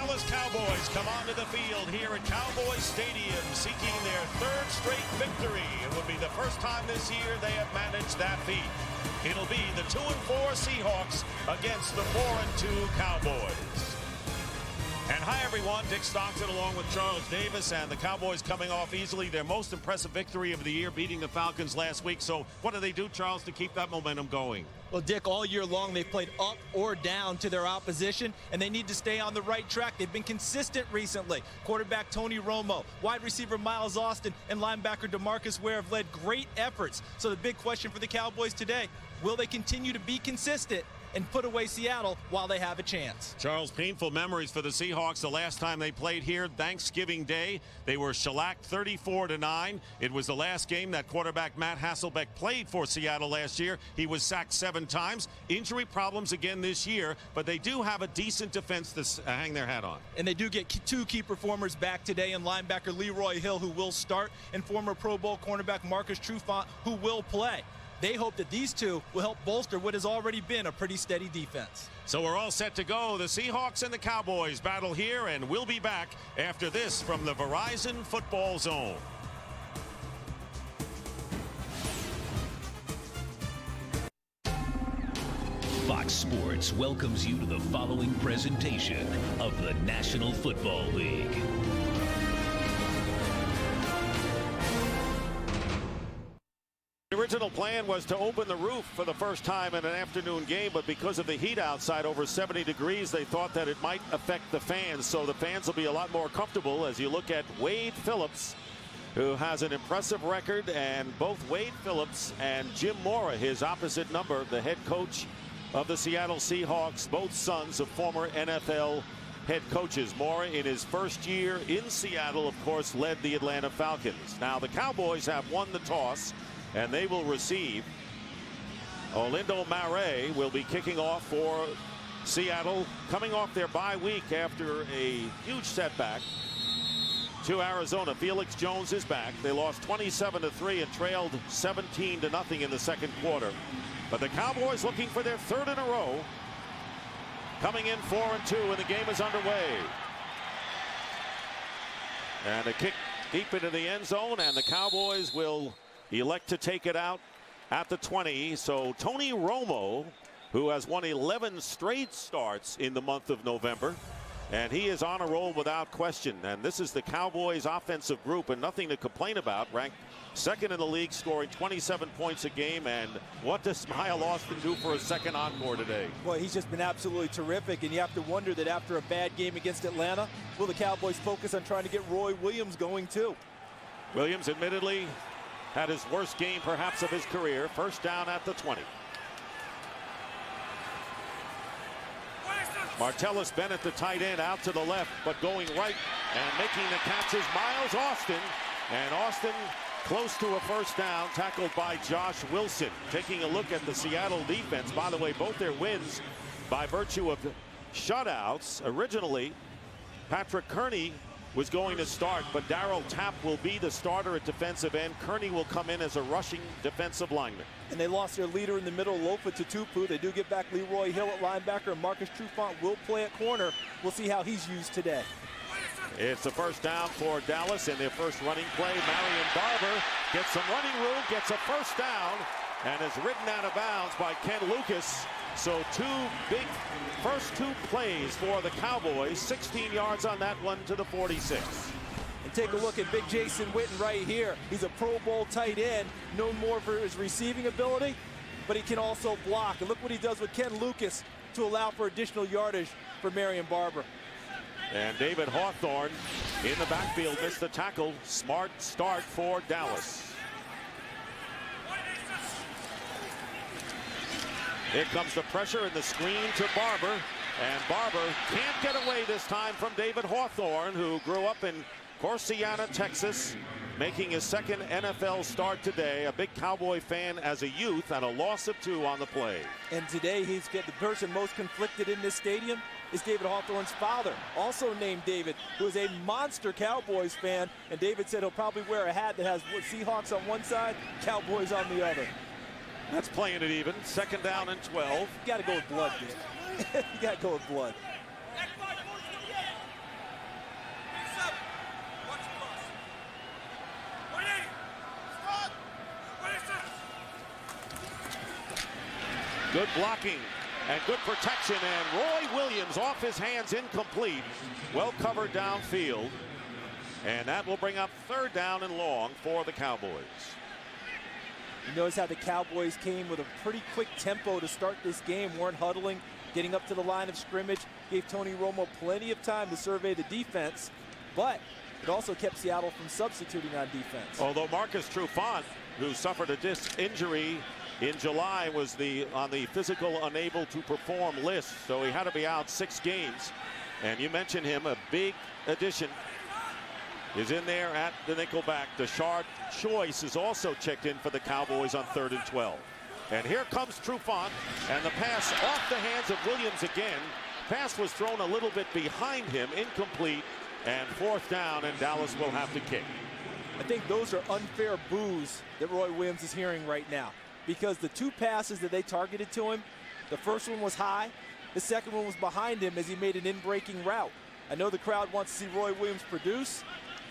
Dallas Cowboys come onto the field here at Cowboys Stadium, seeking their third straight victory. It would be the first time this year they have managed that feat. It'll be the 2-4 Seahawks against the 4-2 Cowboys. And hi everyone, Dick Stockton along with Charles Davis, and the Cowboys coming off easily their most impressive victory of the year, beating the Falcons last week. So what do they do, Charles, to keep that momentum going? Well, Dick, all year long they've played up or down to their opposition, and they need to stay on the right track. They've been consistent recently. Quarterback Tony Romo, wide receiver Miles Austin, and linebacker DeMarcus Ware have led great efforts. So the big question for the Cowboys today, will they continue to be consistent and put away Seattle while they have a chance? Charles, painful memories for the Seahawks. The last time they played here, Thanksgiving Day, they were shellacked 34-9. It was the last game that quarterback Matt Hasselbeck played for Seattle last year. He was sacked 7 times. Injury problems again this year, but they do have a decent defense to hang their hat on. And they do get 2 key performers back today, in linebacker Leroy Hill, who will start, and former Pro Bowl cornerback Marcus Trufant, who will play. They hope that these two will help bolster what has already been a pretty steady defense. So we're all set to go. The Seahawks and the Cowboys battle here, and we'll be back after this from the Verizon Football Zone. Fox Sports welcomes you to the following presentation of the National Football League. The original plan was to open the roof for the first time in an afternoon game, but because of the heat outside, over 70 degrees, they thought that it might affect the fans. So the fans will be a lot more comfortable as you look at Wade Phillips, who has an impressive record, and both Wade Phillips and Jim Mora, his opposite number, the head coach of the Seattle Seahawks, both sons of former NFL head coaches. Mora, in his first year in Seattle, of course, led the Atlanta Falcons. Now the Cowboys have won the toss, and they will receive. Olindo Mare will be kicking off for Seattle, coming off their bye week after a huge setback to Arizona. Felix Jones is back. They lost 27-3 and trailed 17-0 in the second quarter. But the Cowboys looking for their third in a row, coming in 4-2, and the game is underway. And a kick deep into the end zone, and the Cowboys will elect to take it out at the 20. So Tony Romo, who has won 11 straight starts in the month of November, and he is on a roll without question. And this is the Cowboys offensive group, and nothing to complain about. Ranked second in the league, scoring 27 points a game. And what does Miles Austin do for a second encore today? Well, he's just been absolutely terrific, and you have to wonder that after a bad game against Atlanta, will the Cowboys focus on trying to get Roy Williams going too? Williams admittedly had his worst game perhaps of his career. First down at the 20. Martellus Bennett, the tight end, out to the left, but going right and making the catch is Miles Austin. And Austin close to a first down, tackled by Josh Wilson. Taking a look at the Seattle defense, by the way, both their wins by virtue of shutouts. Originally, Patrick Kearney was going to start, but Darryl Tapp will be the starter at defensive end. Kearney will come in as a rushing defensive lineman. And they lost their leader in the middle, Lofa Tatupu. They do get back Leroy Hill at linebacker, and Marcus Trufant will play at corner. We'll see how he's used today. It's the first down for Dallas in their first running play. Marion Barber gets some running room, gets a first down, and is ridden out of bounds by Ken Lucas. So first two plays for the Cowboys. 16 yards on that one to the 46. And take a look at big Jason Witten right here. He's a Pro Bowl tight end, known more for his receiving ability, but he can also block. And look what he does with Ken Lucas to allow for additional yardage for Marion Barber. And David Hawthorne in the backfield missed the tackle. Smart start for Dallas. Here comes the pressure and the screen to Barber. And Barber can't get away this time from David Hawthorne, who grew up in Corsiana, Texas, making his second NFL start today. A big Cowboy fan as a youth, and a loss of 2 on the play. And today he's the person most conflicted in this stadium is David Hawthorne's father, also named David, who is a monster Cowboys fan. And David said he'll probably wear a hat that has Seahawks on one side, Cowboys on the other. That's playing it even. Second down and 12. You got to go with blood, dude. You got to go with blood. Good blocking and good protection, and Roy Williams off his hands, incomplete. Well covered downfield, and that will bring up 3rd down and long for the Cowboys. You notice how the Cowboys came with a pretty quick tempo to start this game, weren't huddling, getting up to the line of scrimmage, gave Tony Romo plenty of time to survey the defense, but it also kept Seattle from substituting on defense. Although Marcus Trufant, who suffered a disc injury in July, was on the physical unable to perform list, so he had to be out 6 games. And you mentioned him, a big addition is in there at the nickelback. Deshard Choice is also checked in for the Cowboys on 3rd and 12. And here comes Trufant, and the pass off the hands of Williams again. Pass was thrown a little bit behind him, incomplete, and 4th down, and Dallas will have to kick. I think those are unfair boos that Roy Williams is hearing right now, because the 2 passes that they targeted to him, the first one was high, the second one was behind him as he made an in-breaking route. I know the crowd wants to see Roy Williams produce,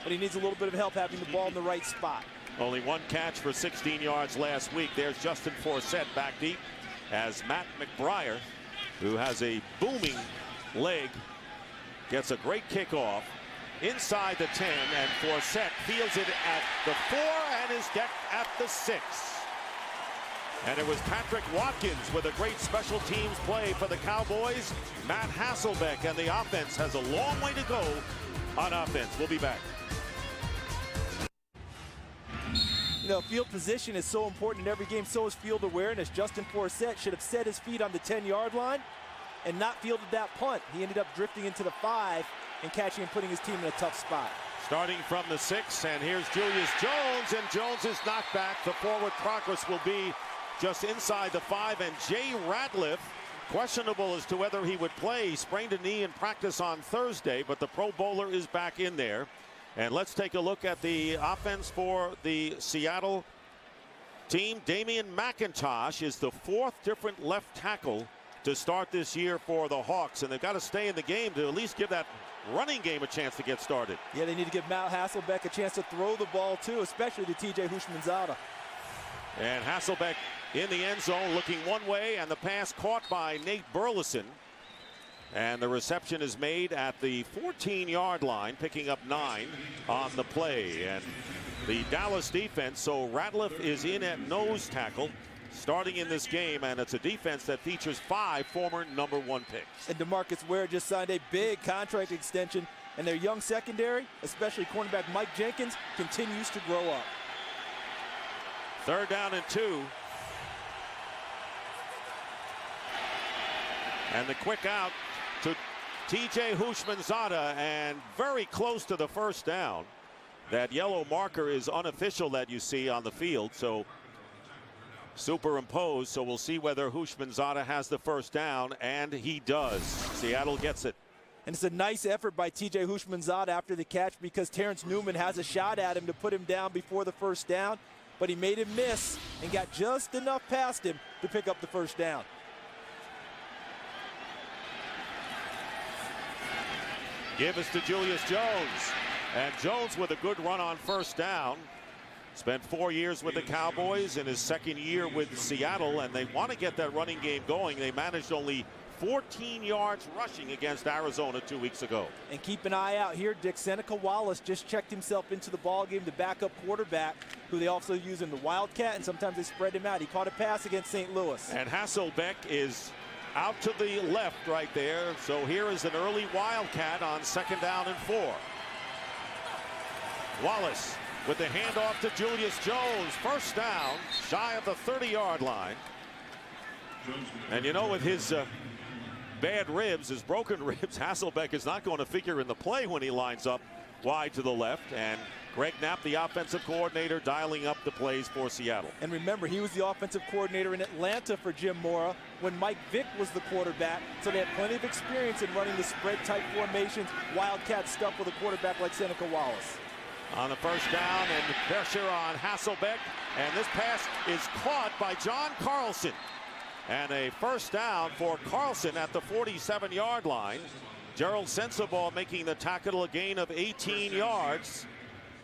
but he needs a little bit of help having the ball in the right spot. Only 1 catch for 16 yards last week. There's Justin Forsett back deep as Matt McBriar, who has a booming leg, gets a great kickoff inside the 10, and Forsett fields it at the 4 and is decked at the 6. And it was Patrick Watkins with a great special teams play for the Cowboys. Matt Hasselbeck, and the offense has a long way to go on offense. We'll be back. You know, field position is so important in every game. So is field awareness. Justin Forsett should have set his feet on the 10-yard line and not fielded that punt. He ended up drifting into the 5 and catching and putting his team in a tough spot. Starting from the 6, and here's Julius Jones, and Jones is knocked back. The forward progress will be just inside the 5, and Jay Ratliff, questionable as to whether he would play. He sprained a knee in practice on Thursday, but the Pro Bowler is back in there. And let's take a look at the offense for the Seattle team. Damian McIntosh is the 4th different left tackle to start this year for the Hawks, and they've got to stay in the game to at least give that running game a chance to get started. Yeah, they need to give Matt Hasselbeck a chance to throw the ball too, especially to TJ Houshmandzadeh. And Hasselbeck in the end zone looking one way, and the pass caught by Nate Burleson. And the reception is made at the 14-yard line, picking up 9 on the play. And the Dallas defense, so Ratliff is in at nose tackle starting in this game, and it's a defense that features 5 former number 1 picks. And DeMarcus Ware just signed a big contract extension, and their young secondary, especially cornerback Mike Jenkins, continues to grow up. 3rd down and 2. And the quick out to TJ Houshmandzadeh, and very close to the 1st down. That yellow marker is unofficial that you see on the field, so superimposed. So we'll see whether Houshmandzadeh has the 1st down, and he does. Seattle gets it. And it's a nice effort by TJ Houshmandzadeh after the catch, because Terrence Newman has a shot at him to put him down before the 1st down, but he made him miss and got just enough past him to pick up the 1st down. Give us to Julius Jones, and Jones with a good run on 1st down. Spent 4 years with the Cowboys in his 2nd year with Seattle, and they want to get that running game going. They managed only 14 yards rushing against Arizona 2 weeks ago. And keep an eye out here. Dick Seneca Wallace just checked himself into the ballgame, the backup quarterback, who they also use in the Wildcat, and sometimes they spread him out. He caught a pass against St. Louis. And Hasselbeck is out to the left right there. So here is an early Wildcat on 2nd down and 4. Wallace with the handoff to Julius Jones. 1st down, shy of the 30-yard line. And you know, with his bad ribs, his broken ribs, Hasselbeck is not going to figure in the play when he lines up wide to the left. And Greg Knapp, the offensive coordinator, dialing up the plays for Seattle. And remember, he was the offensive coordinator in Atlanta for Jim Mora when Mike Vick was the quarterback. So they have plenty of experience in running the spread-type formations, Wildcat stuff with a quarterback like Seneca Wallace. On the 1st down, and pressure on Hasselbeck. And this pass is caught by John Carlson. And a 1st down for Carlson at the 47-yard line. Gerald Sensabaugh making the tackle, a gain of 18 yards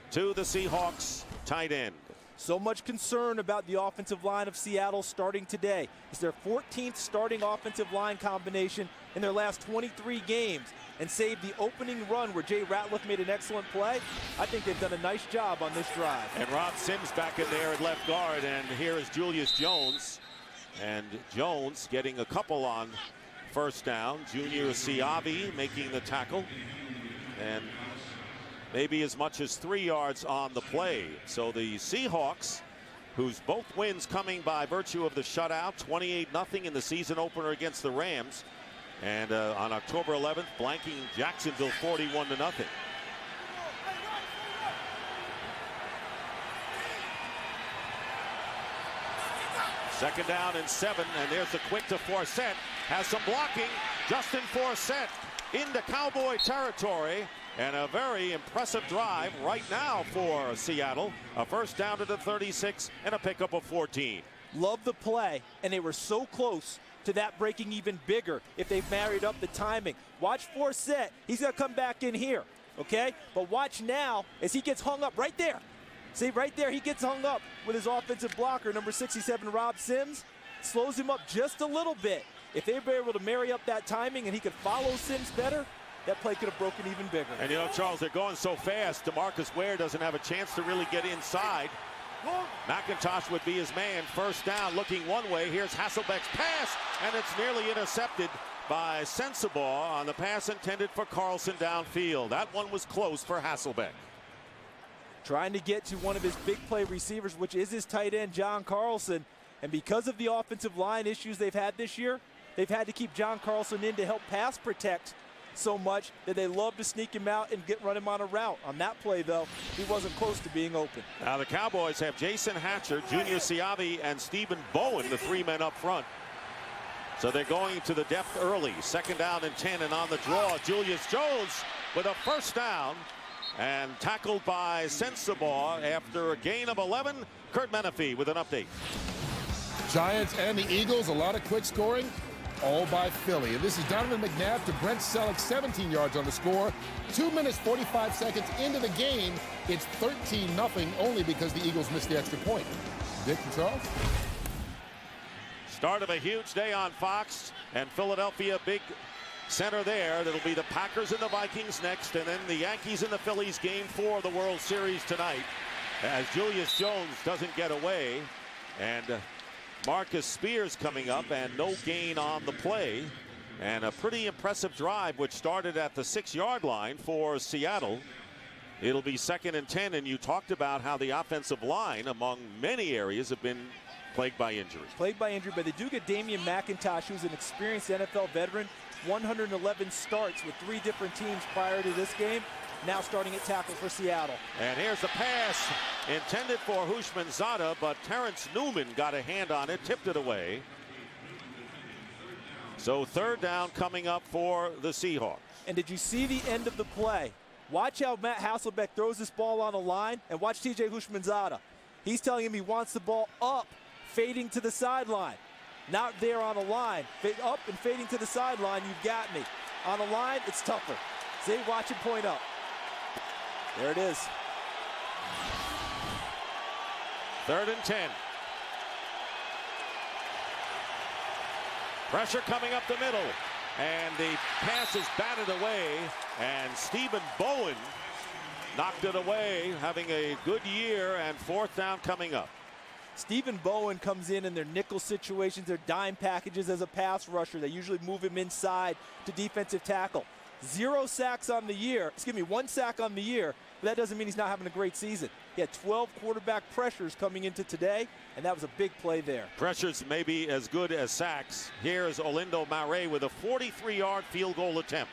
to the Seahawks tight end. So much concern about the offensive line of Seattle starting today. It's their 14th starting offensive line combination in their last 23 games. And save the opening run where Jay Ratliff made an excellent play, I think they've done a nice job on this drive. And Rob Sims back in there at left guard, and here is Julius Jones. And Jones getting a couple on first down. Junior Siavi making the tackle. And maybe as much as 3 yards on the play. So the Seahawks, whose both wins coming by virtue of the shutout, 28-0 in the season opener against the Rams. And on October 11th, blanking Jacksonville 41-0. Second down and 7, and there's the quick to Forsett. Has some blocking. Justin Forsett into Cowboy territory. And a very impressive drive right now for Seattle. A first down to the 36 and a pickup of 14. Love the play, and they were so close to that breaking even bigger if they've married up the timing. Watch Forsett. He's going to come back in here, okay? But watch now as he gets hung up right there. See, right there, he gets hung up with his offensive blocker, number 67, Rob Sims. Slows him up just a little bit. If they were able to marry up that timing and he could follow Sims better, that play could have broken even bigger. And you know, Charles, they're going so fast, DeMarcus Ware doesn't have a chance to really get inside. McIntosh would be his man. First down, looking one way. Here's Hasselbeck's pass, and it's nearly intercepted by Sensabaugh on the pass intended for Carlson downfield. That one was close for Hasselbeck. Trying to get to one of his big play receivers, which is his tight end, John Carlson. And because of the offensive line issues they've had this year, they've had to keep John Carlson in to help pass protect so much that they love to sneak him out and run him on a route. On that play, though, he wasn't close to being open. Now the Cowboys have Jason Hatcher, Junior Siavi, and Stephen Bowen, the 3 men up front. So they're going to the depth early. Second down and 10, and on the draw, Julius Jones with a first down and tackled by Sensabaugh after a gain of 11. Kurt Menefee with an update. Giants and the Eagles, a lot of quick scoring. All by Philly. And this is Donovan McNabb to Brent Selleck, 17 yards on the score. 2 minutes, 45 seconds into the game. It's 13-0 only because the Eagles missed the extra point. Dick and Charles? Start of a huge day on Fox, and Philadelphia big center there. That'll be the Packers and the Vikings next, and then the Yankees and the Phillies, game 4 of the World Series tonight, as Julius Jones doesn't get away. And Marcus Spears coming up, and no gain on the play. And a pretty impressive drive, which started at the 6-yard line for Seattle. It'll be 2nd and 10, and you talked about how the offensive line, among many areas, have been plagued by injury. Plagued by injury, but they do get Damian McIntosh, who's an experienced NFL veteran. 111 starts with 3 different teams prior to this game. Now starting at tackle for Seattle. And here's the pass intended for Houshmandzadeh, but Terrence Newman got a hand on it, tipped it away. So third down coming up for the Seahawks. And did you see the end of the play? Watch how Matt Hasselbeck throws this ball on the line, and watch TJ Houshmandzadeh. He's telling him he wants the ball up, fading to the sideline. Not there on the line. Up and fading to the sideline, you've got me. On the line, it's tougher. See, watch it point up. There it is. 3rd and 10. Pressure coming up the middle. And the pass is batted away. And Stephen Bowen knocked it away, having a good year, and 4th down coming up. Stephen Bowen comes in their nickel situations, their dime packages as a pass rusher. They usually move him inside to defensive tackle. 0 sacks on the year, 1 sack on the year, but that doesn't mean he's not having a great season. He had 12 quarterback pressures coming into today, and that was a big play there. Pressures may be as good as sacks. Here's Olindo Mare with a 43-yard field goal attempt.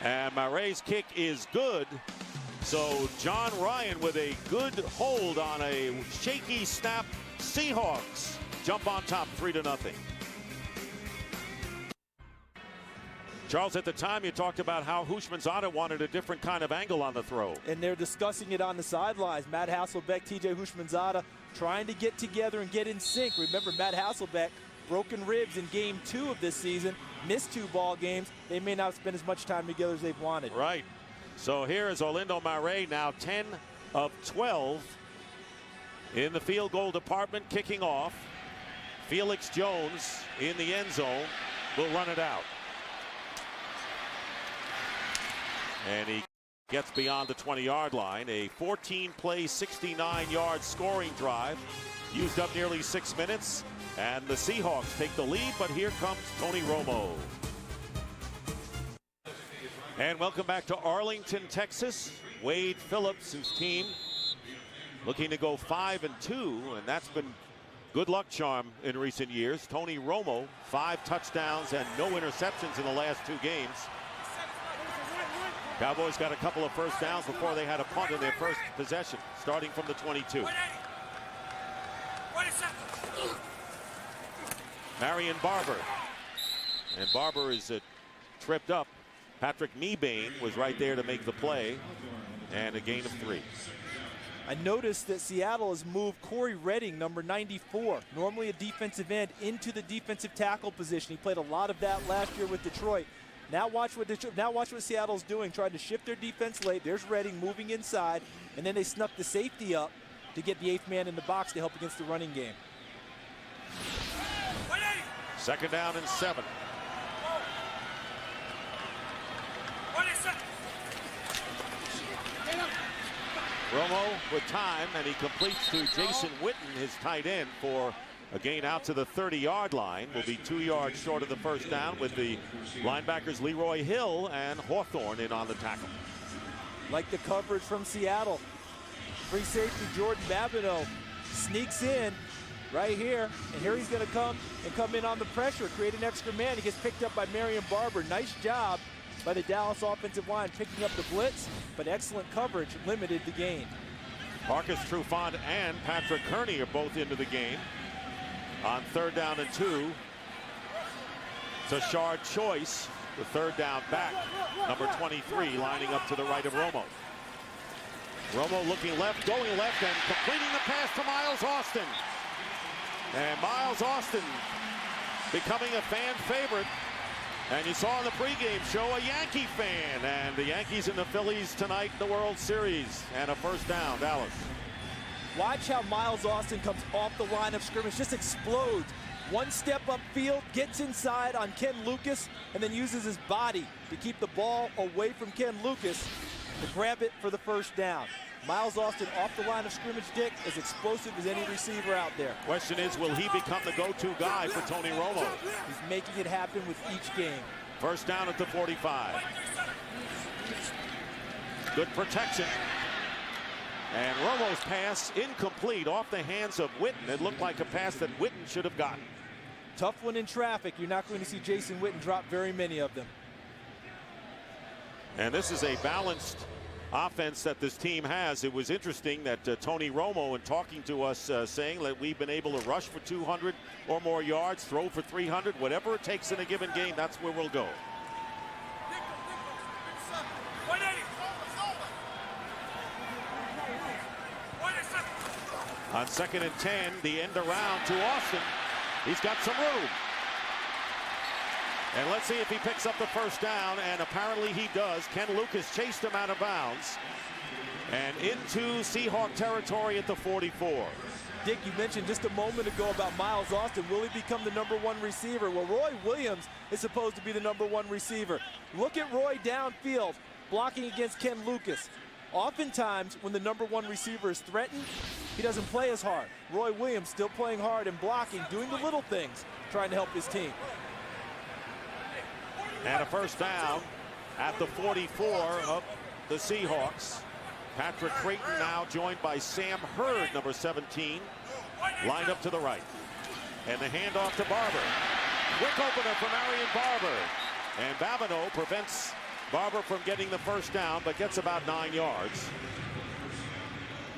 And Mare's kick is good. So John Ryan with a good hold on a shaky snap. Seahawks jump on top 3-0. Charles, at the time you talked about how Houshmandzadeh wanted a different kind of angle on the throw. And they're discussing it on the sidelines. Matt Hasselbeck, TJ Houshmandzadeh trying to get together and get in sync. Remember, Matt Hasselbeck, broken ribs in game 2 of this season. missed 2 ball games. They may not spend as much time together as they've wanted. Right. So here is Orlando Mare, now 10 of 12 in the field goal department, kicking off. Felix Jones in the end zone will run it out. And he gets beyond the 20-yard line. A 14-play, 69-yard scoring drive. Used up nearly 6 minutes. And the Seahawks take the lead, but here comes Tony Romo. And welcome back to Arlington, Texas. Wade Phillips, whose team looking to go 5-2, and that's been good luck charm in recent years. Tony Romo, 5 touchdowns and no interceptions in the last 2 games. Cowboys got a couple of first downs before they had a punt in their first possession, starting from the 22. Marion Barber. And Barber is tripped up. Patrick Mebane was right there to make the play, and a gain of 3. I noticed that Seattle has moved Corey Redding, number 94, normally a defensive end, into the defensive tackle position. He played a lot of that last year with Detroit. Now watch what Seattle's doing, trying to shift their defense late. There's Redding moving inside, and then they snuck the safety up to get the 8th man in the box to help against the running game. 2nd down and 7. Romo with time, and he completes to Jason Witten, his tight end, for a gain out to the 30-yard line. Will be 2 yards short of the first down, with the linebackers Leroy Hill and Hawthorne in on the tackle. Like the coverage from Seattle. Free safety Jordan Babineau sneaks in right here, and here he's going to come in on the pressure, create an extra man. He gets picked up by Marion Barber. Nice job by the Dallas offensive line picking up the blitz, but excellent coverage limited the gain. Marcus Trufant and Patrick Kearney are both into the game. On 3rd down and 2, Tashard Choice, the 3rd down back, number 23, lining up to the right of Romo. Romo looking left, going left, and completing the pass to Miles Austin. And Miles Austin becoming a fan favorite. And you saw in the pregame show a Yankee fan, and the Yankees and the Phillies tonight in the World Series, and a first down, Dallas. Watch how Miles Austin comes off the line of scrimmage, just explodes. One step upfield, gets inside on Ken Lucas, and then uses his body to keep the ball away from Ken Lucas to grab it for the first down. Miles Austin off the line of scrimmage, Dick, as explosive as any receiver out there. Question is, will he become the go-to guy for Tony Romo? He's making it happen with each game. First down at the 45. Good protection. And Romo's pass incomplete off the hands of Witten. It looked like a pass that Witten should have gotten. Tough one in traffic. You're not going to see Jason Witten drop very many of them. And this is a balanced offense that this team has. It was interesting that Tony Romo, in talking to us, saying that we've been able to rush for 200 or more yards, throw for 300, whatever it takes in a given game, that's where we'll go. On 2nd and 10, the end around to Austin. He's got some room. And let's see if he picks up the first down, and apparently he does. Ken Lucas chased him out of bounds and into Seahawk territory at the 44. Dick, you mentioned just a moment ago about Miles Austin. Will he become the #1 receiver? Well, Roy Williams is supposed to be the #1 receiver. Look at Roy downfield, blocking against Ken Lucas. Oftentimes, when the #1 receiver is threatened, he doesn't play as hard. Roy Williams still playing hard and blocking, doing the little things, trying to help his team. And a first down at the 44 of the Seahawks. Patrick Creighton now joined by Sam Hurd, number 17, lined up to the right. And the handoff to Barber. Quick opener for Marion Barber. And Babineau prevents Barber from getting the first down, but gets about 9 yards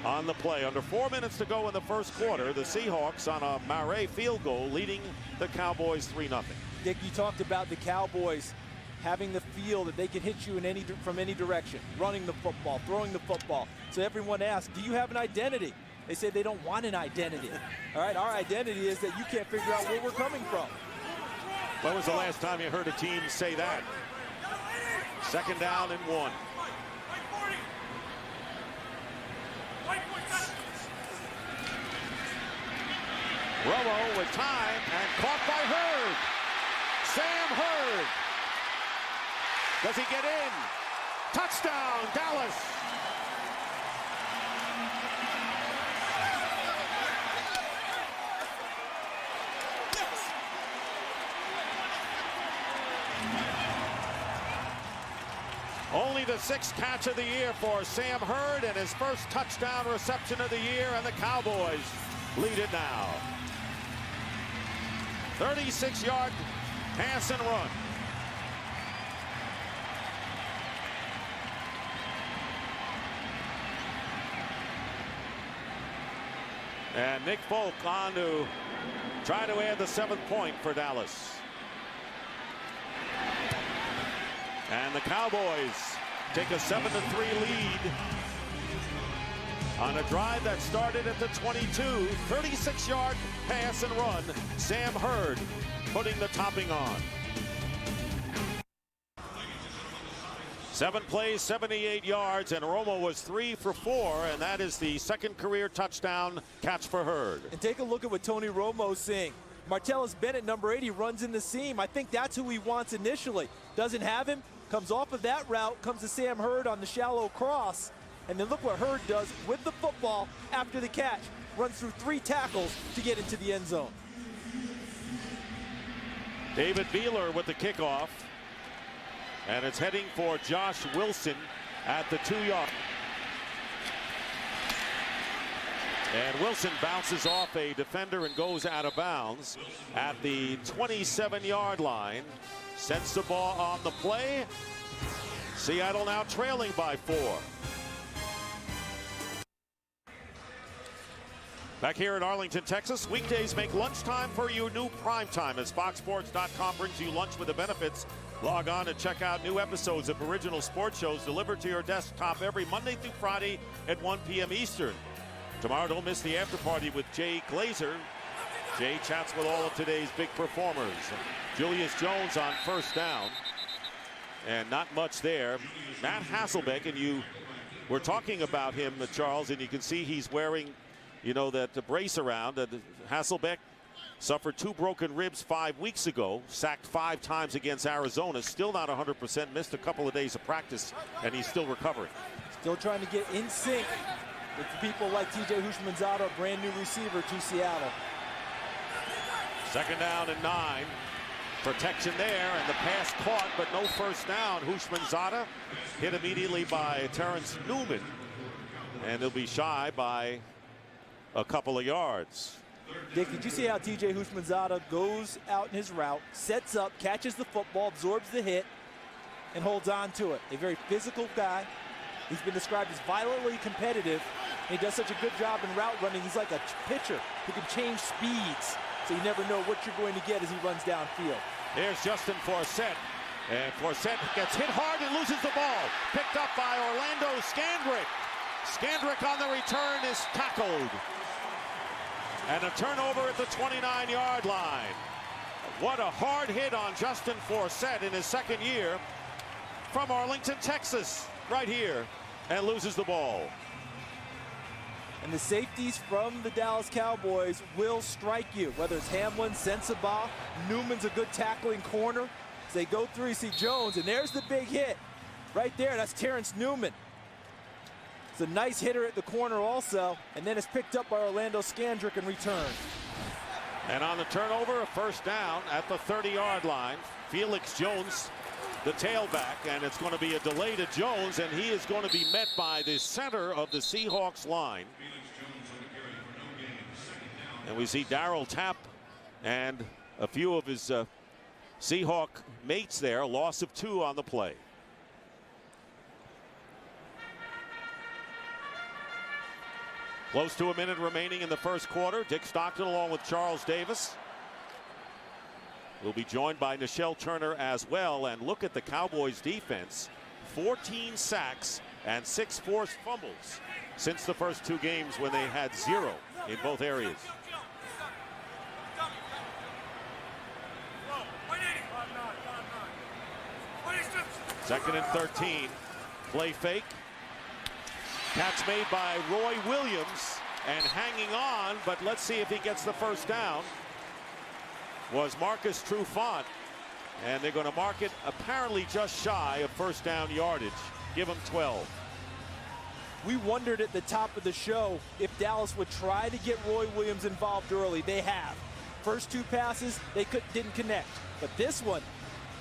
on the play. Under 4 minutes to go in the first quarter, the Seahawks on a Mare field goal leading the Cowboys 3-0. Dick, you talked about the Cowboys having the feel that they can hit you in from any direction, running the football, throwing the football. So everyone asks, do you have an identity? They say they don't want an identity. All right, our identity is that you can't figure out where we're coming from. When was the last time you heard a team say that? 2nd down and 1. Romo with time and caught by Hurd. Sam Hurd. Does he get in? Touchdown, Dallas. Only the 6th catch of the year for Sam Hurd and his first touchdown reception of the year, and the Cowboys lead it now. 36-yard pass and run. And Nick Folk on to try to add the 7th point for Dallas. And the Cowboys take a 7-3 lead on a drive that started at the 22. 36-yard pass and run. Sam Hurd putting the topping on. 7 plays, 78 yards, and Romo was 3 for 4, and that is the 2nd career touchdown catch for Hurd. And take a look at what Tony Romo's saying. Martellus Bennett, number 80, runs in the seam. I think that's who he wants initially. Doesn't have him, comes off of that route, comes to Sam Hurd on the shallow cross, and then look what Hurd does with the football after the catch. Runs through 3 tackles to get into the end zone. David Beeler with the kickoff. And it's heading for Josh Wilson at the 2-yard. And Wilson bounces off a defender and goes out of bounds at the 27-yard line. Sends the ball on the play. Seattle now trailing by 4. Back here in Arlington, Texas, weekdays make lunchtime for you new primetime as FoxSports.com brings you lunch with the benefits. Log on and check out new episodes of original sports shows delivered to your desktop every Monday through Friday at 1 p.m. Eastern. Tomorrow, don't miss the after party with Jay Glazer. Jay chats with all of today's big performers. Julius Jones on 1st down. And not much there. Matt Hasselbeck, and you were talking about him, Charles, and you can see he's wearing, you know, that brace around. Hasselbeck suffered 2 broken ribs 5 weeks ago, sacked 5 times against Arizona, still not 100%, missed a couple of days of practice, and he's still recovering. Still trying to get in sync with people like TJ Houshmandzadeh, a brand new receiver to Seattle. 2nd down and 9. Protection there, and the pass caught, but no 1st down. Houshmandzadeh hit immediately by Terrence Newman, and they'll be shy by a couple of yards. Dick, did you see how TJ Houshmandzadeh goes out in his route, sets up, catches the football, absorbs the hit, and holds on to it? A very physical guy. He's been described as violently competitive, and he does such a good job in route running. He's like a pitcher who can change speeds, so you never know what you're going to get as he runs downfield. There's Justin Forsett, and Forsett gets hit hard and loses the ball. Picked up by Orlando Scandrick. Scandrick on the return is tackled. And a turnover at the 29-yard line. What a hard hit on Justin Forsett in his 2nd year from Arlington, Texas, right here, and loses the ball. And the safeties from the Dallas Cowboys will strike you, whether it's Hamlin, Sensabaugh, Newman's a good tackling corner. As they go through, you see Jones, and there's the big hit. Right there, that's Terrence Newman. It's a nice hitter at the corner also, and then it's picked up by Orlando Scandrick and returned. And on the turnover, a 1st down at the 30-yard line. Felix Jones, the tailback, and it's going to be a delay to Jones, and he is going to be met by the center of the Seahawks line. And we see Darryl Tapp and a few of his Seahawk mates there. A loss of 2 on the play. Close to a minute remaining in the 1st quarter. Dick Stockton along with Charles Davis will be joined by Nischelle Turner as well. And look at the Cowboys defense. 14 sacks and 6 forced fumbles since the first 2 games when they had 0 in both areas. Second and 13. Play fake. Catch made by Roy Williams and hanging on, but let's see if he gets the first down. Was Marcus Trufant, and they're going to mark it apparently just shy of first down yardage. Give him 12. We wondered at the top of the show if Dallas would try to get Roy Williams involved early. They have. First two passes, they didn't connect. But this one,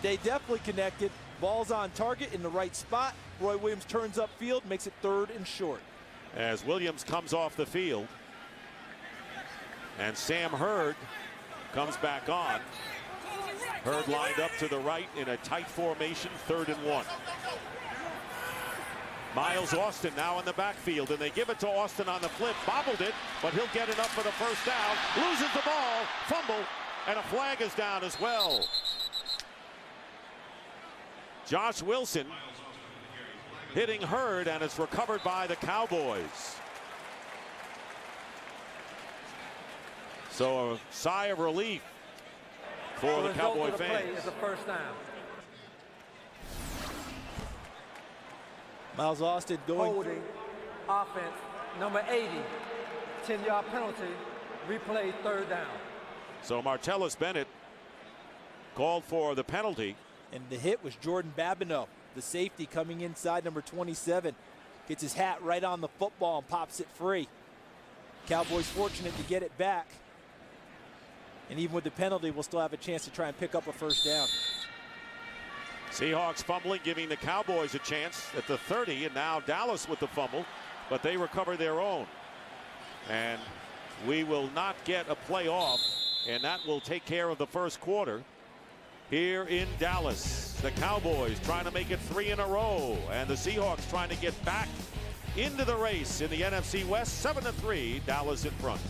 they definitely connected. Ball's on target in the right spot. Roy Williams turns upfield, makes it 3rd and short. As Williams comes off the field, and Sam Hurd comes back on. Hurd lined up to the right in a tight formation, 3rd and 1. Miles Austin now in the backfield, and they give it to Austin on the flip. Bobbled it, but he'll get it up for the first down. Loses the ball, fumble, and a flag is down as well. Josh Wilson hitting Hurd, and it's recovered by the Cowboys. So a sigh of relief for the Cowboy fans. Is a first down. Miles Austin going. Holding, offense, number 80, 10-yard penalty, replay 3rd down. So Martellus Bennett called for the penalty. And the hit was Jordan Babineau, the safety coming inside, number 27. Gets his hat right on the football and pops it free. Cowboys fortunate to get it back. And even with the penalty, we'll still have a chance to try and pick up a first down. Seahawks fumbling, giving the Cowboys a chance at the 30, and now Dallas with the fumble, but they recover their own. And we will not get a playoff, and that will take care of the first quarter here in Dallas. The Cowboys trying to make it 3 in a row, and the Seahawks trying to get back into the race in the NFC West. 7-3, Dallas in front.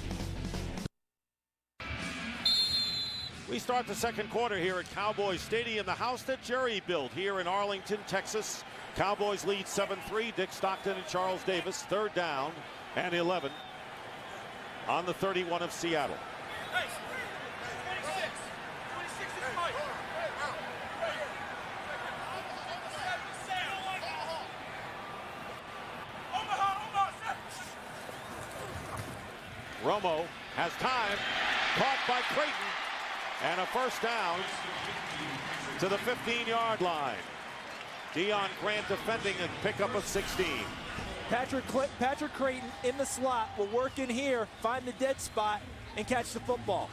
We start the second quarter here at Cowboys Stadium, the house that Jerry built here in Arlington, Texas. Cowboys lead 7-3. Dick Stockton and Charles Davis. 3rd down and 11 on the 31 of Seattle. Romo has time, caught by Creighton, and a first down to the 15-yard line. Deion Grant defending and pick up of 16. Patrick Creighton in the slot will work in here, find the dead spot, and catch the football.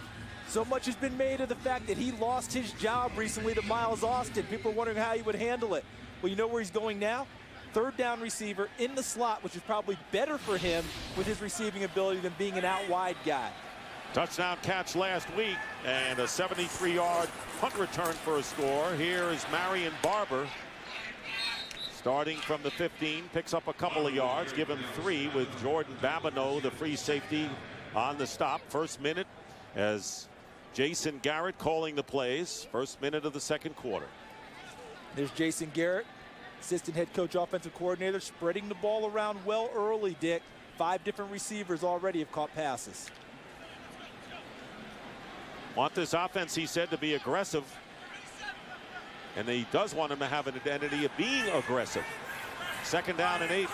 So much has been made of the fact that he lost his job recently to Miles Austin. People are wondering how he would handle it. Well, you know where he's going now? 3rd down receiver in the slot, which is probably better for him with his receiving ability than being an out wide guy. Touchdown catch last week and a 73-yard punt return for a score. Here is Marion Barber starting from the 15, picks up a couple of yards, give him 3 with Jordan Babineau, the free safety, on the stop. First minute as Jason Garrett calling the plays. First minute of the second quarter. There's Jason Garrett, assistant head coach, offensive coordinator, spreading the ball around well early, Dick. 5 different receivers already have caught passes. Want this offense, he said, to be aggressive. And he does want him to have an identity of being aggressive. 2nd down and 8.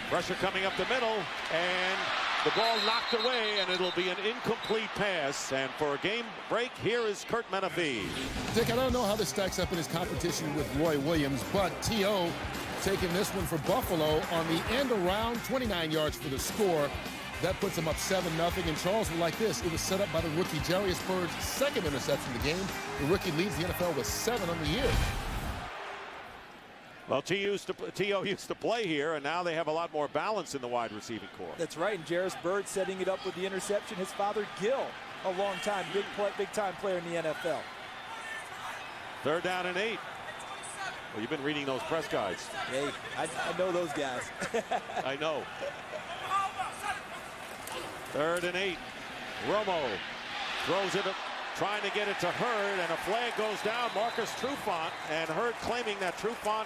Pressure coming up the middle, and the ball knocked away, and it'll be an incomplete pass. And for a game break, here is Kurt Menefee. Dick, I don't know how this stacks up in his competition with Roy Williams, but T.O. taking this one for Buffalo on the end around, 29 yards for the score. That puts him up 7-0. And Charles will like this. It was set up by the rookie Jarius Byrd's 2nd interception of the game. The rookie leads the NFL with 7 on the year. Well, T.O. used to play here, and now they have a lot more balance in the wide receiving corps. That's right, and Jarius Byrd setting it up with the interception. His father, Gil, a long-time, big-time player in the NFL. 3rd down and 8. Well, you've been reading those press guides. Hey, I know those guys. I know. 3rd and 8. Romo throws it up, trying to get it to Hurd, and a flag goes down. Marcus Trufant, and Hurd claiming that Trufant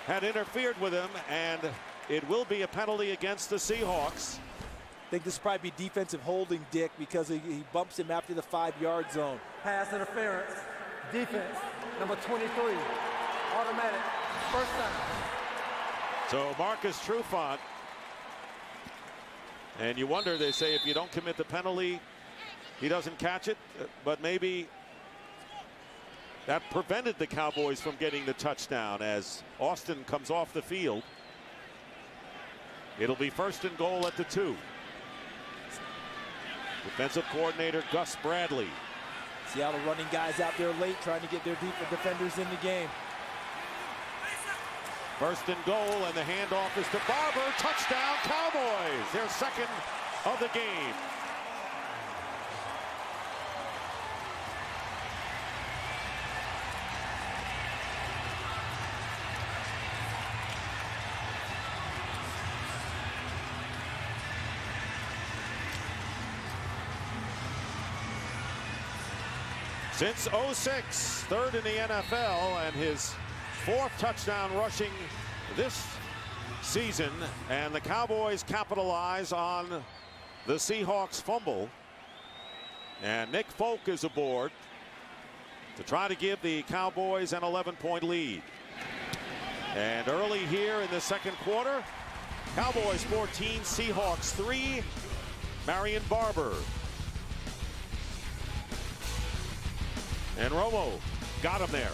had interfered with him, and it will be a penalty against the Seahawks. think this will probably be defensive holding, Dick, because he bumps him after the 5-yard zone. Pass interference. Defense, number 23. Automatic. First down. So Marcus Trufant. And you wonder, they say if you don't commit the penalty, he doesn't catch it. But maybe that prevented the Cowboys from getting the touchdown as Austin comes off the field. It'll be 1st and goal at the 2. Defensive coordinator Gus Bradley. Seattle running guys out there late, trying to get their defenders in the game. 1st and goal, and the handoff is to Barber. Touchdown, Cowboys. Their 2nd of the game. Since 06, 3rd in the NFL, and his 4th touchdown rushing this season. And the Cowboys capitalize on the Seahawks fumble. And Nick Folk is aboard to try to give the Cowboys an 11-point lead. And early here in the 2nd quarter, Cowboys 14, Seahawks 3. Marion Barber. And Romo got him there.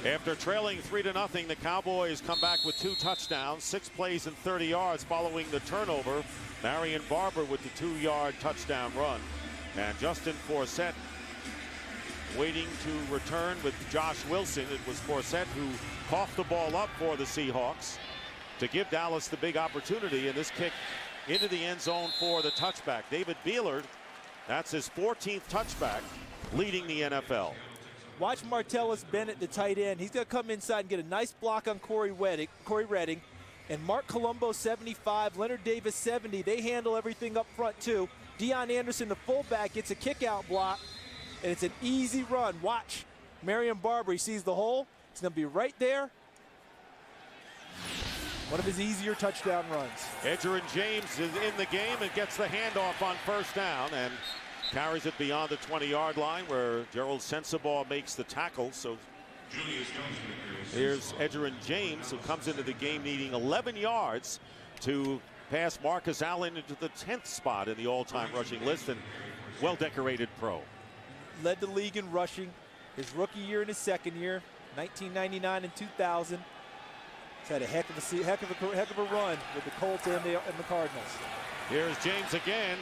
After trailing 3-0, the Cowboys come back with 2 touchdowns, 6 plays and 30 yards following the turnover. Marion Barber with the 2-yard touchdown run. And Justin Forsett waiting to return with Josh Wilson. It was Forsett who coughed the ball up for the Seahawks to give Dallas the big opportunity, and this kick into the end zone for the touchback. David Bealard, that's his 14th touchback, leading the NFL. Watch Martellus Bennett, the tight end. He's going to come inside and get a nice block on Corey Redding. And Mark Colombo, 75. Leonard Davis, 70. They handle everything up front, too. Deion Anderson, the fullback, gets a kick-out block. And it's an easy run. Watch. Marion Barber, he sees the hole. It's going to be right there. One of his easier touchdown runs. Edgerrin James is in the game and gets the handoff on 1st down and carries it beyond the 20-yard line where Gerald Sensabaugh makes the tackle. So here's Edgerrin James, who comes into the game needing 11 yards to pass Marcus Allen into the 10th spot in the all-time rushing list, and well-decorated pro. Led the league in rushing his rookie year and his 2nd year, 1999 and 2000. He's had a heck of a run with the Colts and the Cardinals. Here's James again,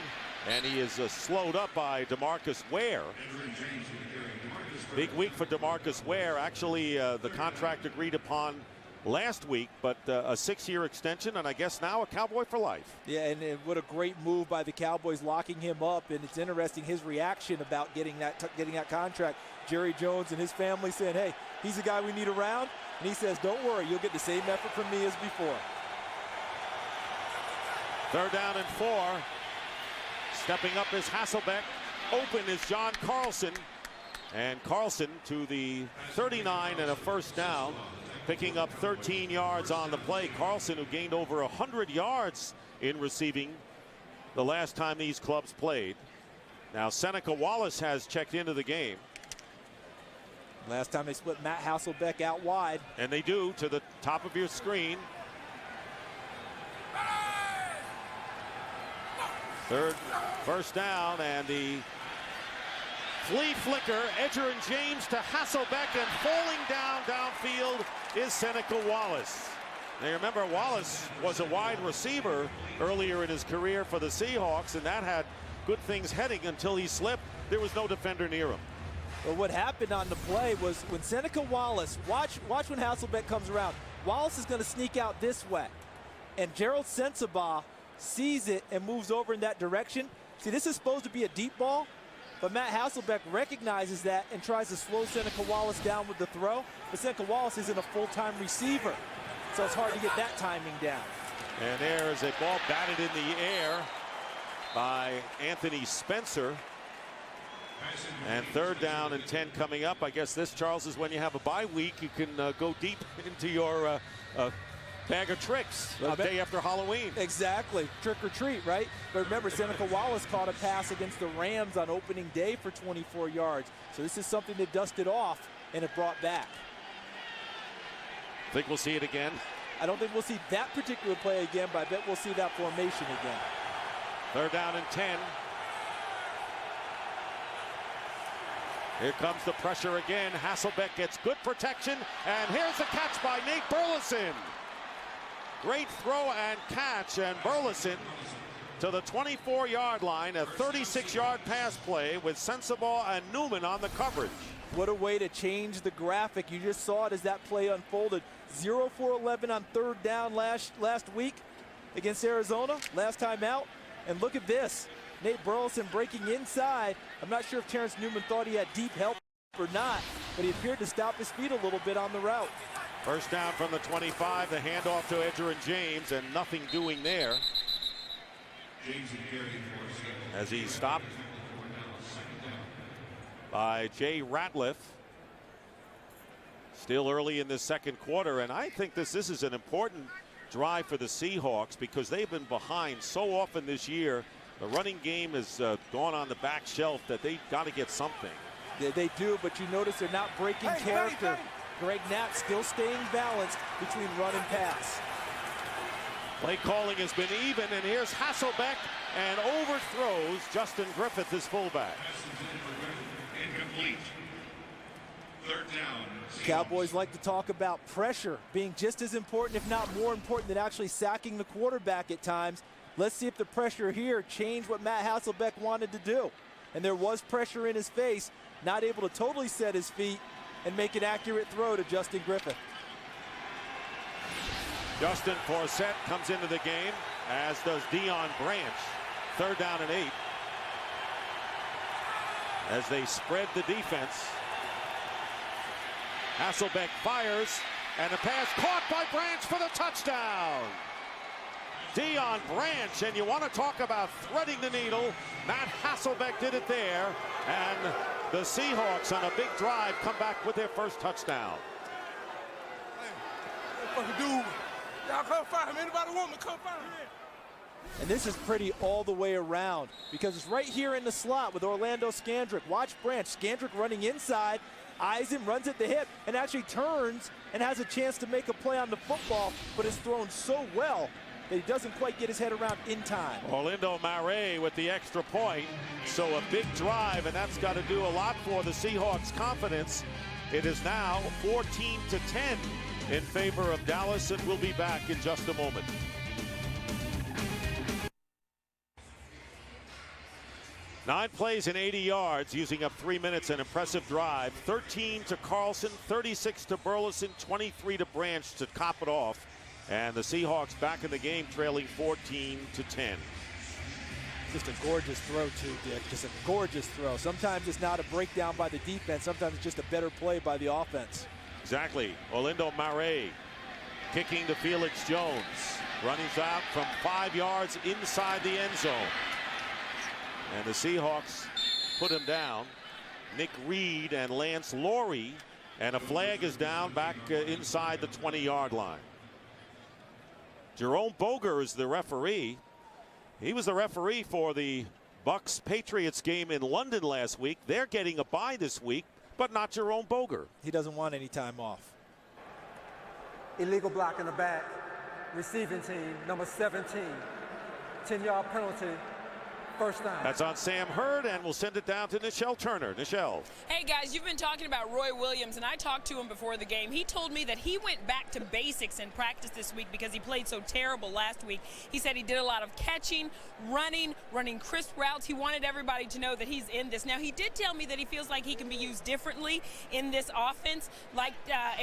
and he is slowed up by DeMarcus Ware. Big week for DeMarcus Ware. Actually, the contract agreed upon last week, but a 6-year extension, and I guess now a Cowboy for life. Yeah, and what a great move by the Cowboys, locking him up. And it's interesting his reaction about getting that contract. Jerry Jones and his family saying, "Hey, he's the guy we need around." And he says, "Don't worry, you'll get the same effort from me as before." 3rd down and 4. Stepping up is Hasselbeck. Open is John Carlson. And Carlson to the 39 and a 1st down, picking up 13 yards on the play. Carlson, who gained over 100 yards in receiving the last time these clubs played. Now Seneca Wallace has checked into the game. Last time they split Matt Hasselbeck out wide. And they do, to the top of your screen. 1st down, and the flea flicker, Edgerrin James to Hasselbeck, and falling down downfield is Seneca Wallace. Now remember, Wallace was a wide receiver earlier in his career for the Seahawks, and that had good things heading until he slipped. There was no defender near him. Well, what happened on the play was when Seneca Wallace, watch when Hasselbeck comes around. Wallace is going to sneak out this way. And Gerald Sensabaugh sees it and moves over in that direction. See, this is supposed to be a deep ball, but Matt Hasselbeck recognizes that and tries to slow Seneca Wallace down with the throw. But Seneca Wallace isn't a full-time receiver, so it's hard to get that timing down. And there is a ball batted in the air by Anthony Spencer. And 3rd down and 10 coming up. I guess this, Charles, is when you have a bye week. You can go deep into your Bag of tricks a day after Halloween. Exactly. Trick or treat, right? But remember, Seneca Wallace caught a pass against the Rams on opening day for 24 yards. So this is something that dusted off and it brought back. Think we'll see it again? I don't think we'll see that particular play again, but I bet we'll see that formation again. 3rd down and 10. Here comes the pressure again. Hasselbeck gets good protection, and here's the catch by Nate Burleson. Great throw and catch, and Burleson to the 24-yard line, a 36-yard pass play with Sensabaugh and Newman on the coverage. What a way to change the graphic. You just saw it as that play unfolded. 0 for 11 on 3rd down last week against Arizona, last time out. And look at this. Nate Burleson breaking inside. I'm not sure if Terrence Newman thought he had deep help or not, but he appeared to stop his feet a little bit on the route. 1st down from the 25, the handoff to Edgerrin James, and nothing doing there as he stopped by Jay Ratliff. Still early in this 2nd quarter, and I think this is an important drive for the Seahawks because they've been behind so often this year. The running game has gone on the back shelf that they got to get something. They do, but you notice they're not breaking character. Greg Knapp still staying balanced between run and pass. Play calling has been even, and here's Hasselbeck and overthrows Justin Griffith, his fullback. Incomplete. 3rd down. Cowboys like to talk about pressure being just as important, if not more important, than actually sacking the quarterback at times. Let's see if the pressure here changed what Matt Hasselbeck wanted to do. And there was pressure in his face, not able to totally set his feet and make an accurate throw to Justin Griffith. Justin Forsett comes into the game, as does Deion Branch. 3rd down and 8. As they spread the defense. Hasselbeck fires, and the pass caught by Branch for the touchdown. Deion Branch, and you want to talk about threading the needle. Matt Hasselbeck did it there, and the Seahawks on a big drive come back with their 1st touchdown. Dude, y'all come find him. Anybody want me, come find him. And this is pretty all the way around because it's right here in the slot with Orlando Scandrick. Watch Branch. Scandrick running inside, eyes him, runs at the hip, and actually turns and has a chance to make a play on the football, but is thrown so well that he doesn't quite get his head around in time. Orlando Marais with the extra point. So a big drive, and that's got to do a lot for the Seahawks' confidence. It is now 14-10 in favor of Dallas, and we'll be back in just a moment. Nine plays and 80 yards, using up 3 minutes, an impressive drive. 13 to Carlson, 36 to Burleson, 23 to Branch to top it off. And the Seahawks back in the game, trailing 14-10. Just a gorgeous throw too, Dick. Just a gorgeous throw. Sometimes it's not a breakdown by the defense. Sometimes it's just a better play by the offense. Exactly. Orlando Marais kicking to Felix Jones. Running out from 5 yards inside the end zone. And the Seahawks put him down. Nick Reed and Lance Laurie. And a flag is down back inside the 20-yard line. Jerome Boger is the referee. He was the referee for the Bucs-Patriots game in London last week. They're getting a bye this week, but not Jerome Boger. He doesn't want any time off. Illegal block in the back. Receiving team, number 17. 10-yard penalty. 1st down. That's on Sam Hurd, and we'll send it down to Nischelle Turner. Nischelle. Hey, guys, you've been talking about Roy Williams, and I talked to him before the game. He told me that he went back to basics in practice this week because he played so terrible last week. He said he did a lot of catching, running crisp routes. He wanted everybody to know that he's in this. Now, he did tell me that he feels like he can be used differently in this offense, like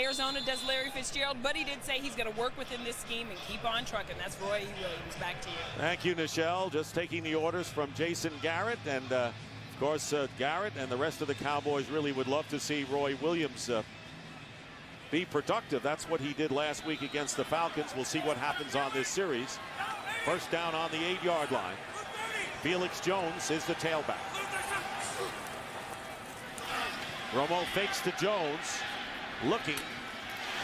Arizona does Larry Fitzgerald, but he did say he's going to work within this scheme and keep on trucking. That's Roy Williams. Back to you. Thank you, Nischelle. Just taking the orders from Jason Garrett, and of course Garrett and the rest of the Cowboys really would love to see Roy Williams be productive. That's what he did last week against the Falcons. We'll see what happens on this series. 1st down on the 8-yard line. Felix Jones is the tailback. Romo fakes to Jones, looking,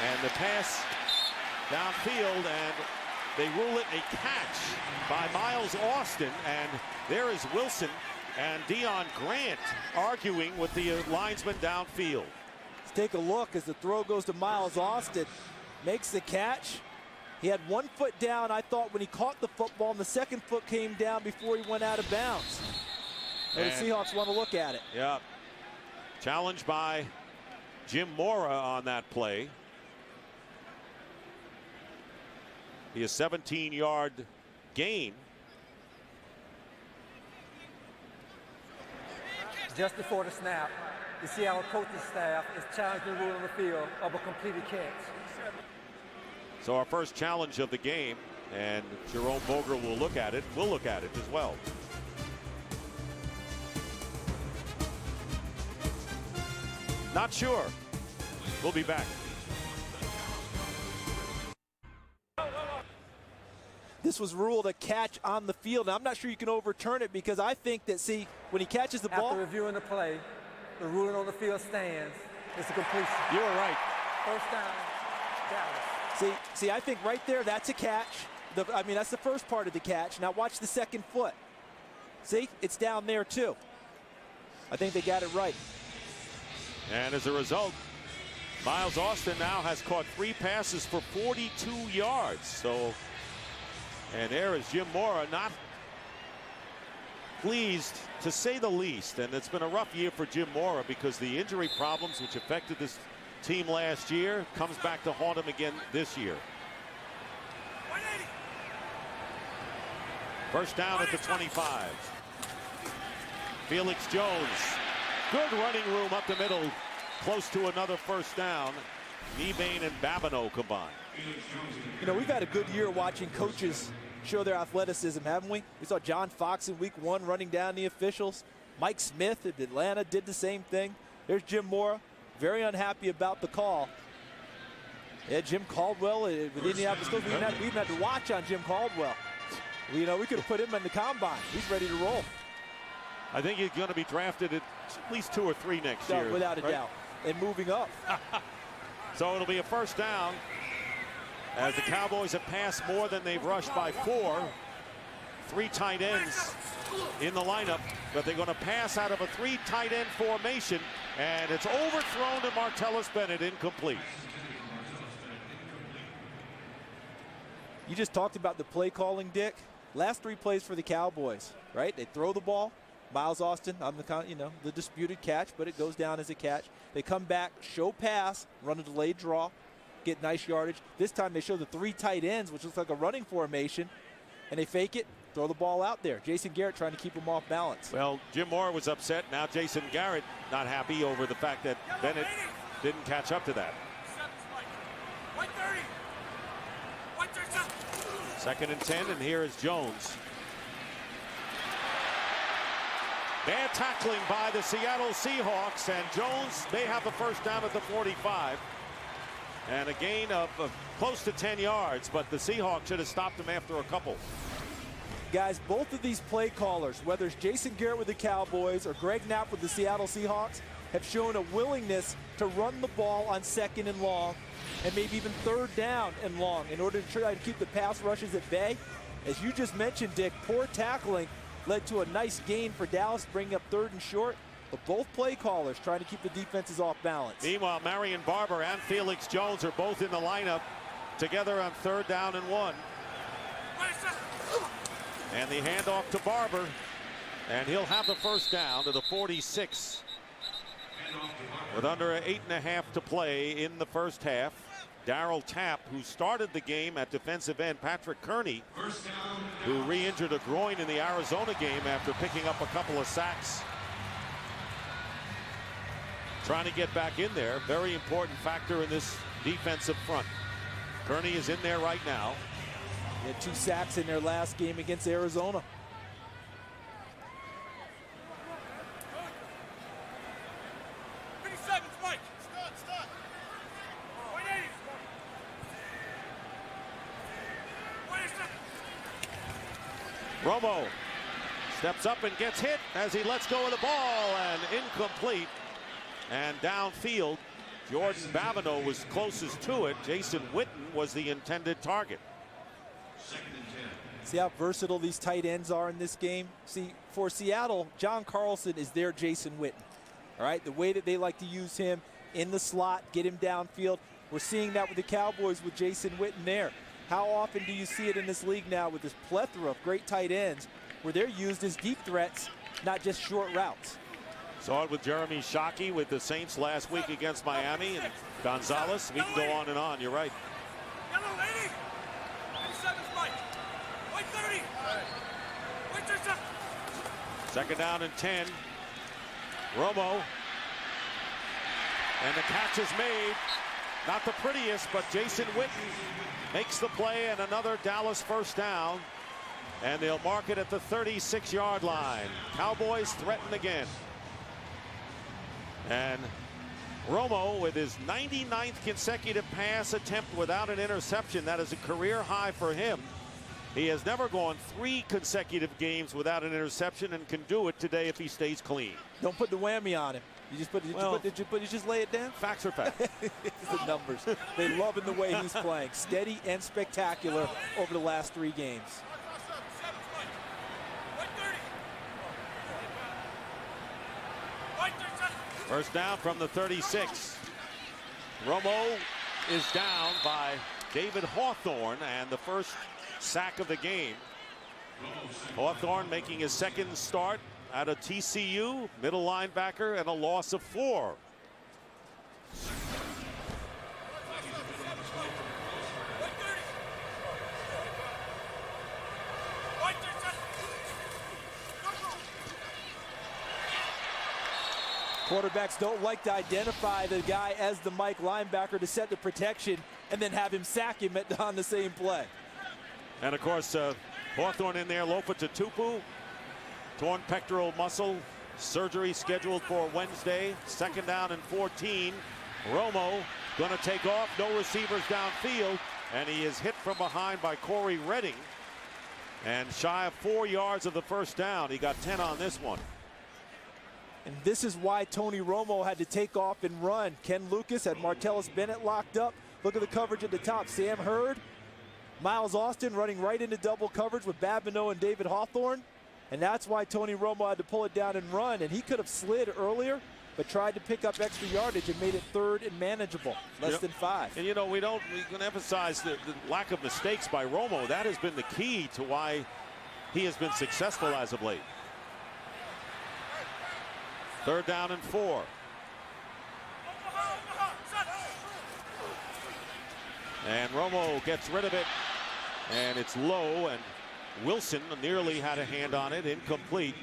and the pass downfield, and they rule it a catch by Miles Austin. And there is Wilson and Deion Grant arguing with the linesman downfield. Let's take a look as the throw goes to Miles Austin. Makes the catch. He had 1 foot down, I thought, when he caught the football, and the second foot came down before he went out of bounds. And the Seahawks want to look at it. Yeah. Challenged by Jim Mora on that play. He has 17-yard gain. Just before the snap, the Seattle coaching staff is challenging the rule on the field of a completed catch. So our first challenge of the game, and Jerome Boger will look at it. We'll look at it as well. Not sure. We'll be back. This was ruled a catch on the field. Now, I'm not sure you can overturn it because I think that, see, when he catches the ball. After reviewing the play, the ruling on the field stands. It's a completion. You were right. First down, Dallas. See, I think right there, that's a catch. I mean, that's the first part of the catch. Now watch the second foot. See, it's down there too. I think they got it right. And as a result, Miles Austin now has caught 3 passes for 42 yards. So, and there is Jim Mora, not pleased to say the least. And it's been a rough year for Jim Mora because the injury problems which affected this team last year comes back to haunt him again this year. First down at the 25. Felix Jones. Good running room up the middle. Close to another first down. Mebane and Babineau combined. You know, we've had a good year watching coaches show their athleticism, haven't we? We saw John Fox in week 1 running down the officials. Mike Smith at Atlanta did the same thing. There's Jim Mora, very unhappy about the call. Yeah, Jim Caldwell with Indianapolis Colts. We even had to watch on Jim Caldwell. You know, we could have put him in the combine. He's ready to roll. I think he's going to be drafted at least 2 or 3 next year. Without a doubt. And moving up. So it'll be a first down as the Cowboys have passed more than they've rushed by 4. 3 tight ends in the lineup, but they're going to pass out of a 3 tight end formation, and it's overthrown to Martellus Bennett, incomplete. You just talked about the play calling, Dick. Last 3 plays for the Cowboys, right? They throw the ball. Miles Austin on the disputed catch, but it goes down as a catch. They come back, show pass, run a delayed draw, get nice yardage. This time they show the 3 tight ends, which looks like a running formation, and they fake it, throw the ball out there. Jason Garrett trying to keep him off balance. Well, Jim Mora was upset. Now Jason Garrett not happy over the fact that Bennett didn't catch up to that. Second and 10, and here is Jones. Bad tackling by the Seattle Seahawks, and Jones may have the first down at the 45. And a gain of close to 10 yards, but the Seahawks should have stopped him after a couple. Guys, both of these play callers, whether it's Jason Garrett with the Cowboys or Greg Knapp with the Seattle Seahawks, have shown a willingness to run the ball on 2nd and long and maybe even 3rd down and long in order to try to keep the pass rushes at bay. As you just mentioned, Dick, poor tackling led to a nice gain for Dallas, bringing up 3rd and short. But both play callers trying to keep the defenses off balance. Meanwhile, Marion Barber and Felix Jones are both in the lineup together on 3rd down and 1. And the handoff to Barber, and he'll have the first down to the 46 with under 8.5 to play in the first half. Darryl Tapp, who started the game at defensive end, Patrick Kearney, who re-injured a groin in the Arizona game after picking up a couple of sacks. Trying to get back in there. Very important factor in this defensive front. Kearney is in there right now. He had 2 sacks in their last game against Arizona. Romo steps up and gets hit as he lets go of the ball, and incomplete. And downfield, Jordan Babineau was closest to it. Jason Witten was the intended target. See how versatile these tight ends are in this game? See, for Seattle, John Carlson is their Jason Witten. All right, the way that they like to use him in the slot, get him downfield. We're seeing that with the Cowboys with Jason Witten there. How often do you see it in this league now with this plethora of great tight ends where they're used as deep threats, not just short routes? Saw it with Jeremy Shockey with the Saints last week against Miami, and Gonzalez. We can go on and on. You're right. Yellow 80. 87's Mike. White 30. White 37. Second down and 10. Romo. And the catch is made. Not the prettiest, but Jason Witten makes the play, and another Dallas first down. And they'll mark it at the 36-yard line. Cowboys threaten again. And Romo with his 99th consecutive pass attempt without an interception. That is a career high for him. He has never gone 3 consecutive games without an interception and can do it today if he stays clean. Don't put the whammy on him. You just did you just lay it down? Facts are facts. It's the numbers. They love in the way he's playing. Steady and spectacular over the last 3 games. First down from the 36. Romo is down by David Hawthorne, and the first sack of the game. Hawthorne making his second start out of TCU, middle linebacker, and a loss of 4. Quarterbacks don't like to identify the guy as the Mike linebacker to set the protection and then have him sack him on the same play. And of course, Hawthorne in there, Lofa Tatupu, torn pectoral muscle, surgery scheduled for Wednesday. Second down and 14. Romo going to take off, no receivers downfield, and he is hit from behind by Corey Redding. And shy of 4 yards of the first down. He got 10 on this one. And this is why Tony Romo had to take off and run. Ken Lucas had Martellus Bennett locked up. Look at the coverage at the top. Sam Hurd, Miles Austin running right into double coverage with Babineau and David Hawthorne. And that's why Tony Romo had to pull it down and run. And he could have slid earlier, but tried to pick up extra yardage and made it third and manageable, less than 5. And, you know, we can emphasize the lack of mistakes by Romo. That has been the key to why he has been successful as of late. Third down and 4. And Romo gets rid of it, and it's low, and Wilson nearly had a hand on it, incomplete.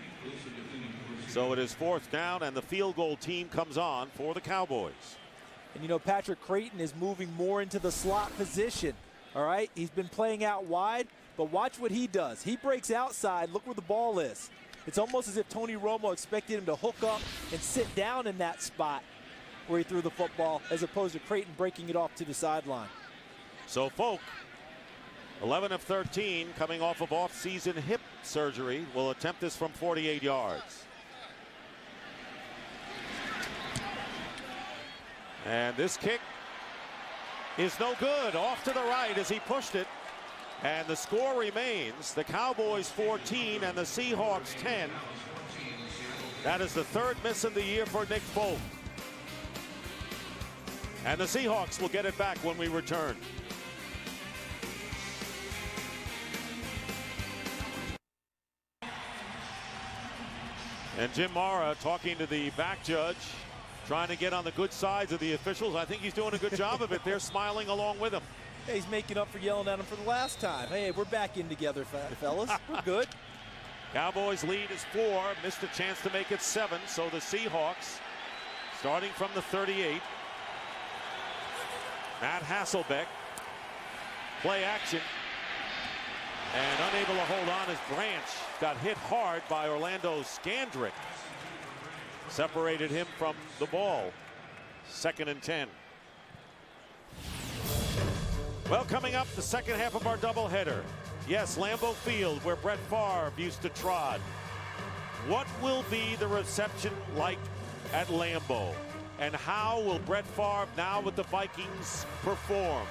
So it is fourth down, and the field goal team comes on for the Cowboys. And you know, Patrick Creighton is moving more into the slot position. All right, he's been playing out wide, but watch what he does. He breaks outside. Look where the ball is. It's almost as if Tony Romo expected him to hook up and sit down in that spot where he threw the football, as opposed to Creighton breaking it off to the sideline. So Folk, 11 of 13, coming off of off-season hip surgery, will attempt this from 48 yards. And this kick is no good. Off to the right as he pushed it. And the score remains the Cowboys 14 and the Seahawks 10. That is the third miss of the year for Nick Folk. And the Seahawks will get it back when we return. And Jim Mara talking to the back judge, trying to get on the good sides of the officials. I think he's doing a good job of it. They're smiling along with him. Hey, he's making up for yelling at him for the last time. Hey, we're back in together, fellas. We're good. Cowboys lead is 4. Missed a chance to make it 7. So the Seahawks, starting from the 38. Matt Hasselbeck, play action. And unable to hold on as Branch got hit hard by Orlando Scandrick. Separated him from the ball. 2nd and 10. Well, coming up, the second half of our doubleheader. Yes, Lambeau Field, where Brett Favre used to trot. What will be the reception like at Lambeau? And how will Brett Favre now with the Vikings perform?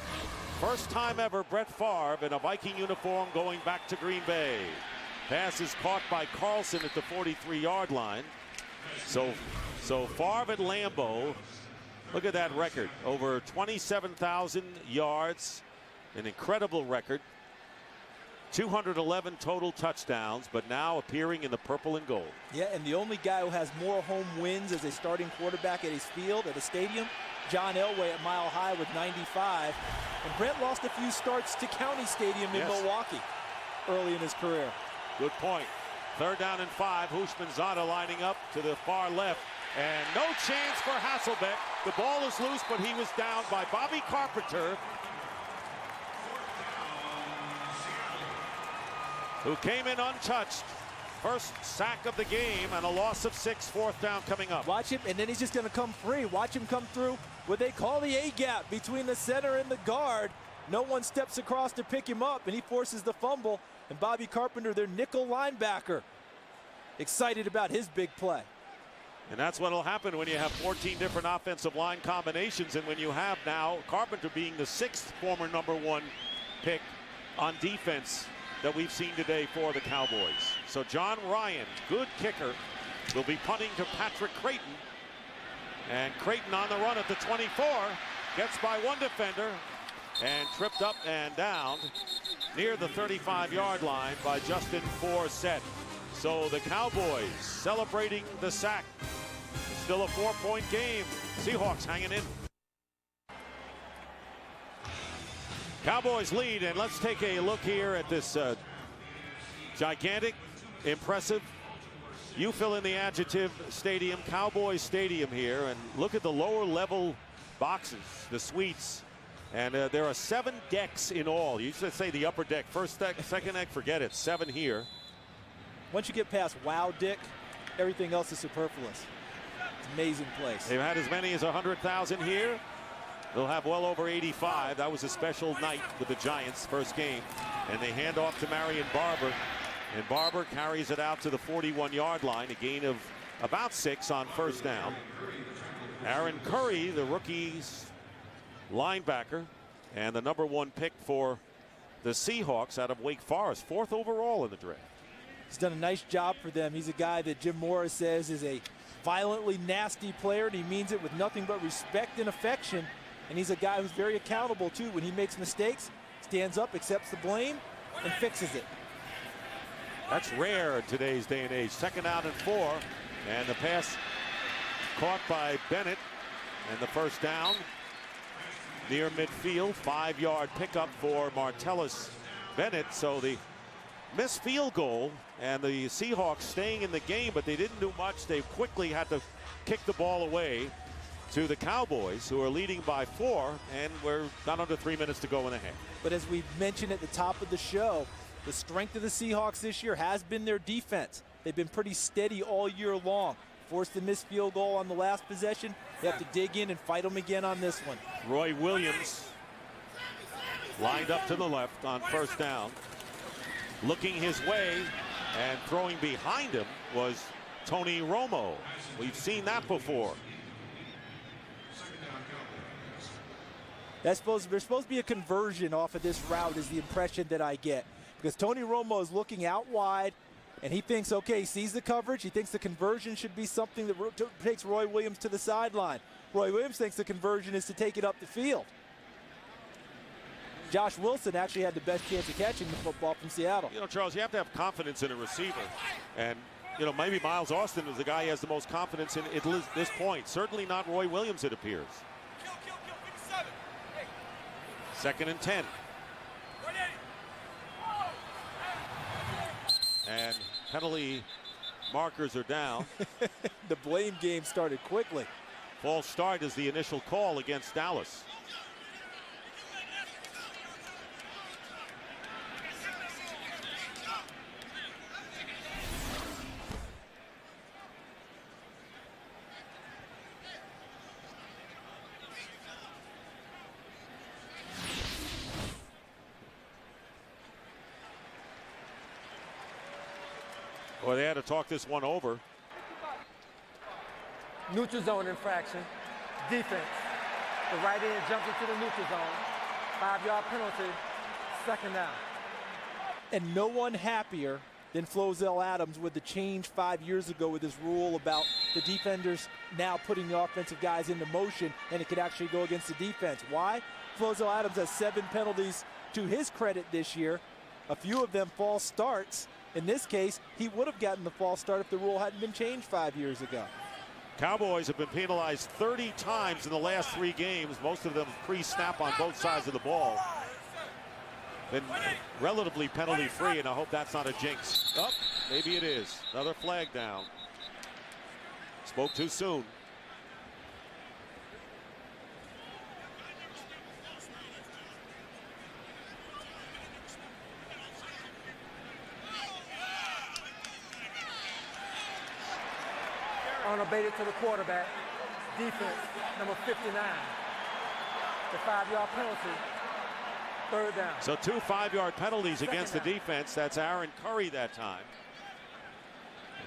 First time ever Brett Favre in a Viking uniform going back to Green Bay. Pass is caught by Carlson at the 43-yard line. So Favre at Lambeau, look at that record. Over 27,000 yards, an incredible record. 211 total touchdowns, but now appearing in the purple and gold. Yeah, and the only guy who has more home wins as a starting quarterback at his field, at a stadium, John Elway at Mile High with 95. And Brent lost a few starts to County Stadium in Milwaukee early in his career. Good point. 3rd down and 5. Houshmandzadeh lining up to the far left. And no chance for Hasselbeck. The ball is loose, but he was down by Bobby Carpenter, who came in untouched. First sack of the game and a loss of 6, 4th down coming up. Watch him, and then he's just going to come free. Watch him come through what they call the A-gap between the center and the guard. No one steps across to pick him up, and he forces the fumble. And Bobby Carpenter, their nickel linebacker, excited about his big play. And that's what will happen when you have 14 different offensive line combinations, and when you have now Carpenter being the 6th former #1 pick on defense that we've seen today for the Cowboys. So John Ryan, good kicker, will be punting to Patrick Creighton. And Creighton on the run at the 24, gets by one defender and tripped up and down near the 35-yard line by Justin Forsett. So the Cowboys celebrating the sack. Still a 4-point game. Seahawks hanging in. Cowboys lead, and let's take a look here at this gigantic, impressive, you fill in the adjective, stadium, Cowboys Stadium here, and look at the lower level boxes, the suites, and there are 7 decks in all. You used to say the upper deck, first deck, second deck, forget it, 7 here. Once you get past Wow Dick, everything else is superfluous. It's an amazing place. They've had as many as 100,000 here. They'll have well over 85. That was a special night with the Giants, first game. And they hand off to Marion Barber. And Barber carries it out to the 41-yard line, a gain of about 6 on 1st down. Aaron Curry, the rookie's linebacker, and the #1 pick for the Seahawks out of Wake Forest, 4th overall in the draft. He's done a nice job for them. He's a guy that Jim Morris says is a violently nasty player, and he means it with nothing but respect and affection. And he's a guy who's very accountable, too. When he makes mistakes, stands up, accepts the blame, and fixes it. That's rare in today's day and age. 2nd down and 4. And the pass caught by Bennett. And the 1st down near midfield. 5-yard pickup for Martellus Bennett. So the missed field goal, and the Seahawks staying in the game, but they didn't do much. They quickly had to kick the ball away to the Cowboys, who are leading by 4, and we're not under 3 minutes to go in the half. But as we mentioned at the top of the show, the strength of the Seahawks this year has been their defense. They've been pretty steady all year long. Forced the missed field goal on the last possession. They have to dig in and fight them again on this one. Roy Williams lined up to the left on 1st down. Looking his way and throwing behind him was Tony Romo. We've seen that before. There's supposed to be a conversion off of this route is the impression that I get. Because Tony Romo is looking out wide, and he thinks, okay, he sees the coverage. He thinks the conversion should be something that takes Roy Williams to the sideline. Roy Williams thinks the conversion is to take it up the field. Josh Wilson actually had the best chance of catching the football from Seattle. You know, Charles, you have to have confidence in a receiver. And, you know, maybe Miles Austin is the guy he has the most confidence in at this point. Certainly not Roy Williams, it appears. 2nd and 10. And penalty markers are down. The blame game started quickly. False start is the initial call against Dallas. Well, they had to talk this one over. Neutral zone infraction. Defense. The right end jumps into the neutral zone. 5-yard penalty, second down. And no one happier than Flozell Adams with the change 5 years ago with his rule about the defenders now putting the offensive guys into motion, and it could actually go against the defense. Why? Flozell Adams has 7 penalties to his credit this year. A few of them false starts. In this case, he would have gotten the false start if the rule hadn't been changed 5 years ago. Cowboys have been penalized 30 times in the last 3 games, most of them pre-snap on both sides of the ball. Been relatively penalty-free, and I hope that's not a jinx. Oh, maybe it is. Another flag down. Spoke too soon. Unabated to the quarterback. Defense, number 59. The 5-yard penalty, third down. So 2 5-yard penalties against the defense. That's Aaron Curry that time.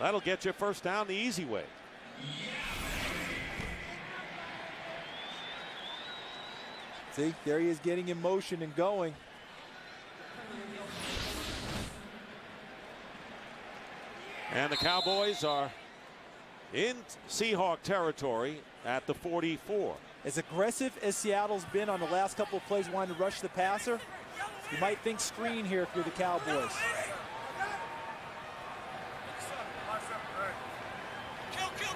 That'll get you first down the easy way. See, there he is getting in motion and going. And the Cowboys are in Seahawk territory at the 44. As aggressive as Seattle's been on the last couple of plays wanting to rush the passer, you might think screen here if you're the Cowboys.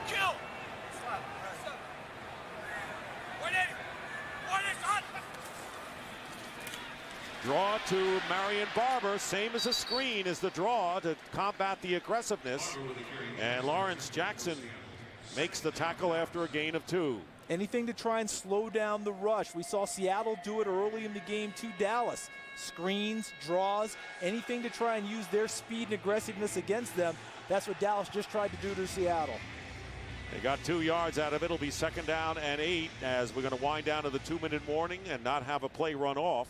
Kill. Draw to Marion Barber, same as a screen as the draw to combat the aggressiveness. And Lawrence Jackson makes the tackle after a gain of 2. Anything to try and slow down the rush. We saw Seattle do it early in the game to Dallas. Screens, draws, anything to try and use their speed and aggressiveness against them. That's what Dallas just tried to do to Seattle. They got 2 yards out of it. It'll be 2nd down and 8 as we're going to wind down to the 2-minute warning and not have a play run off.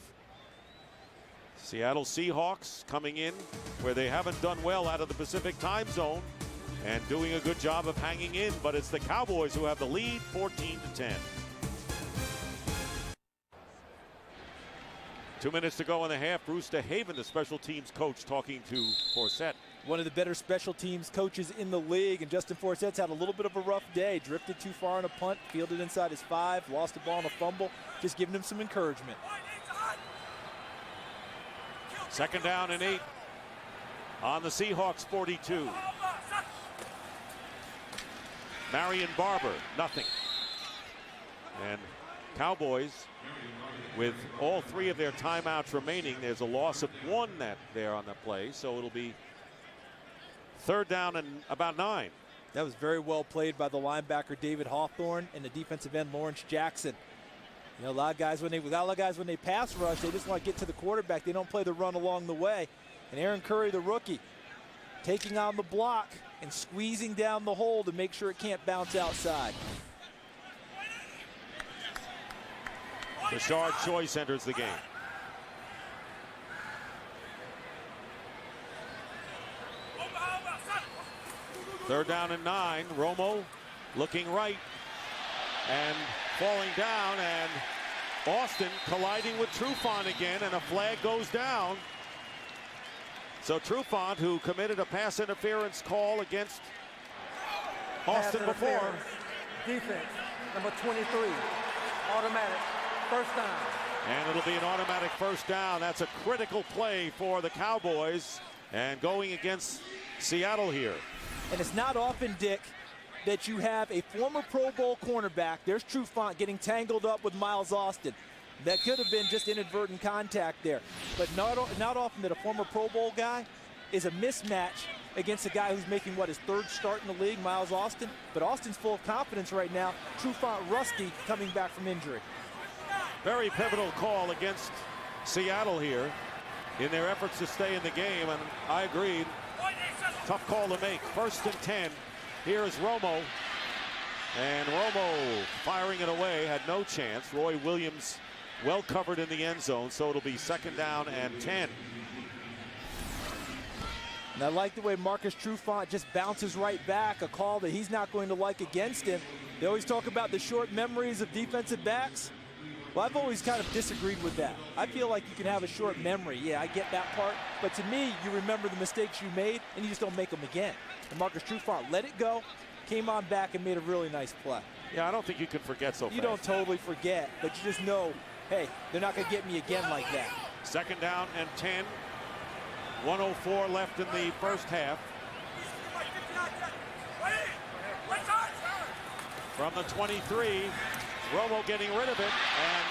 Seattle Seahawks coming in where they haven't done well out of the Pacific time zone and doing a good job of hanging in, but it's the Cowboys who have the lead, 14-10. 2 minutes to go in the half. Bruce DeHaven, the special teams coach, talking to Forsett. One of the better special teams coaches in the league, and Justin Forsett's had a little bit of a rough day. Drifted too far on a punt, fielded inside his 5, lost the ball on a fumble. Just giving him some encouragement. 2nd down and 8 on the Seahawks 42. Marion Barber, nothing. And Cowboys, with all 3 of their timeouts remaining, there's a loss of 1 there on the play, so it'll be 3rd down and about 9. That was very well played by the linebacker David Hawthorne and the defensive end Lawrence Jackson. You know, a lot of guys when they pass rush, they just want to get to the quarterback. They don't play the run along the way. And Aaron Curry, the rookie, taking on the block and squeezing down the hole to make sure it can't bounce outside. Rashard Choice enters the game. Third down and 9. Romo looking right and falling down, and Austin colliding with Trufant again, and a flag goes down. So Trufant, who committed a pass interference call against Austin before. Defense, number 23, automatic, first down. And it'll be an automatic first down. That's a critical play for the Cowboys and going against Seattle here. And it's not often, Dick, that you have a former Pro Bowl cornerback. There's Trufant getting tangled up with Miles Austin. That could have been just inadvertent contact there. But not often that a former Pro Bowl guy is a mismatch against a guy who's making, his 3rd start in the league, Miles Austin. But Austin's full of confidence right now. Trufant rusty coming back from injury. Very pivotal call against Seattle here in their efforts to stay in the game, and I agreed. Tough call to make. 1st and 10. Here is Romo. And Romo firing it away, had no chance. Roy Williams well covered in the end zone, so it'll be 2nd down and 10. And I like the way Marcus Trufant just bounces right back, a call that he's not going to like against him. They always talk about the short memories of defensive backs. Well, I've always kind of disagreed with that. I feel like you can have a short memory. Yeah, I get that part. But to me, you remember the mistakes you made, and you just don't make them again. And Marcus Trufant let it go, came on back, and made a really nice play. Yeah, I don't think you can forget so fast. You don't totally forget, but you just know, hey, they're not going to get me again like that. 2nd down and 10. 1:04 left in the first half. From the 23, Romo getting rid of it, and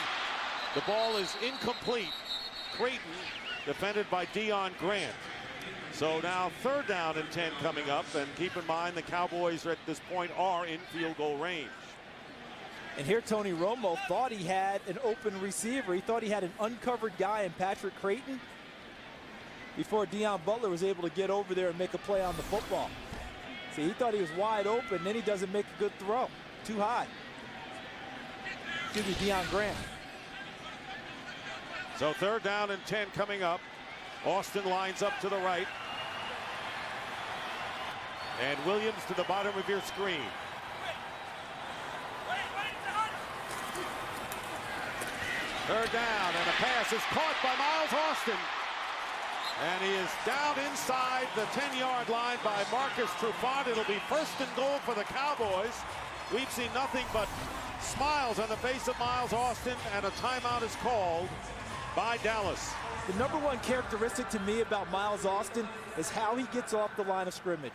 the ball is incomplete. Creighton defended by Deion Grant. So now 3rd down and 10 coming up, and keep in mind the Cowboys at this point are in field goal range. And here Tony Romo thought he had an open receiver. He thought he had an uncovered guy in Patrick Creighton before Deion Butler was able to get over there and make a play on the football. See, he thought he was wide open, then he doesn't make a good throw. Too high. Excuse me, Deion Grant. So 3rd down and 10 coming up. Austin lines up to the right. And Williams to the bottom of your screen. Third down, and a pass is caught by Miles Austin. And he is down inside the 10-yard line by Marcus Trufant. It'll be 1st and goal for the Cowboys. We've seen nothing but smiles on the face of Miles Austin, and a timeout is called by Dallas. The number one characteristic to me about Miles Austin is how he gets off the line of scrimmage.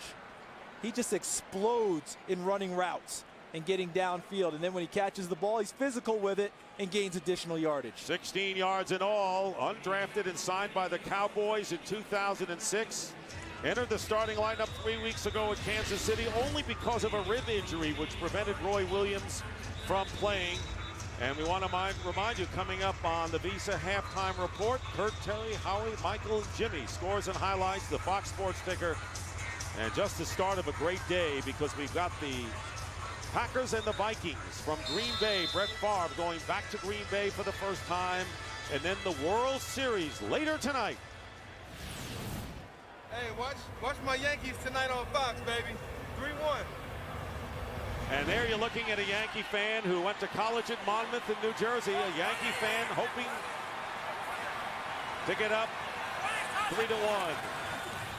He just explodes in running routes and getting downfield, and then when he catches the ball, he's physical with it and gains additional yardage. 16 yards in all, undrafted and signed by the Cowboys in 2006. Entered the starting lineup 3 weeks ago at Kansas City only because of a rib injury which prevented Roy Williams from playing. And we want to remind you, coming up on the Visa halftime report, Kurt, Terry, Howie, Michael, Jimmy, scores and highlights, the Fox Sports ticker. And just the start of a great day, because we've got the Packers and the Vikings from Green Bay. Brett Favre going back to Green Bay for the first time. And then the World Series later tonight. Hey, watch my Yankees tonight on Fox, baby. 3-1. And there you're looking at a Yankee fan who went to college at Monmouth in New Jersey. A Yankee fan hoping to get up 3-1.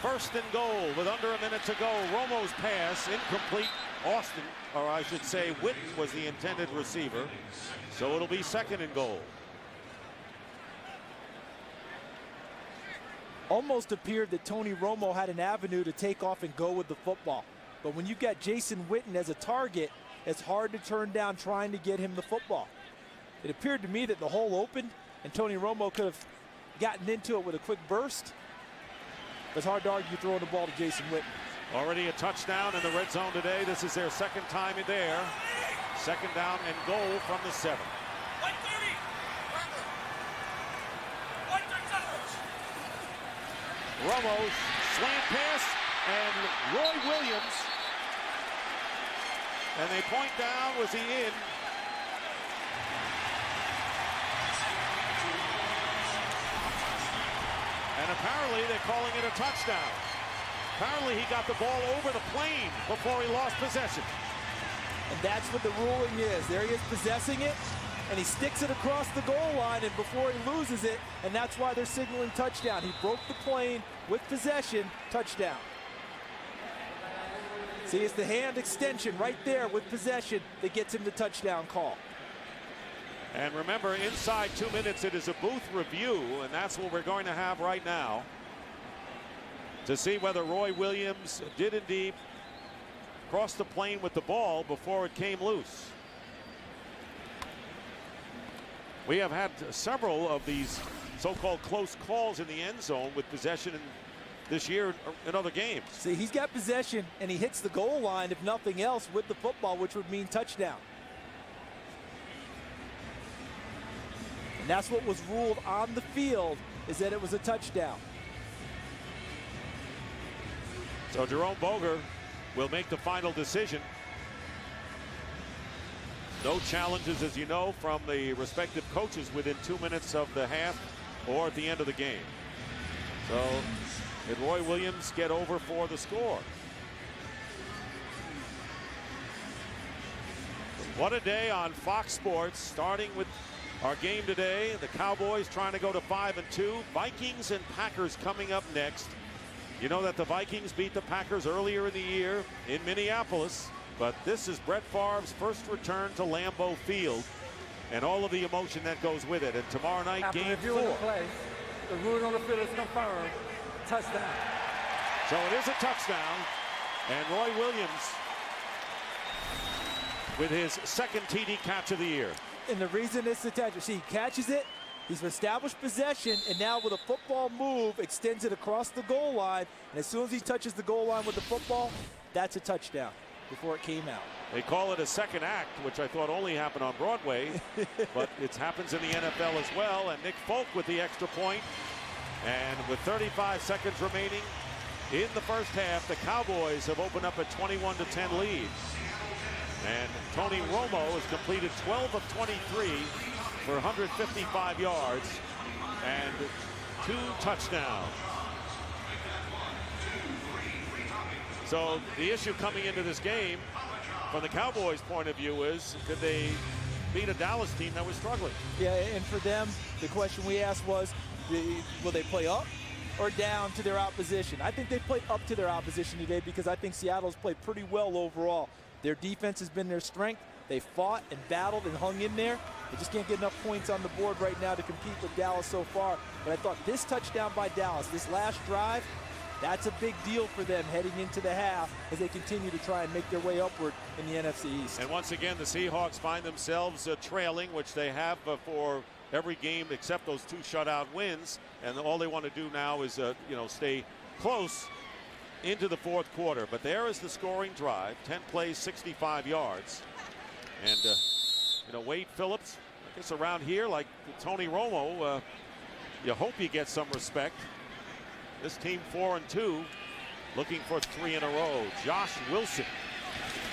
1st and goal with under a minute to go. Romo's pass incomplete. Austin, or I should say Witten, was the intended receiver. So it'll be 2nd and goal. Almost appeared that Tony Romo had an avenue to take off and go with the football. But when you've got Jason Witten as a target, it's hard to turn down trying to get him the football. It appeared to me that the hole opened and Tony Romo could have gotten into it with a quick burst. It's hard to argue throwing the ball to Jason Witten. Already a touchdown in the red zone today. This is their 2nd time there. 2nd down and goal from the 7. Romo's slant pass, and Roy Williams. And they point down, was he in? And apparently they're calling it a touchdown. Apparently he got the ball over the plane before he lost possession. And that's what the ruling is. There he is possessing it, and he sticks it across the goal line, and before he loses it, and that's why they're signaling touchdown. He broke the plane with possession, touchdown. See, it's the hand extension right there with possession that gets him the touchdown call. And remember, inside 2 minutes, it is a booth review, and that's what we're going to have right now to see whether Roy Williams did indeed cross the plane with the ball before it came loose. We have had several of these so-called close calls in the end zone with possession this year in other games. See, he's got possession, and he hits the goal line, if nothing else, with the football, which would mean touchdown. And that's what was ruled on the field, is that it was a touchdown. So Jerome Boger will make the final decision. No challenges, as you know, from the respective coaches within 2 minutes of the half or at the end of the game. So did Roy Williams get over for the score? What a day on Fox Sports, starting with our game today. The Cowboys trying to go to 5-2. Vikings and Packers coming up next. You know that the Vikings beat the Packers earlier in the year in Minneapolis, but this is Brett Favre's first return to Lambeau Field and all of the emotion that goes with it. And tomorrow night, After game 4. reviewing the play, the ruling on the field is confirmed. Touchdown. So it is a touchdown, and Roy Williams with his second TD catch of the year. And the reason it's a touchdown, see, he catches it, he's established possession, and now with a football move, extends it across the goal line, and as soon as he touches the goal line with the football, that's a touchdown before it came out. They call it a second act, which I thought only happened on Broadway, but it happens in the NFL as well. And Nick Folk with the extra point. And with 35 seconds remaining in the first half, the Cowboys have opened up a 21-10 lead. And Tony Romo has completed 12 of 23 for 155 yards and 2 touchdowns. So the issue coming into this game from the Cowboys' point of view is, could they beat a Dallas team that was struggling? Yeah, and for them, the question we asked was, will they play up or down to their opposition? I think they played up to their opposition today because I think Seattle's played pretty well overall. Their defense has been their strength. They fought and battled and hung in there. They just can't get enough points on the board right now to compete with Dallas so far. But I thought this touchdown by Dallas, this last drive, that's a big deal for them heading into the half as they continue to try and make their way upward in the NFC East. And once again, the Seahawks find themselves trailing, which they have for every game except those 2 shutout wins. And all they want to do now is, stay close into the fourth quarter. But there is the scoring drive, 10 plays, 65 yards. And, Wade Phillips, I guess around here, like Tony Romo, you hope you get some respect. This team 4-2, looking for 3 in a row. Josh Wilson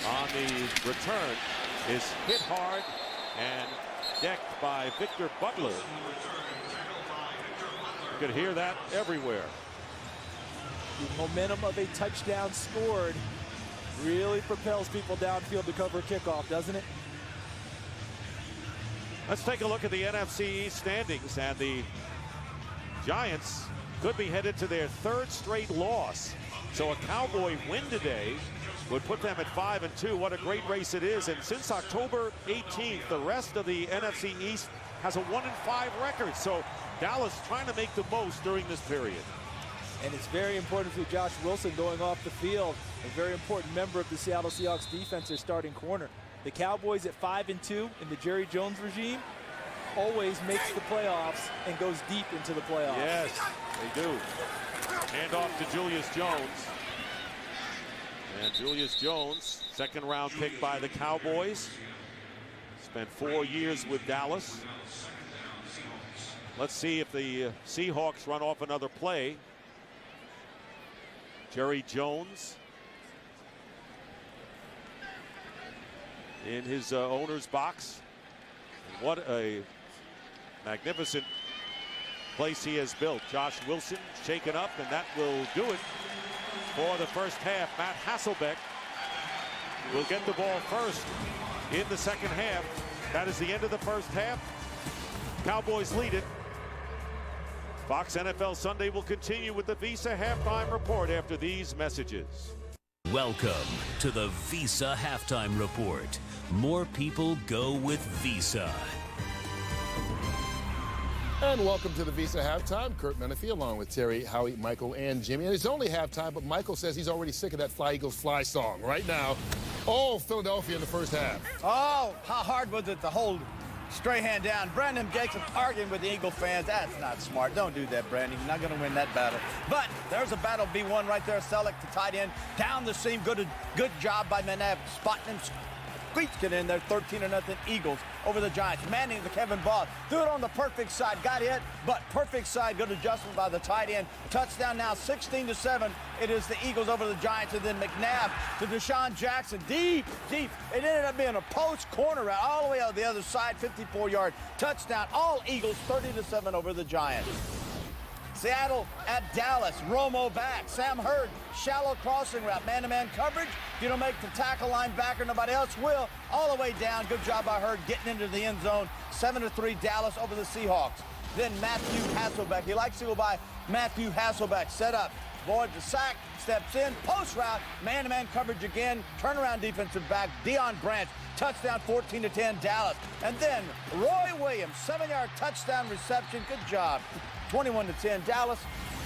on the return is hit hard and decked by Victor Butler. You could hear that everywhere. The momentum of a touchdown scored really propels people downfield to cover a kickoff, doesn't it? Let's take a look at the NFC East standings, and the Giants could be headed to their 3rd straight loss. So a Cowboy win today would put them at 5-2. What a great race it is. And since October 18th, the rest of the NFC East has a 1-5 record. So Dallas trying to make the most during this period. And it's very important for Josh Wilson going off the field. A very important member of the Seattle Seahawks defense, their starting corner. The Cowboys at 5-2 in the Jerry Jones regime always makes the playoffs and goes deep into the playoffs. Yes, they do. Hand off to Julius Jones. And Julius Jones, 2nd-round pick by the Cowboys. Spent 4 years with Dallas. Let's see if the Seahawks run off another play. Jerry Jones in his owner's box. And what a magnificent place he has built. Josh Wilson shaken up, and that will do it for the first half. Matt Hasselbeck will get the ball first in the second half. That is the end of the first half. Cowboys lead it. Fox NFL Sunday will continue with the Visa Halftime Report after these messages. Welcome to the Visa Halftime Report. More people go with Visa. And welcome to the Visa Halftime. Kurt Menefee along with Terry, Howie, Michael, and Jimmy. And it's only halftime, but Michael says he's already sick of that Fly Eagles Fly song right now. Oh, Philadelphia in the first half. Oh, how hard was it to hold Strahan down? Brandon Jacobs arguing with the Eagle fans. That's not smart. Don't do that, Brandon. You're not going to win that battle. But there's a battle be won right there. Selleck, the tight end, down the seam. Good job by McNabb, spotting him. Squeaks it in there, 13-0 Eagles over the Giants. Manning to Kevin Ball, threw it on the perfect side, got hit, but perfect side, good adjustment by the tight end. Touchdown now, 16-7. It is the Eagles over the Giants, and then McNabb to Deshaun Jackson, deep. It ended up being a post corner route all the way on the other side, 54-yard touchdown. All Eagles, 30-7 over the Giants. Seattle at Dallas. Romo back. Sam Hurd, shallow crossing route. Man-to-man coverage. If you don't make the tackle, linebacker, nobody else will. All the way down. Good job by Hurd getting into the end zone. 7-3 Dallas over the Seahawks. Then Matthew Hasselbeck. He likes to go by Matthew Hasselbeck. Set up. Avoids the sack. Steps in. Post route. Man-to-man coverage again. Turnaround defensive back. Deion Branch. Touchdown 14-10 Dallas. And then Roy Williams. 7-yard touchdown reception. Good job. 21-10 Dallas.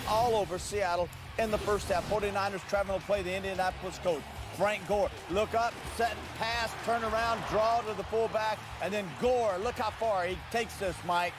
All over Seattle in the first half. 49ers traveling to play the Indianapolis Colts. Frank Gore, look up, set, pass, turn around, draw to the fullback, and then Gore, look how far he takes this, Mike.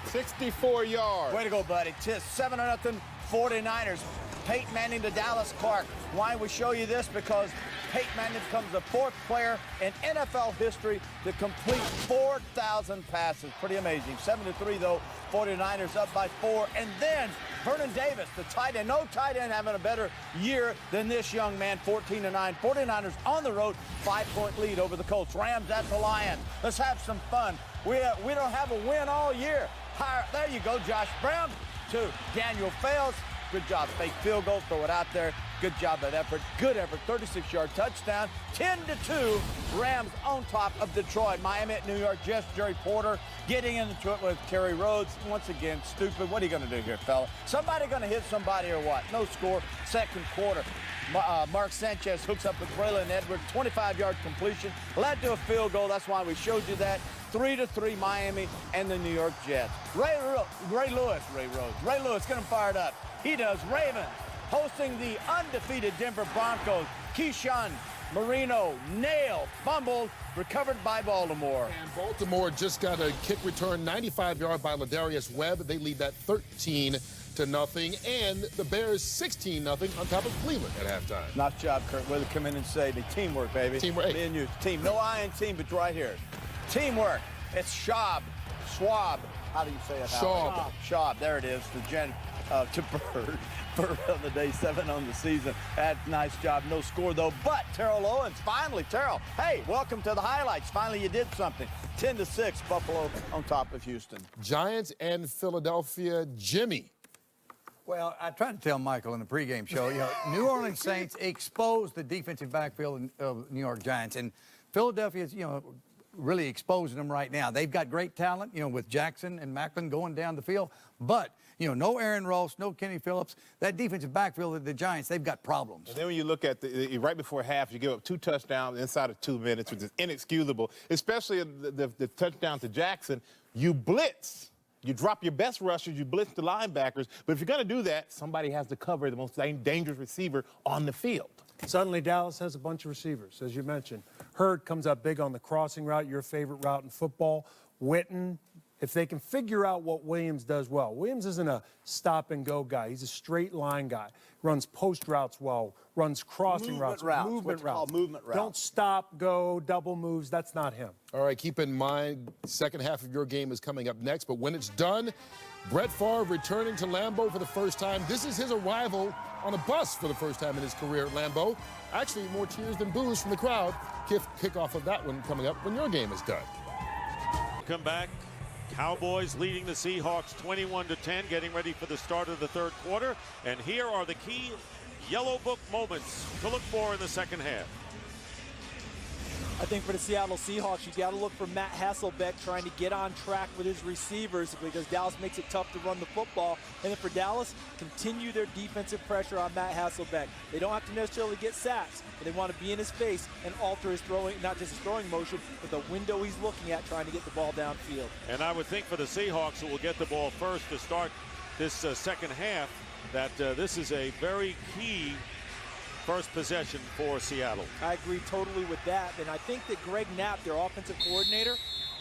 64 yards. Way to go, buddy. 7-0 49ers. Peyton Manning to Dallas Clark. Why we show you this? Because Peyton Manning becomes the 4th player in NFL history to complete 4,000 passes. Pretty amazing. 7-3 though. 49ers up by 4. And then Vernon Davis, the tight end. No tight end having a better year than this young man. 14-9. 49ers on the road. 5-point lead over the Colts. Rams at the Lions. Let's have some fun. We don't have a win all year. There you go, Josh Brown to Daniel Fales. Good job. Fake field goal. Throw it out there. Good job, that effort. Good effort. 36-yard touchdown. 10-2. Rams on top of Detroit. Miami at New York. Jets. Jerry Porter getting into it with Kerry Rhodes. Once again, stupid. What are you going to do here, fella? Somebody going to hit somebody or what? No score. Second quarter. Mark Sanchez hooks up with Braylon Edwards. 25-yard completion. Led to a field goal. That's why we showed you that. 3-3 Miami and the New York Jets. Ray Lewis, get him fired up. He does. Ravens hosting the undefeated Denver Broncos. Keyshawn Marino nailed, fumbled, recovered by Baltimore. And Baltimore just got a kick return, 95-yard by Ladarius Webb. They lead that 13-0, and the Bears 16-0 on top of Cleveland at halftime. Nice job, Kurt. We'll come in and say the teamwork, baby. Teamwork. Me and you, team. No I in team, but right here. Teamwork. It's Schwab. How do you say it? Schwab. There it is. To Bird. Bird on the day, 7 on the season. Nice job. No score, though. But Terrell Owens, finally, Terrell. Hey, welcome to the highlights. Finally, you did something. 10-6, Buffalo on top of Houston. Giants and Philadelphia. Jimmy. Well, I tried to tell Michael in the pregame show, New Orleans Saints exposed the defensive backfield of New York Giants. And Philadelphia's, really exposing them right now. They've got great talent, with Jackson and Macklin going down the field. But, no Aaron Ross, no Kenny Phillips. That defensive backfield of the Giants, they've got problems. And then when you look at right before half, you give up 2 touchdowns inside of 2 minutes, which is inexcusable, especially the touchdown to Jackson. You blitz. You drop your best rushers, you blitz the linebackers. But if you're going to do that, somebody has to cover the most dangerous receiver on the field. Suddenly, Dallas has a bunch of receivers, as you mentioned. Hurd comes up big on the crossing route, your favorite route in football. Witten, if they can figure out what Williams does well. Williams isn't a stop-and-go guy. He's a straight-line guy. Runs post routes well, runs crossing routes. Movement routes. Don't stop, go, double moves. That's not him. All right, keep in mind, second half of your game is coming up next. But when it's done, Brett Favre returning to Lambeau for the first time. This is his arrival on a bus for the first time in his career at Lambeau. Actually, more cheers than boos from the crowd. Kickoff of that one coming up when your game is done. Come back. Cowboys leading the Seahawks 21-10, getting ready for the start of the third quarter. And here are the key Yellow Book moments to look for in the second half. I think for the Seattle Seahawks, you got to look for Matt Hasselbeck trying to get on track with his receivers because Dallas makes it tough to run the football. And then for Dallas, continue their defensive pressure on Matt Hasselbeck. They don't have to necessarily get sacks, but they want to be in his face and alter his throwing, not just his throwing motion, but the window he's looking at trying to get the ball downfield. And I would think for the Seahawks, who will get the ball first to start this second half, that this is a very key first possession for Seattle. I agree totally with that. And I think that Greg Knapp, their offensive coordinator,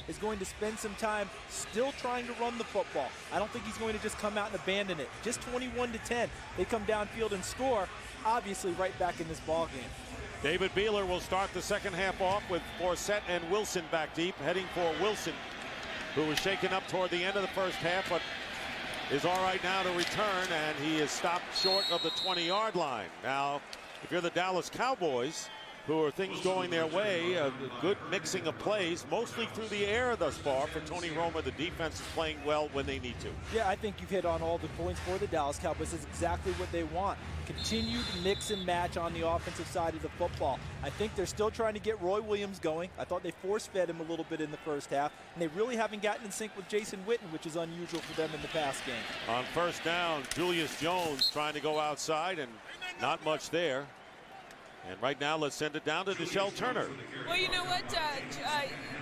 is going to spend some time still trying to run the football. I don't think he's going to just come out and abandon it. Just 21-10. They come downfield and score, obviously right back in this ball game. David Beeler will start the second half off with Forsett and Wilson back deep, heading for Wilson, who was shaken up toward the end of the first half, but is all right now to return, and he is stopped short of the 20-yard line. Now, if you're the Dallas Cowboys, who are things going their way. A good mixing of plays, mostly through the air thus far for Tony Romo. The defense is playing well when they need to. Yeah, I think you've hit on all the points for the Dallas Cowboys. It's exactly what they want. Continued mix and match on the offensive side of the football. I think they're still trying to get Roy Williams going. I thought they force-fed him a little bit in the first half, and they really haven't gotten in sync with Jason Witten, which is unusual for them in the pass game. On first down, Julius Jones trying to go outside, and not much there. And right now, let's send it down to Nischelle Turner. Well, you know what?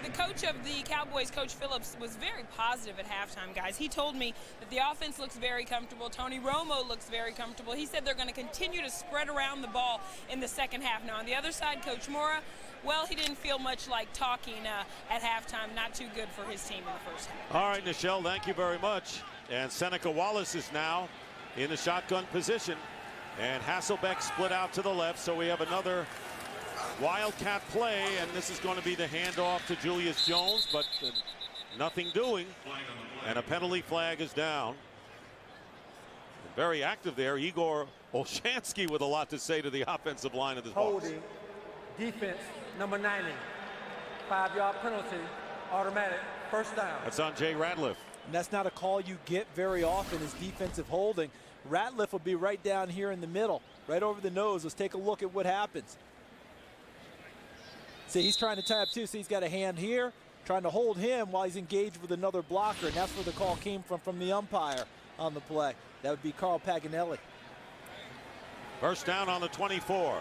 The coach of the Cowboys, Coach Phillips, was very positive at halftime, guys. He told me that the offense looks very comfortable. Tony Romo looks very comfortable. He said they're going to continue to spread around the ball in the second half. Now, on the other side, Coach Mora, well, he didn't feel much like talking at halftime. Not too good for his team in the first half. All right, Nischelle, thank you very much. And Seneca Wallace is now in the shotgun position. And Hasselbeck split out to the left, so we have another Wildcat play, and this is going to be the handoff to Julius Jones, but nothing doing, and a penalty flag is down. And very active there, Igor Olshansky with a lot to say to the offensive line of the Hawks. Holding, defense, number 90, 5-yard penalty, automatic, first down. That's on Jay Ratliff. And that's not a call you get very often, is defensive holding. Ratliff will be right down here in the middle, right over the nose. Let's take a look at what happens. See, he's trying to tie up too. See, he's got a hand here, trying to hold him while he's engaged with another blocker, and that's where the call came from the umpire on the play. That would be Carl Paganelli. First down on the 24.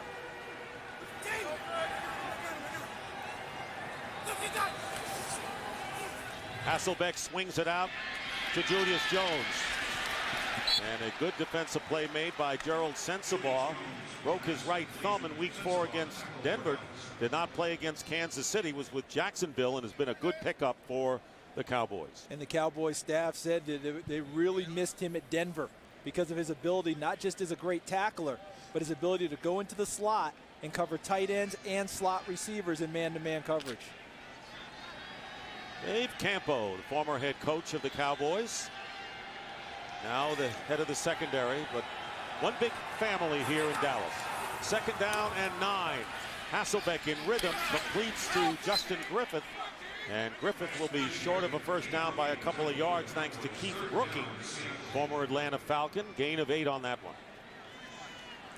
Hasselbeck swings it out to Julius Jones. And a good defensive play made by Gerald Sensabaugh. Broke his right thumb in week 4 against Denver. Did not play against Kansas City. Was with Jacksonville and has been a good pickup for the Cowboys. And the Cowboys staff said that they really missed him at Denver because of his ability, not just as a great tackler, but his ability to go into the slot and cover tight ends and slot receivers in man-to-man coverage. Dave Campo, the former head coach of the Cowboys. Now the head of the secondary, but one big family here in Dallas. Second down and 9. Hasselbeck in rhythm, completes to Justin Griffith. And Griffith will be short of a first down by a couple of yards thanks to Keith Brookings, former Atlanta Falcon. Gain of 8 on that one.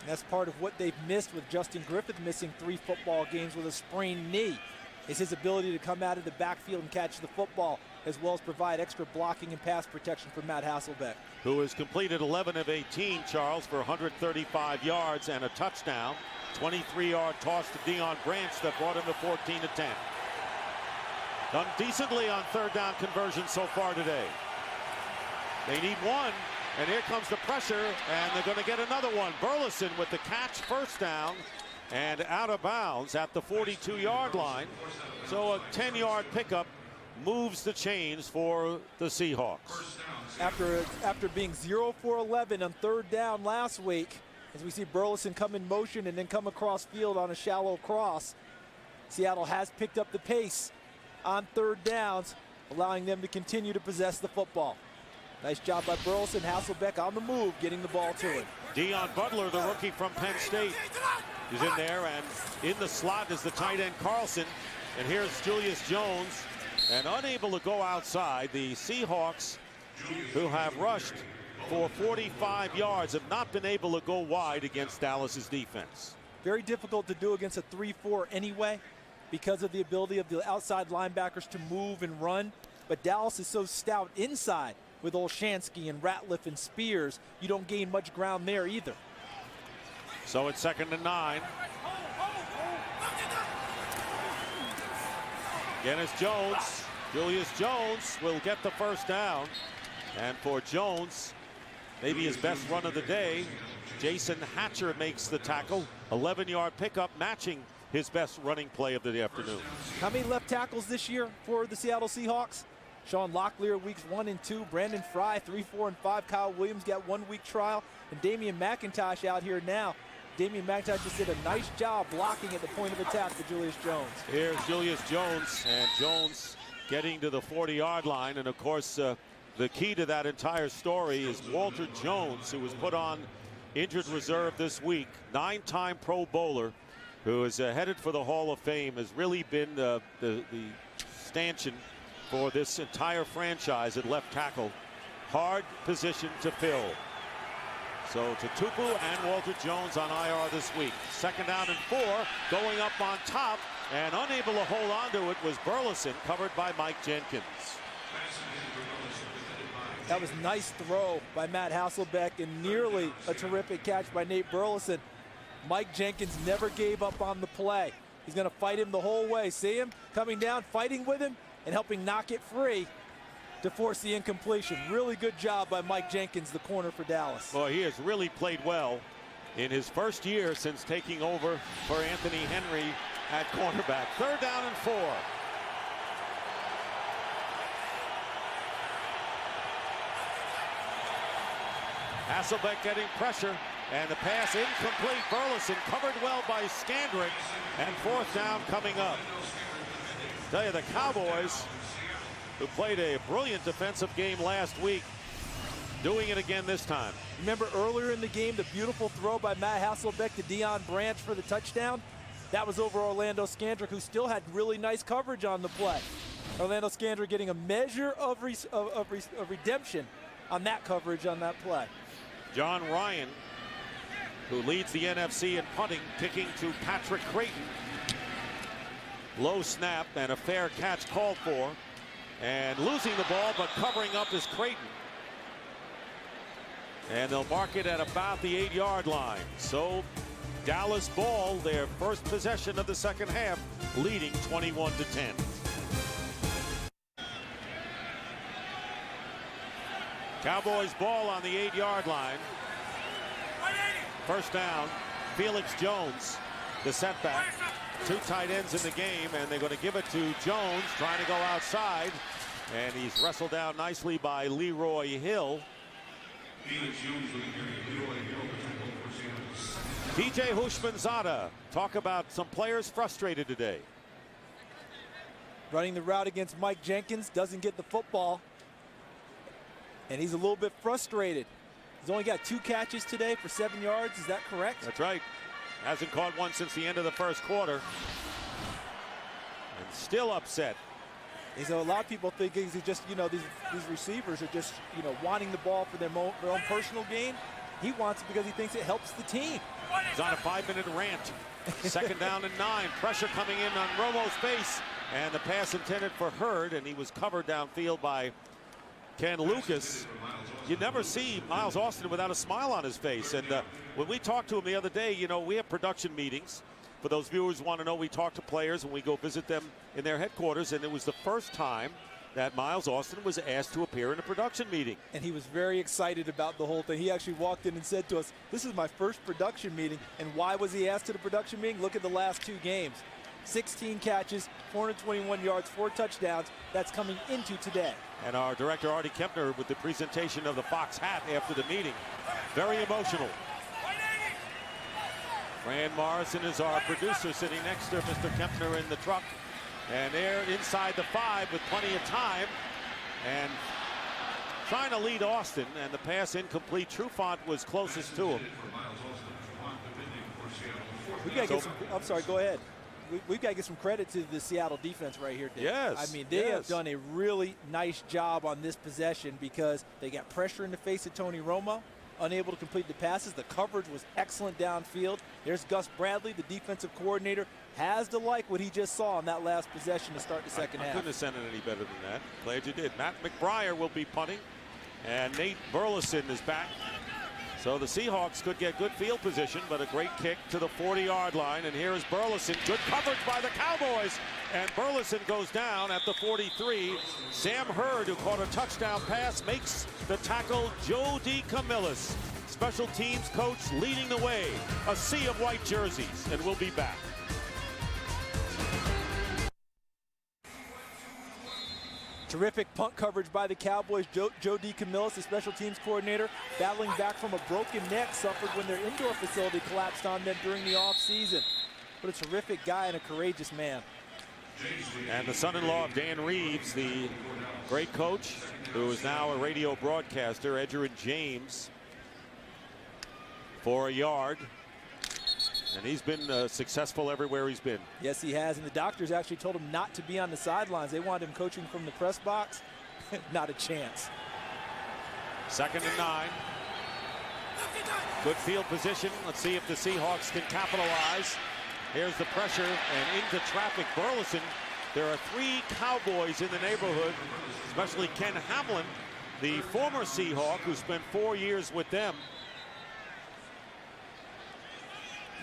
That's part of what they've missed with Justin Griffith missing 3 football games with a sprained knee, is his ability to come out of the backfield and catch the football, as well as provide extra blocking and pass protection for Matt Hasselbeck. Who has completed 11 of 18, Charles, for 135 yards and a touchdown. 23-yard toss to Deion Branch that brought him to 14-10. Done decently on third down conversion so far today. They need one, and here comes the pressure, and they're going to get another one. Burleson with the catch, first down, and out of bounds at the 42-yard line. So a 10-yard pickup moves the chains for the Seahawks. After being 0 for 11 on third down last week, as we see Burleson come in motion and then come across field on a shallow cross, Seattle has picked up the pace on third downs, allowing them to continue to possess the football. Nice job by Burleson. Hasselbeck on the move, getting the ball to him. Deion Butler, the rookie from Penn State, is in there, and in the slot is the tight end Carlson. And here's Julius Jones, and unable to go outside. The Seahawks, who have rushed for 45 yards, have not been able to go wide against Dallas's defense. Very difficult to do against a 3-4 anyway, because of the ability of the outside linebackers to move and run. But Dallas is so stout inside with Olshansky and Ratliff and Spears, you don't gain much ground there either. So it's 2nd and 9. Again, it's Jones. Julius Jones will get the first down. And for Jones, maybe his best run of the day, Jason Hatcher makes the tackle. 11-yard pickup, matching his best running play of the afternoon. How many left tackles this year for the Seattle Seahawks? Sean Locklear weeks 1 and 2. Brandon Fry 3, 4, and 5. Kyle Williams got 1 week trial. And Damian McIntosh out here now. Damian McIntosh just did a nice job blocking at the point of attack for Julius Jones. Here's Julius Jones, and Jones getting to the 40-yard line. And of course, the key to that entire story is Walter Jones, who was put on injured reserve this week. 9-time Pro Bowler. who is headed for the Hall of Fame, has really been the stanchion for this entire franchise at left tackle. Hard position to fill. So Tutupu and Walter Jones on IR this week. 2nd down and 4, going up on top, and unable to hold on to it was Burleson, covered by Mike Jenkins. That was a nice throw by Matt Hasselbeck and nearly a terrific catch by Nate Burleson. Mike Jenkins never gave up on the play. He's going to fight him the whole way. See him coming down, fighting with him, and helping knock it free to force the incompletion. Really good job by Mike Jenkins, the corner for Dallas. Boy, he has really played well in his first year since taking over for Anthony Henry at cornerback. 3rd down and 4. Hasselbeck getting pressure, and the pass incomplete. Burleson covered well by Skandrick, and 4th down coming up. Tell you, the Cowboys, who played a brilliant defensive game last week, doing it again this time. Remember earlier in the game, the beautiful throw by Matt Hasselbeck to Deion Branch for the touchdown? That was over Orlando Skandrick, who still had really nice coverage on the play. Orlando Skandrick getting a measure of redemption on that coverage on that play. John Ryan, who leads the NFC in punting, kicking to Patrick Creighton. Low snap and a fair catch called for. And losing the ball, but covering up is Creighton. And they'll mark it at about the 8-yard line. So Dallas ball, their first possession of the 2nd half, leading 21-10. Cowboys ball on the 8-yard line. 1st down, Felix Jones, the setback. 2 tight ends in the game, and they're going to give it to Jones, trying to go outside, and he's wrestled down nicely by Leroy Hill. DJ Houshmandzadeh, talk about some players frustrated today. Running the route against Mike Jenkins, doesn't get the football, and he's a little bit frustrated. He's only got 2 catches today for 7 yards. Is that correct? That's right. Hasn't caught one since the end of the 1st quarter. And still upset. So a lot of people think he's just, these receivers are just, wanting the ball for their own personal gain. He wants it because he thinks it helps the team. He's on a 5-minute rant. 2nd down and 9. Pressure coming in on Romo's face. And the pass intended for Hurd, and he was covered downfield by Ken Lucas. You never see Miles Austin without a smile on his face. And when we talked to him the other day, we have production meetings. For those viewers who want to know, we talk to players and we go visit them in their headquarters. And it was the first time that Miles Austin was asked to appear in a production meeting. And he was very excited about the whole thing. He actually walked in and said to us, "This is my first production meeting." And why was he asked to the production meeting? Look at the last 2 games. 16 catches, 421 yards, 4 touchdowns. That's coming into today. And our director, Artie Kempner, with the presentation of the Fox hat after the meeting. Very emotional. Fran Morrison is our producer, sitting next to Mr. Kempner in the truck. And they're inside the 5 with plenty of time. And trying to lead Austin, and the pass incomplete. Trufant was closest to him. We got to get some, I'm sorry, go ahead. We've got to get some credit to the Seattle defense right here, Dave. Yes. I mean, they have done a really nice job on this possession because they got pressure in the face of Tony Romo, unable to complete the passes. The coverage was excellent downfield. There's Gus Bradley, the defensive coordinator, has to like what he just saw on that last possession to start the 2nd half. I couldn't have sent it any better than that. Glad you did. Matt McBriar will be punting, and Nate Burleson is back. So the Seahawks could get good field position, but a great kick to the 40-yard line. And here is Burleson. Good coverage by the Cowboys. And Burleson goes down at the 43. Sam Hurd, who caught a touchdown pass, makes the tackle. Joe DeCamillis, special teams coach, leading the way. A sea of white jerseys, and we'll be back. Terrific punt coverage by the Cowboys. Joe DeCamillis, the special teams coordinator, battling back from a broken neck suffered when their indoor facility collapsed on them during the offseason. But a terrific guy and a courageous man. And the son-in-law of Dan Reeves, the great coach, who is now a radio broadcaster, Edgerrin James, for a yard. And he's been successful everywhere he's been. Yes, he has. And the doctors actually told him not to be on the sidelines. They wanted him coaching from the press box. Not a chance. 2nd and 9. Good field position. Let's see if the Seahawks can capitalize. Here's the pressure and into traffic. Burleson. There are 3 Cowboys in the neighborhood, especially Ken Hamlin, the former Seahawk who spent 4 years with them.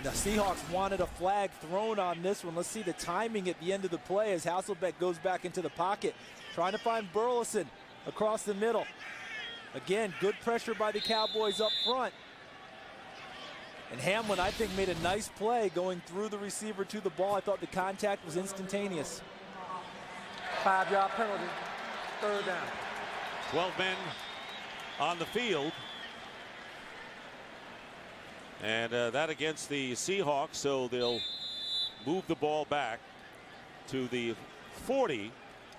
The Seahawks wanted a flag thrown on this one. Let's see the timing at the end of the play as Hasselbeck goes back into the pocket, trying to find Burleson across the middle. Again, good pressure by the Cowboys up front. And Hamlin, I think, made a nice play going through the receiver to the ball. I thought the contact was instantaneous. 5-yard penalty, 3rd down. 12 men on the field. And that against the Seahawks, so they'll move the ball back to the 40,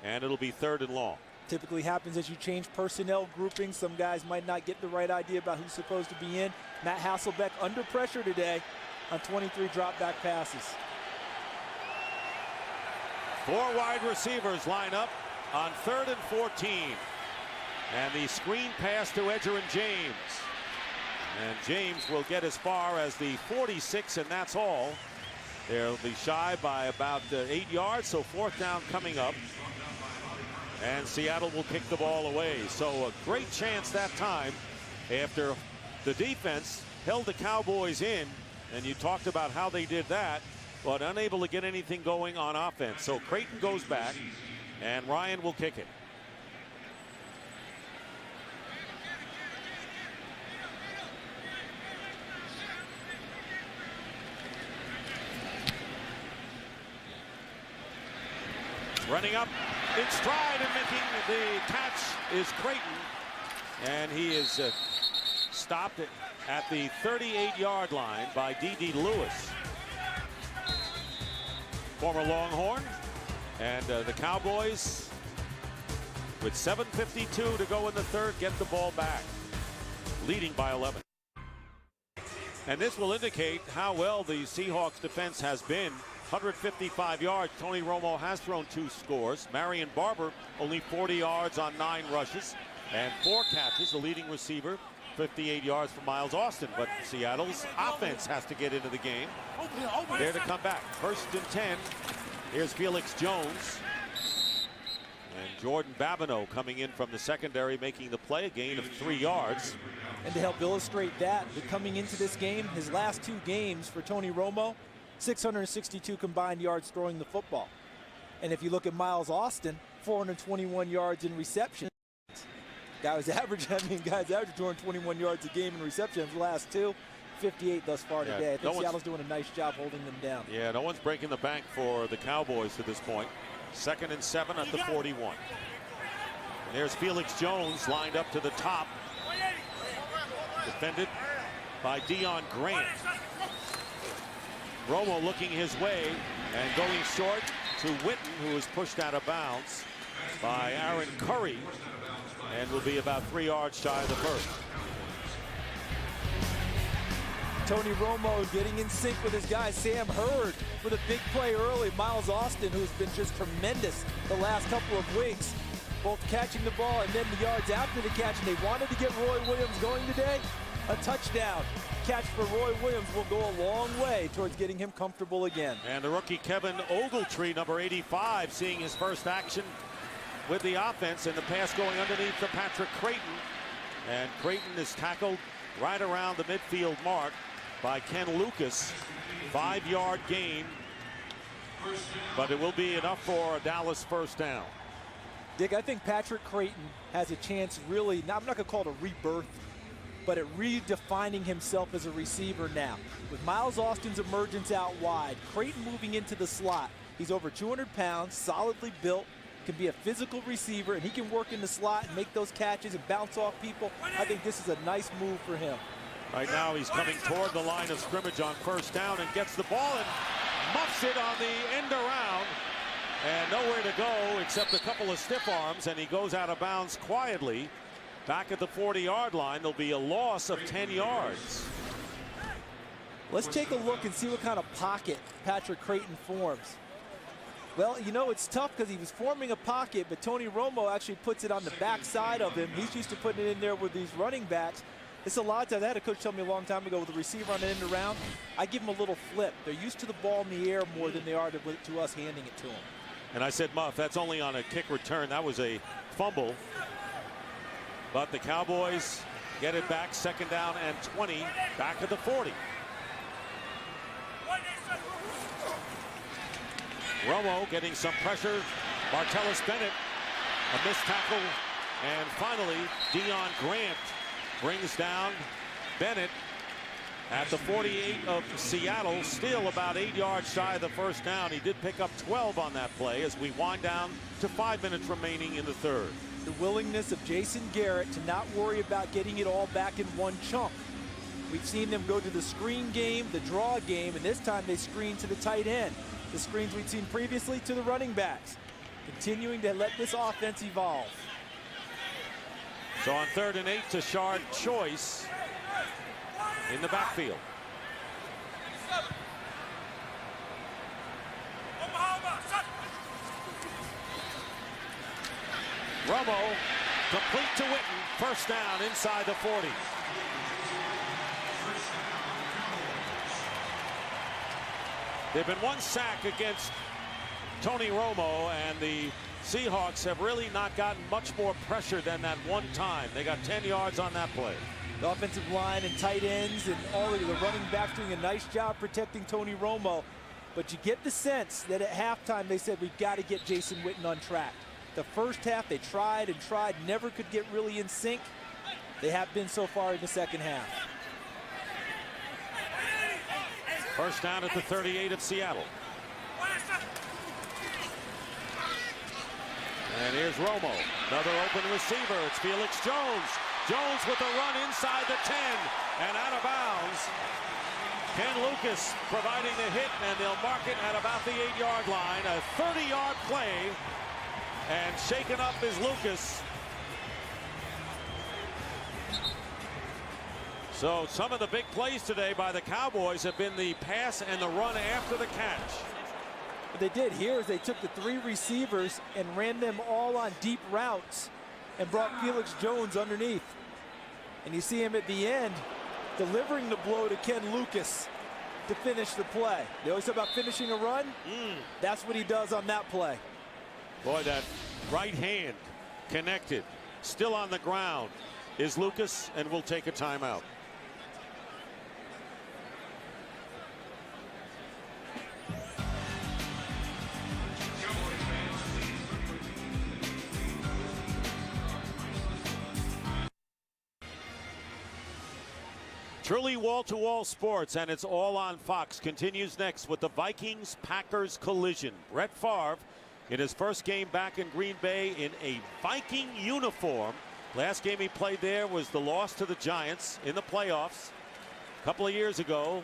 and it'll be 3rd and long. Typically happens as you change personnel grouping. Some guys might not get the right idea about who's supposed to be in. Matt Hasselbeck under pressure today on 23 drop back passes. 4 wide receivers line up on 3rd and 14. And the screen pass to Edgerrin James. And James will get as far as the 46, and that's all. They'll be shy by about 8 yards, so 4th down coming up. And Seattle will kick the ball away. So a great chance that time after the defense held the Cowboys in. And you talked about how they did that, but unable to get anything going on offense. So Creighton goes back, and Ryan will kick it. Running up in stride and making the catch is Creighton. And he is stopped at the 38-yard line by D.D. Lewis, former Longhorn. And the Cowboys, with 7:52 to go in the 3rd, get the ball back, leading by 11. And this will indicate how well the Seahawks defense has been. 155 yards. Tony Romo has thrown 2 scores. Marion Barber only 40 yards on 9 rushes and 4 catches. The leading receiver, 58 yards for Miles Austin. But Seattle's offense has to get into the game. There to come back. 1st and 10. Here's Felix Jones. And Jordan Babineau coming in from the secondary, making the play, a gain of 3 yards. And to help illustrate that, coming into this game, his last 2 games for Tony Romo, 662 combined yards throwing the football. And if you look at Miles Austin, 421 yards in reception. Guys average 221 yards a game in reception. The last 2, 58 thus far today. I think Seattle's doing a nice job holding them down. Yeah, no one's breaking the bank for the Cowboys to this point. 2nd and 7 at the 41. And there's Felix Jones lined up to the top. Defended by Deion Grant. Romo looking his way and going short to Witten, who was pushed out of bounds by Aaron Curry, and will be about 3 yards shy of the 1st. Tony Romo getting in sync with his guy Sam Hurd with a big play early. Miles Austin, who's been just tremendous the last couple of weeks, both catching the ball and then the yards after the catch. And they wanted to get Roy Williams going today. A touchdown catch for Roy Williams will go a long way towards getting him comfortable again. And the rookie Kevin Ogletree, number 85, seeing his first action with the offense, and the pass going underneath to Patrick Creighton. And Creighton is tackled right around the midfield mark by Ken Lucas. 5-yard gain, but it will be enough for a Dallas 1st down. Dick, I think Patrick Creighton has a chance really, I'm not going to call it a rebirth, but at redefining himself as a receiver now. With Miles Austin's emergence out wide, Creighton moving into the slot. He's over 200 pounds, solidly built, can be a physical receiver, and he can work in the slot and make those catches and bounce off people. I think this is a nice move for him. Right now he's coming toward the line of scrimmage on 1st down and gets the ball and muffs it on the end around. And nowhere to go except a couple of stiff arms, and he goes out of bounds quietly. Back at the 40-yard line, there'll be a loss of 10 yards. Let's take a look and see what kind of pocket Patrick Creighton forms. Well, you know, it's tough because he was forming a pocket, but Tony Romo actually puts it on the backside of him. He's used to putting it in there with these running backs. It's a lot of times. I had a coach tell me a long time ago with a receiver on the end around, I give them a little flip. They're used to the ball in the air more than they are to us handing it to them. And I said, Muff, that's only on a kick return. That was a fumble. But the Cowboys get it back, 2nd down and 20, back at the 40. Romo getting some pressure. Martellus Bennett, a missed tackle. And finally, Deion Grant brings down Bennett at the 48 of Seattle, still about 8 yards shy of the first down. He did pick up 12 on that play as we wind down to 5 minutes remaining in the third. The willingness of Jason Garrett to not worry about getting it all back in one chunk. We've seen them go to the screen game, the draw game, and this time they screen to the tight end. The screens we'd seen previously to the running backs. Continuing to let this offense evolve. So on 3rd and 8, Tashard Choice in the backfield. Romo complete to Witten. 1st down inside the 40. There've been 1 sack against Tony Romo, and the Seahawks have really not gotten much more pressure than that one time. They got 10 yards on that play. The offensive line and tight ends and all of the running backs doing a nice job protecting Tony Romo. But you get the sense that at halftime they said, we've got to get Jason Witten on track. The first half they tried and tried, never could get really in sync. They have been so far in the second half. 1st down at the 38 of Seattle. And here's Romo, another open receiver. It's Felix Jones. Jones with a run inside the 10 and out of bounds. Ken Lucas providing the hit, and they'll mark it at about the 8-yard line. A 30-yard play, and shaken up is Lucas. So some of the big plays today by the Cowboys have been the pass and the run after the catch. What they did here is they took the 3 receivers and ran them all on deep routes and brought Felix Jones underneath. And you see him at the end delivering the blow to Ken Lucas to finish the play. They always talk about finishing a run. That's what he does on that play. Boy, that right hand connected, still on the ground, is Lucas, and we'll take a timeout. Truly wall-to-wall sports, and it's all on Fox. Continues next with the Vikings-Packers collision. Brett Favre in his first game back in Green Bay in a Viking uniform. Last game he played there was the loss to the Giants in the playoffs a couple of years ago.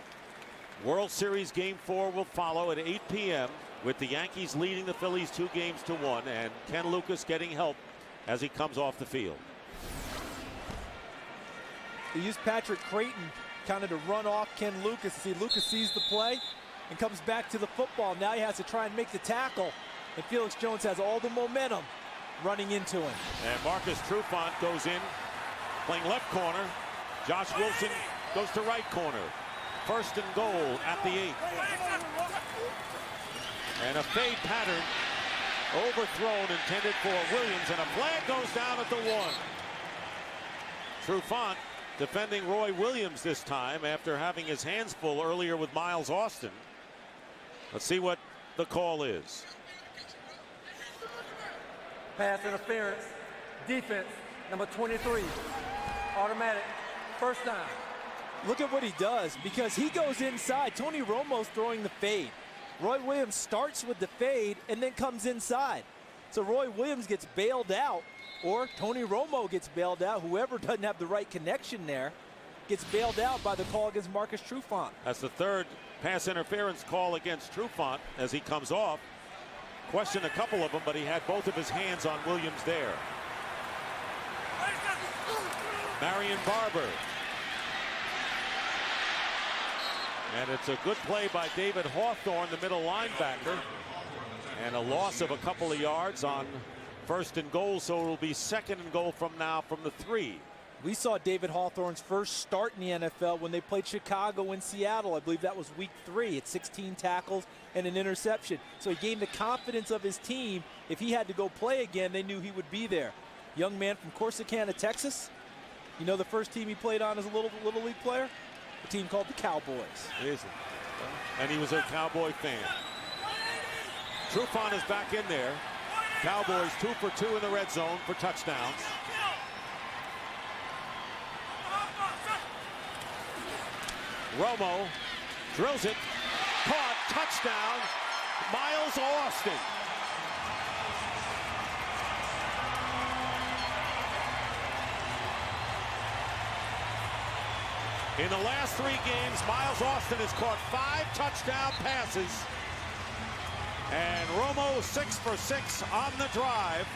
World Series Game 4 will follow at 8 p.m. with the Yankees leading the Phillies 2-1, and Ken Lucas getting help as he comes off the field. They used Patrick Creighton kind of to run off Ken Lucas. See, Lucas sees the play and comes back to the football. Now he has to try and make the tackle, and Felix Jones has all the momentum running into him. And Marcus Trufant goes in, playing left corner. Josh Wilson goes to right corner. 1st and goal at the 8. And a fade pattern overthrown intended for Williams, and a flag goes down at the 1. Trufant defending Roy Williams this time after having his hands full earlier with Miles Austin. Let's see what the call is. Pass interference, defense, number 23. Automatic, 1st down. Look at what he does, because he goes inside. Tony Romo's throwing the fade. Roy Williams starts with the fade and then comes inside. So Roy Williams gets bailed out, or Tony Romo gets bailed out. Whoever doesn't have the right connection there gets bailed out by the call against Marcus Trufant. That's the 3rd pass interference call against Trufant as he comes off. Questioned a couple of them, but he had both of his hands on Williams there. Marion Barber. And it's a good play by David Hawthorne, the middle linebacker. And a loss of a couple of yards on 1st and goal, so it'll be 2nd and goal from now from the 3. We saw David Hawthorne's first start in the NFL when they played Chicago and Seattle. I believe that was week 3. It's 16 tackles and an interception. So he gained the confidence of his team. If he had to go play again, they knew he would be there. Young man from Corsicana, Texas. You know the first team he played on as a little league player? A team called the Cowboys. Is it? And he was a Cowboy fan. Trufant is back in there. Cowboys 2 for 2 in the red zone for touchdowns. Romo drills it, caught, touchdown, Miles Austin. In the last 3 games, Miles Austin has caught 5 touchdown passes. And Romo 6 for 6 on the drive,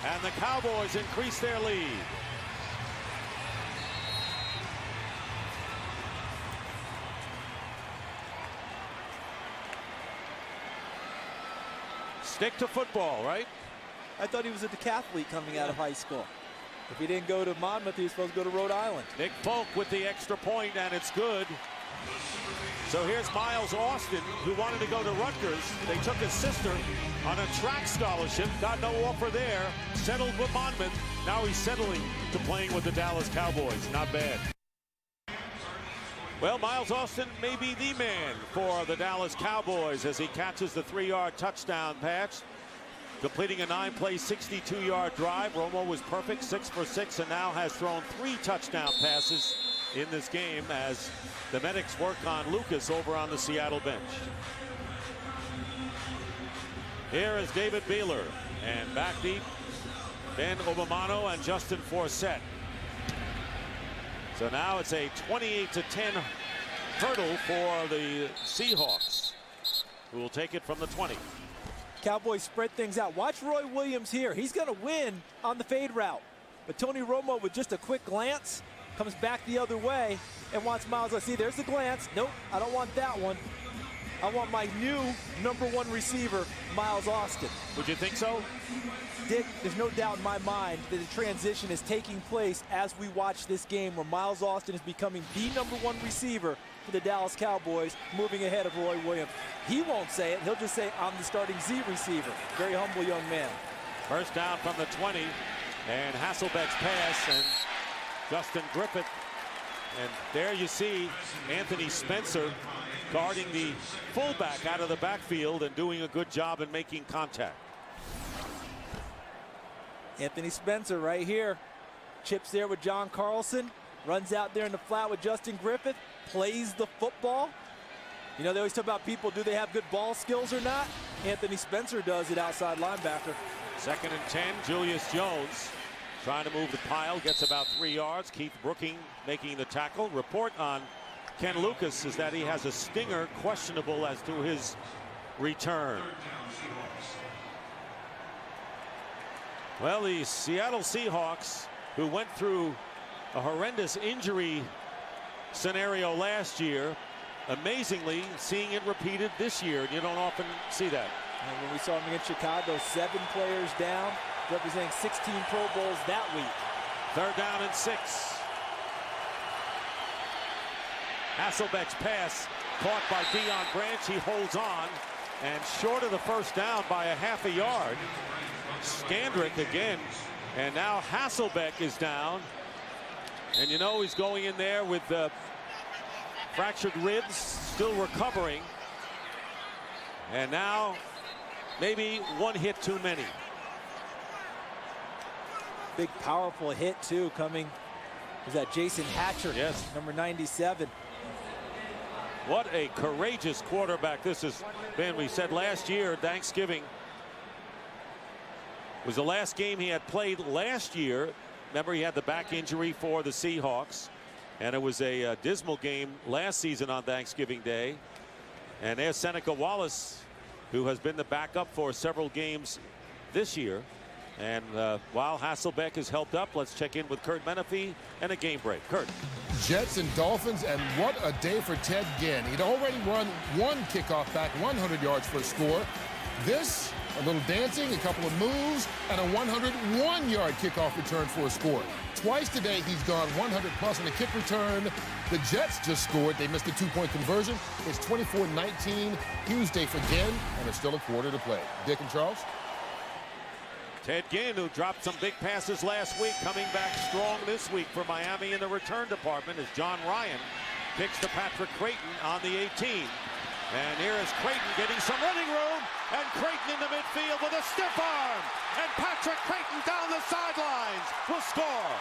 and the Cowboys increase their lead. Stick to football, right? I thought he was a decathlete coming out of high school. If he didn't go to Monmouth, he was supposed to go to Rhode Island. Nick Folk with the extra point, and it's good. So here's Miles Austin, who wanted to go to Rutgers. They took his sister on a track scholarship, got no offer there, settled with Monmouth. Now he's settling to playing with the Dallas Cowboys. Not bad. Well, Miles Austin may be the man for the Dallas Cowboys as he catches the 3-yard touchdown pass, completing a 9-play, 62-yard drive. Romo was perfect, 6 for 6, and now has thrown 3 touchdown passes in this game as the medics work on Lucas over on the Seattle bench. Here is David Beeler, and back deep, Ben Obamano and Justin Forsett. So now it's a 28-10 hurdle for the Seahawks, who will take it from the 20. Cowboys spread things out. Watch Roy Williams here. He's going to win on the fade route. But Tony Romo, with just a quick glance, comes back the other way and wants Miles. See, there's the glance. Nope, I don't want that one. I want my new #1 receiver, Miles Austin. Would you think so? Dick, there's no doubt in my mind that the transition is taking place as we watch this game, where Miles Austin is becoming the #1 receiver for the Dallas Cowboys, moving ahead of Roy Williams. He won't say it. He'll just say, I'm the starting Z receiver. Very humble young man. First down from the 20, and Hasselbeck's pass, and Justin Griffith. And there you see Anthony Spencer guarding the fullback out of the backfield and doing a good job in making contact. Anthony Spencer right here. Chips there with John Carlson. Runs out there in the flat with Justin Griffith. Plays the football. You know, they always talk about people, do they have good ball skills or not? Anthony Spencer does it, outside linebacker. 2nd and 10, Julius Jones trying to move the pile, gets about 3 yards. Keith Brooking making the tackle. Report on Ken Lucas is that he has a stinger, questionable as to his return. Well, the Seattle Seahawks, who went through a horrendous injury scenario last year, amazingly seeing it repeated this year. You don't often see that. And when we saw him against Chicago, 7 players down, representing 16 Pro Bowls that week. 3rd down and 6. Hasselbeck's pass caught by Deion Branch. He holds on, and short of the first down by a half a yard. Scandrick again, and now Hasselbeck is down. And you know he's going in there with fractured ribs, still recovering. And now maybe one hit too many. Big, powerful hit, too, coming. Is that Jason Hatcher? Yes. Number 97. What a courageous quarterback this has been. We said last year, Thanksgiving was the last game he had played last year. Remember, he had the back injury for the Seahawks, and it was a dismal game last season on Thanksgiving Day. And there's Seneca Wallace, who has been the backup for several games this year. And while Hasselbeck is helped up, let's check in with Kurt Menefee and a game break. Kurt. Jets and Dolphins, and what a day for Ted Ginn. He'd already run one kickoff back 100 yards for a score. This, a little dancing, a couple of moves, and a 101-yard kickoff return for a score. Twice today, he's gone 100-plus in a kick return. The Jets just scored. They missed a two-point conversion. It's 24-19. Huge day for Ginn, and there's still a quarter to play. Dick and Charles? Ted Ginn, who dropped some big passes last week, coming back strong this week for Miami in the return department as John Ryan kicks to Patrick Creighton on the 18. And here is Creighton getting some running room, and Creighton in the midfield with a stiff arm. And Patrick Creighton down the sidelines will score.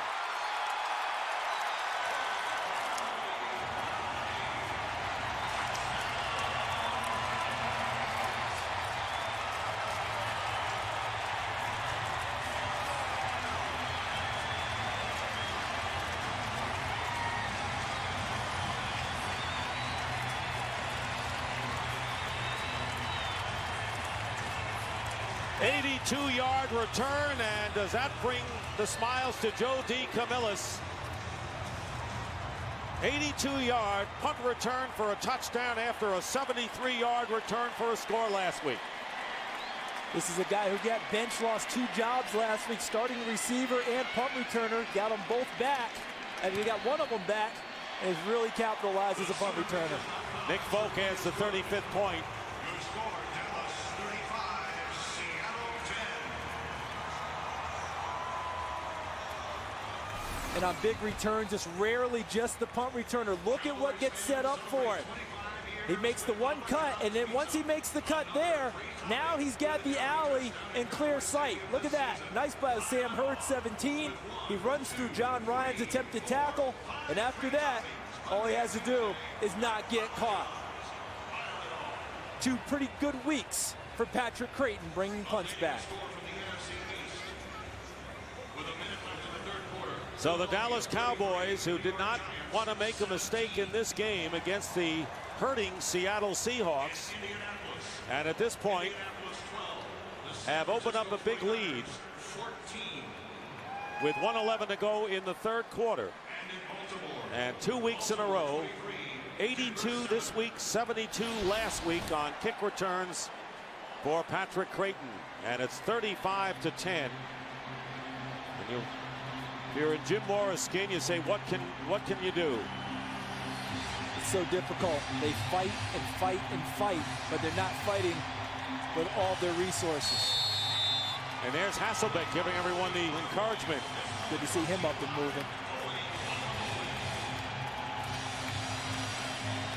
.82-yard return, and does that bring the smiles to Joe DeCamillis? 82-yard punt return for a touchdown after a 73-yard return for a score last week. This is a guy who got bench, lost 2 jobs last week, starting receiver and punt returner. Got them both back, and he got one of them back, and has really capitalized as a punt returner. Nick Folk adds the 35th point. And on big returns, it's rarely just the punt returner. Look at what gets set up for him. He makes the one cut, and then once he makes the cut there, now he's got the alley in clear sight. Look at that. Nice by Sam Hurd, 17. He runs through John Ryan's attempted tackle, and after that, all he has to do is not get caught. 2 pretty good weeks for Patrick Creighton, bringing punts back. So the Dallas Cowboys, who did not want to make a mistake in this game against the hurting Seattle Seahawks, and at this point have opened up a big lead with 1:11 to go in the third quarter. And 2 weeks in a row, 82 this week, 72 last week on kick returns for Patrick Creighton. And it's 35-10. And if you're in Jim Morris' skin, you say, what can you do? It's so difficult. They fight and fight and fight, but they're not fighting with all their resources. And there's Hasselbeck giving everyone the encouragement. Good to see him up and moving.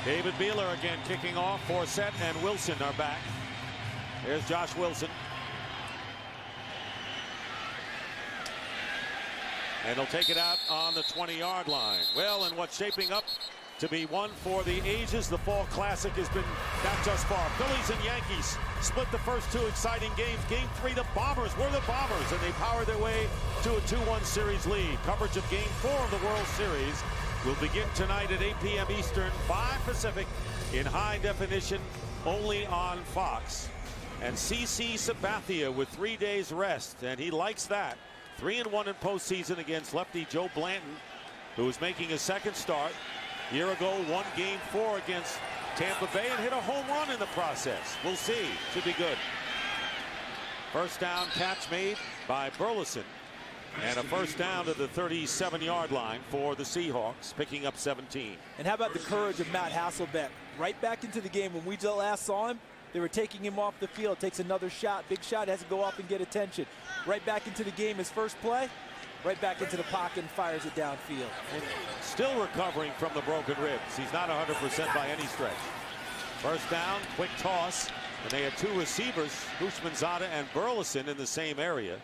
David Beeler again kicking off. Forsett and Wilson are back. There's Josh Wilson. And he'll take it out on the 20-yard line. Well, and what's shaping up to be one for the ages, the Fall Classic has been back thus far. Phillies and Yankees split the first 2 exciting games. Game 3, the Bombers were the Bombers, and they powered their way to a 2-1 series lead. Coverage of Game 4 of the World Series will begin tonight at 8 p.m. Eastern, 5 Pacific, in high definition, only on Fox. And CC Sabathia with 3 days rest, and he likes that. 3-1 in postseason against lefty Joe Blanton, who is making his second start. A year ago, won Game 4 against Tampa Bay and hit a home run in the process. We'll see. Should be good. First down catch made by Burleson. And a first down to the 37-yard line for the Seahawks, picking up 17. And how about the courage of Matt Hasselbeck? Right back into the game. When we last saw him, they were taking him off the field. Takes another shot. Big shot. Has to go up and get attention. Right back into the game. His first play. Right back into the pocket and fires it downfield. And still recovering from the broken ribs. He's not 100% by any stretch. First down, quick toss. And they had 2 receivers, Houshmandzadeh and Burleson, in the same area.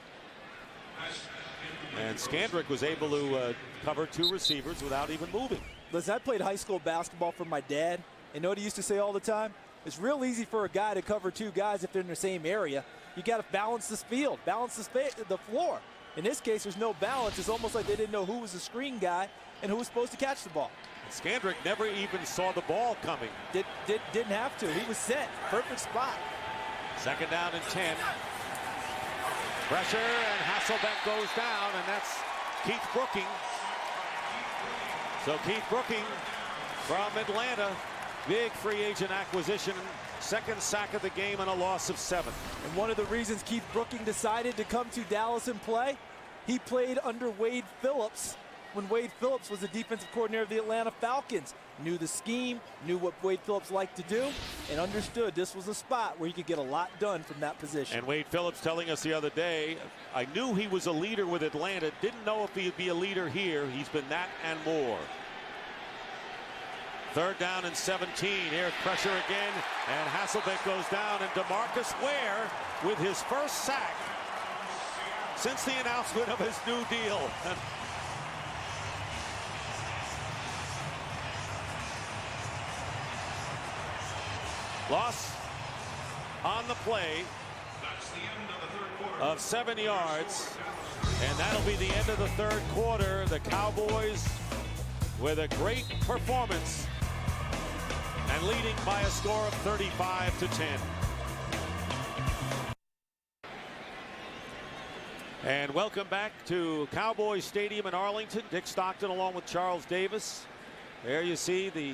And Skandrick was able to cover 2 receivers without even moving. Listen, I played high school basketball for my dad. And know what he used to say all the time? It's real easy for a guy to cover 2 guys if they're in the same area. You got to balance this field, balance the floor. In this case, there's no balance. It's almost like they didn't know who was the screen guy and who was supposed to catch the ball. Skandrick never even saw the ball coming. Didn't have to. He was set. Perfect spot. Second down and 10. Pressure, and Hasselbeck goes down, and that's Keith Brooking. So Keith Brooking from Atlanta, big free agent acquisition, second sack of the game and a loss of 7. And one of the reasons Keith Brooking decided to come to Dallas and play, he played under Wade Phillips when Wade Phillips was the defensive coordinator of the Atlanta Falcons. Knew the scheme, knew what Wade Phillips liked to do, and understood this was a spot where he could get a lot done from that position. And Wade Phillips telling us the other day, I knew he was a leader with Atlanta, didn't know if he'd be a leader here. He's been that and more. 3rd down and 17. Here's pressure again, and Hasselbeck goes down, and DeMarcus Ware with his first sack since the announcement of his new deal. Loss on the play of 7 yards, and that'll be the end of the 3rd quarter. The Cowboys with a great performance and leading by a score of 35-10. And welcome back to Cowboys Stadium in Arlington. Dick Stockton along with Charles Davis. There you see the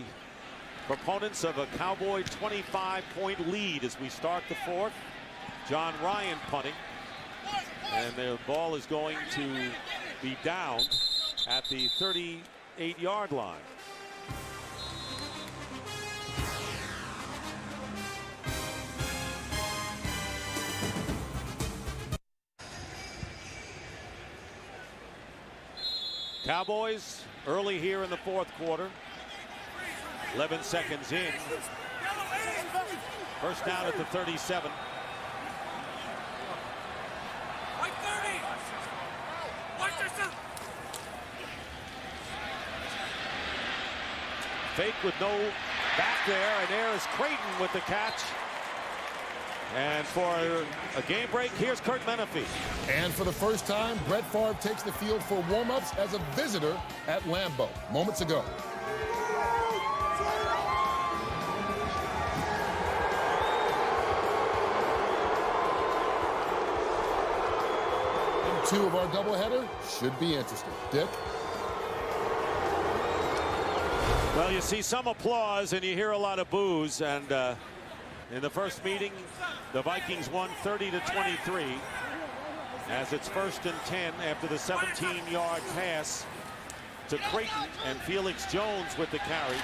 proponents of a Cowboy 25-point lead as we start the 4th. John Ryan punting. And the ball is going to be downed at the 38-yard line. Cowboys early here in the 4th quarter. 11 seconds in. First down at the 37. Fake with no back there, and there is Creighton with the catch. And for a game break, here's Kurt Menefee. And for the first time, Brett Favre takes the field for warm-ups as a visitor at Lambeau moments ago. And 2 of our doubleheader should be interesting. Dick? Well, you see some applause and you hear a lot of boos, and in the first meeting, the Vikings won 30-23 as it's 1st and 10 after the 17-yard pass to Creighton, and Felix Jones with the carry,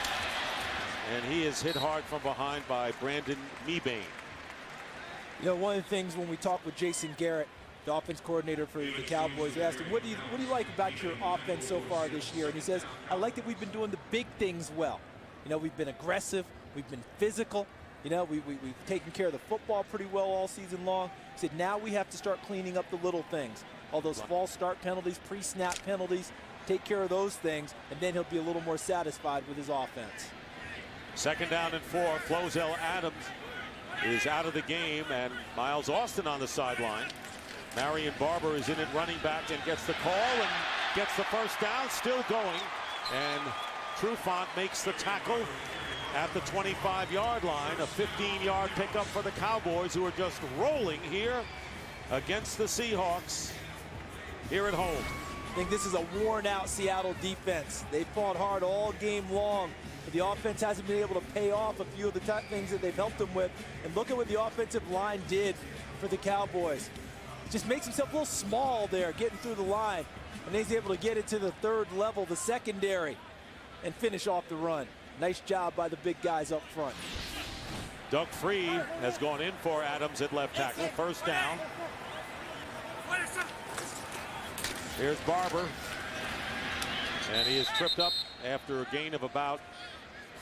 and he is hit hard from behind by Brandon Mebane. You know, one of the things when we talked with Jason Garrett, the offense coordinator for the Cowboys, we asked him, what do you like about your offense so far this year? And he says, I like that we've been doing the big things well. You know, we've been aggressive, we've been physical. You know, we've taken care of the football pretty well all season long. He said, now we have to start cleaning up the little things. All those false start penalties, pre-snap penalties, take care of those things, and then he'll be a little more satisfied with his offense. 2nd down and 4. Flozell Adams is out of the game, and Miles Austin on the sideline. Marion Barber is in at running back and gets the call and gets the first down, still going. And Trufant makes the tackle at the 25-yard line. A 15-yard pickup for the Cowboys, who are just rolling here against the Seahawks here at home. I think this is a worn-out Seattle defense. They fought hard all game long, but the offense hasn't been able to pay off a few of the things that they've helped them with. And look at what the offensive line did for the Cowboys. Just makes himself a little small there, getting through the line. And he's able to get it to the 3rd level, the secondary, and finish off the run. Nice job by the big guys up front. Doug Free has gone in for Adams at left tackle. First down. Here's Barber. And he is tripped up after a gain of about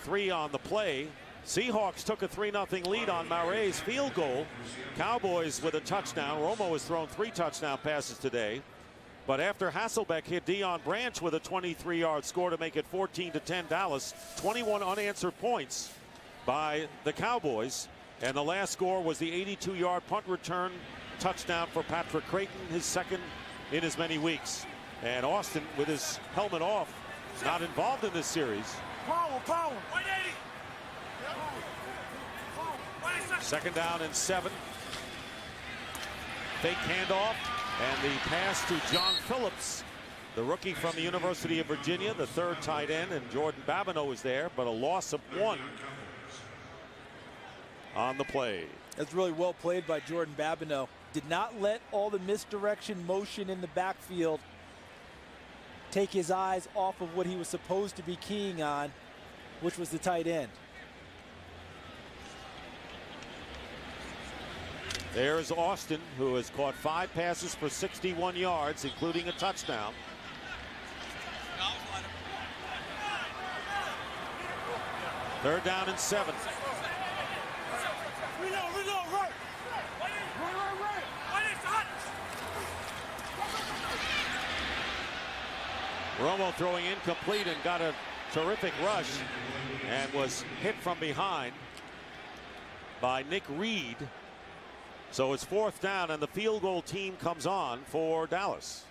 3 on the play. Seahawks took a 3-0 lead on Maury's field goal. Cowboys with a touchdown. Romo has thrown 3 touchdown passes today. But after Hasselbeck hit Deion Branch with a 23-yard score to make it 14-10 Dallas, 21 unanswered points by the Cowboys. And the last score was the 82-yard punt return touchdown for Patrick Creighton, his 2nd in as many weeks. And Austin, with his helmet off, not involved in this series. Power. 180. 2nd down and 7. Fake handoff. And the pass to John Phillips, the rookie from the University of Virginia, the third tight end, and Jordan Babineau is there, but a loss of 1 on the play. That's really well played by Jordan Babineau. Did not let all the misdirection motion in the backfield take his eyes off of what he was supposed to be keying on, which was the tight end. There's Austin, who has caught 5 passes for 61 yards, including a touchdown. Third down and 7. Romo throwing incomplete and got a terrific rush and was hit from behind by Nick Reed. So it's 4th down and the field goal team comes on for Dallas.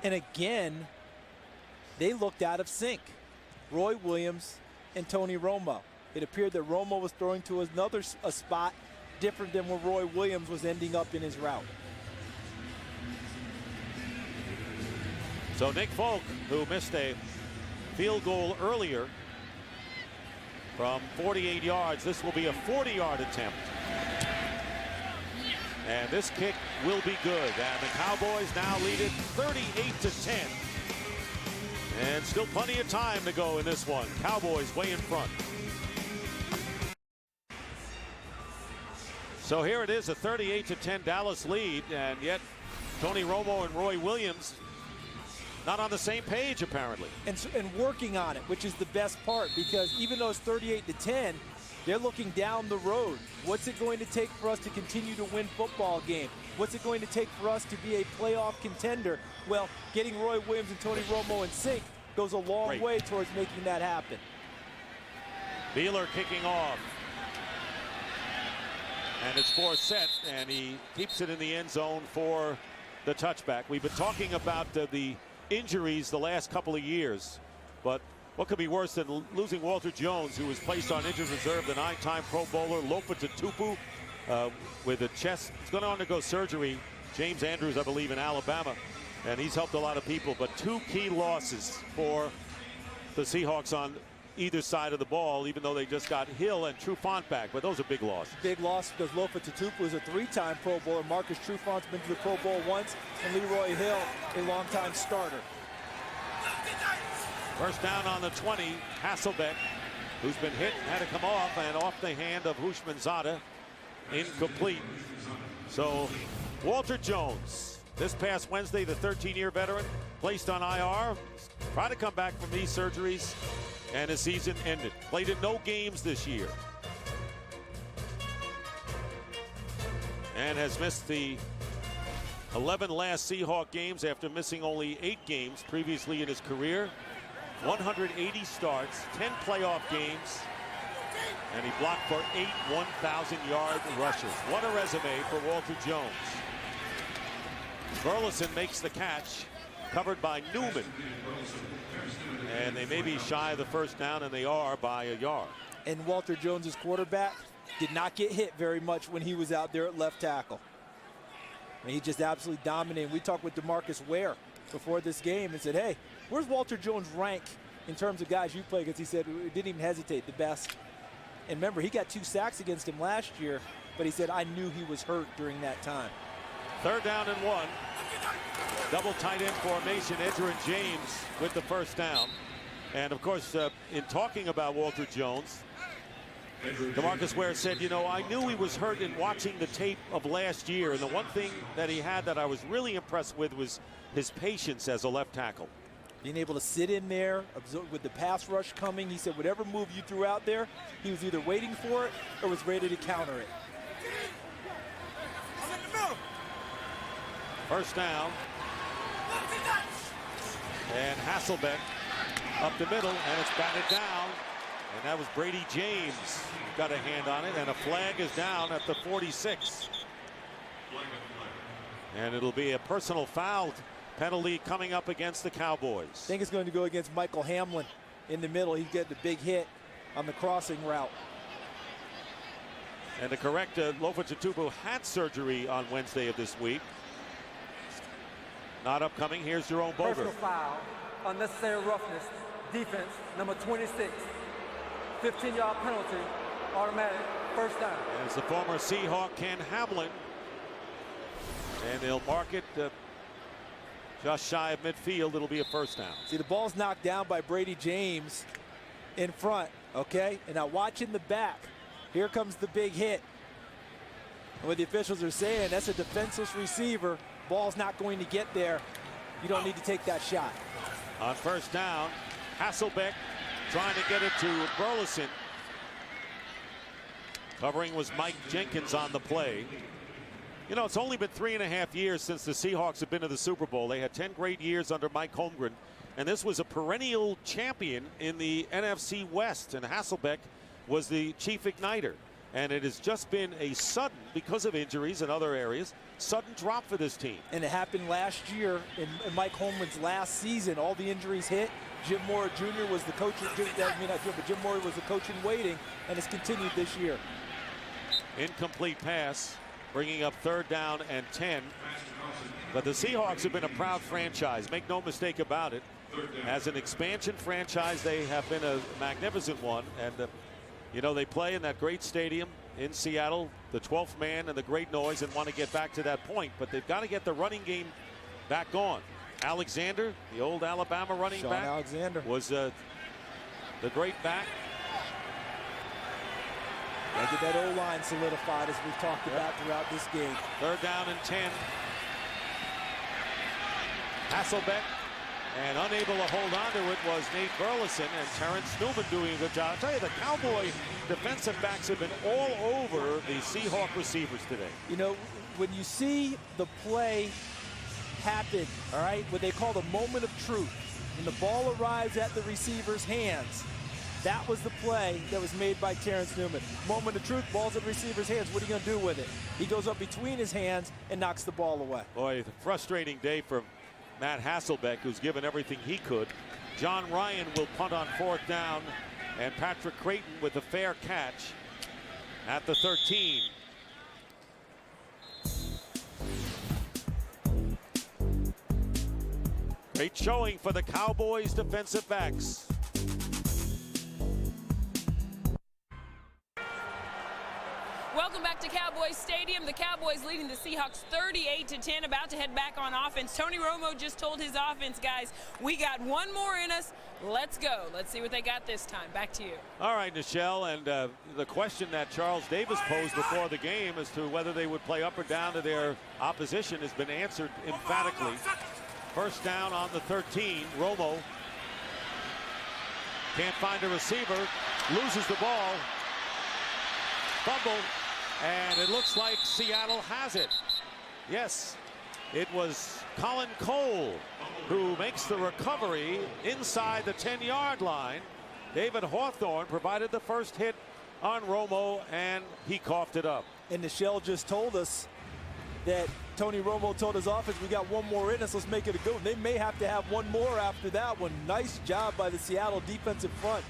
And again, they looked out of sync. Roy Williams and Tony Romo. It appeared that Romo was throwing to another spot different than where Roy Williams was ending up in his route. So Nick Folk, who missed a field goal earlier from 48 yards, this will be a 40-yard attempt. And this kick will be good. And the Cowboys now lead it 38-10. And still plenty of time to go in this one. Cowboys way in front. So here it is, a 38-10 Dallas lead, and yet Tony Romo and Roy Williams not on the same page apparently. And working on it, which is the best part, because even though it's 38-10, they're looking down the road. What's it going to take for us to continue to win football game? What's it going to take for us to be a playoff contender? Well, getting Roy Williams and Tony Romo in sync goes a long way towards making that happen. Beeler kicking off. And it's Forsett, and he keeps it in the end zone for the touchback. We've been talking about the injuries the last couple of years, but what could be worse than losing Walter Jones, who was placed on injured reserve, the 9-time Pro Bowler, Lofa Tatupu, with a chest. He's going to undergo surgery. James Andrews, I believe, in Alabama, and he's helped a lot of people. But 2 key losses for the Seahawks on either side of the ball, even though they just got Hill and Trufant back, but those are big losses. Big loss because Lofa Tatupu is a 3-time Pro Bowler. Marcus Trufant's been to the Pro Bowl once, and Leroy Hill, a longtime starter. First down on the 20, Hasselbeck, who's been hit, had to come off, and off the hand of Hushmanzada, incomplete. So Walter Jones, this past Wednesday, the 13-year veteran, placed on IR, tried to come back from knee surgeries, and his season ended. Played in no games this year. And has missed the 11 last Seahawk games after missing only 8 games previously in his career. 180 starts, 10 playoff games, and he blocked for 8 1,000-yard rushes. What a resume for Walter Jones. Burleson makes the catch, covered by Newman. And they may be shy of the first down, and they are by a yard. And Walter Jones's quarterback did not get hit very much when he was out there at left tackle. I mean, he just absolutely dominated. We talked with DeMarcus Ware before this game and said, hey, where's Walter Jones rank in terms of guys you play? Because he said we didn't even hesitate, the best. And remember, he got 2 sacks against him last year, but he said, I knew he was hurt during that time. Third down and 1. Double tight end formation, Edgerrin James with the first down. And of course, in talking about Walter Jones, DeMarcus Ware said, you know, I knew he was hurt in watching the tape of last year. And the one thing that he had that I was really impressed with was his patience as a left tackle. Being able to sit in there, absorb with the pass rush coming. He said whatever move you threw out there, he was either waiting for it or was ready to counter it. First down. And Hasselbeck up the middle, and it's batted down. And that was Brady James who got a hand on it, and a flag is down at the 46. And it'll be a personal foul penalty coming up against the Cowboys. I think it's going to go against Michael Hamlin in the middle. He's getting a big hit on the crossing route. And to correct, Lofa Tatupu had surgery on Wednesday of this week. Not upcoming. Here's Jerome Boger. Personal foul, unnecessary roughness, defense, number 26. 15-yard penalty, automatic, first down. As the former Seahawk Ken Hamlin. And they'll mark it just shy of midfield. It'll be a first down. See, the ball's knocked down by Brady James in front, okay? And now watch in the back. Here comes the big hit. And what the officials are saying, that's a defenseless receiver. Ball's not going to get there. You don't need to take that shot. On first down, Hasselbeck trying to get it to Burleson. Covering was Mike Jenkins on the play. You know, it's only been 3.5 years since the Seahawks have been to the Super Bowl. They had 10 great years under Mike Holmgren, and this was a perennial champion in the NFC West, and Hasselbeck was the chief igniter. And it has just been a sudden, because of injuries in other areas, sudden drop for this team. And it happened last year in Mike Holmgren's last season. All the injuries hit. Jim Mora Jr. was the coach. Jim Mora was the coach in waiting, and it's continued this year. Incomplete pass, bringing up 3rd down and 10. But the Seahawks have been a proud franchise. Make no mistake about it. As an expansion franchise, they have been a magnificent one. And you know, they play in that great stadium in Seattle, the 12th man and the great noise, and want to get back to that point. But they've got to get the running game back on. Alexander, the old Alabama running Sean back, Alexander was the great back. They get that O-line solidified, as we've talked about throughout this game. 3rd down and 10. Hasselbeck. And unable to hold on to it was Nate Burleson, and Terrence Newman doing a good job. I'll tell you, the Cowboy defensive backs have been all over the Seahawk receivers today. You know, when you see the play happen, all right, what they call the moment of truth, when the ball arrives at the receiver's hands, that was the play that was made by Terrence Newman. Moment of truth, ball's at the receiver's hands. What are you going to do with it? He goes up between his hands and knocks the ball away. Boy, a frustrating day for Matt Hasselbeck, who's given everything he could. John Ryan will punt on 4th down, and Patrick Creighton with a fair catch at the 13. Great showing for the Cowboys defensive backs. Welcome back to Cowboys Stadium. The Cowboys leading the Seahawks 38-10, about to head back on offense. Tony Romo just told his offense, guys, we got one more in us. Let's go. Let's see what they got this time. Back to you. All right, Nischelle, and the question that Charles Davis posed before the game as to whether they would play up or down to their opposition has been answered emphatically. First down on the 13. Romo can't find a receiver, loses the ball, fumble. And it looks like Seattle has it. Yes, it was Colin Cole who makes the recovery inside the 10-yard line. David Hawthorne provided the first hit on Romo, and he coughed it up. And Nischelle just told us that Tony Romo told his offense, we got one more in us, let's make it a good one. They may have to have one more after that one. Nice job by the Seattle defensive front,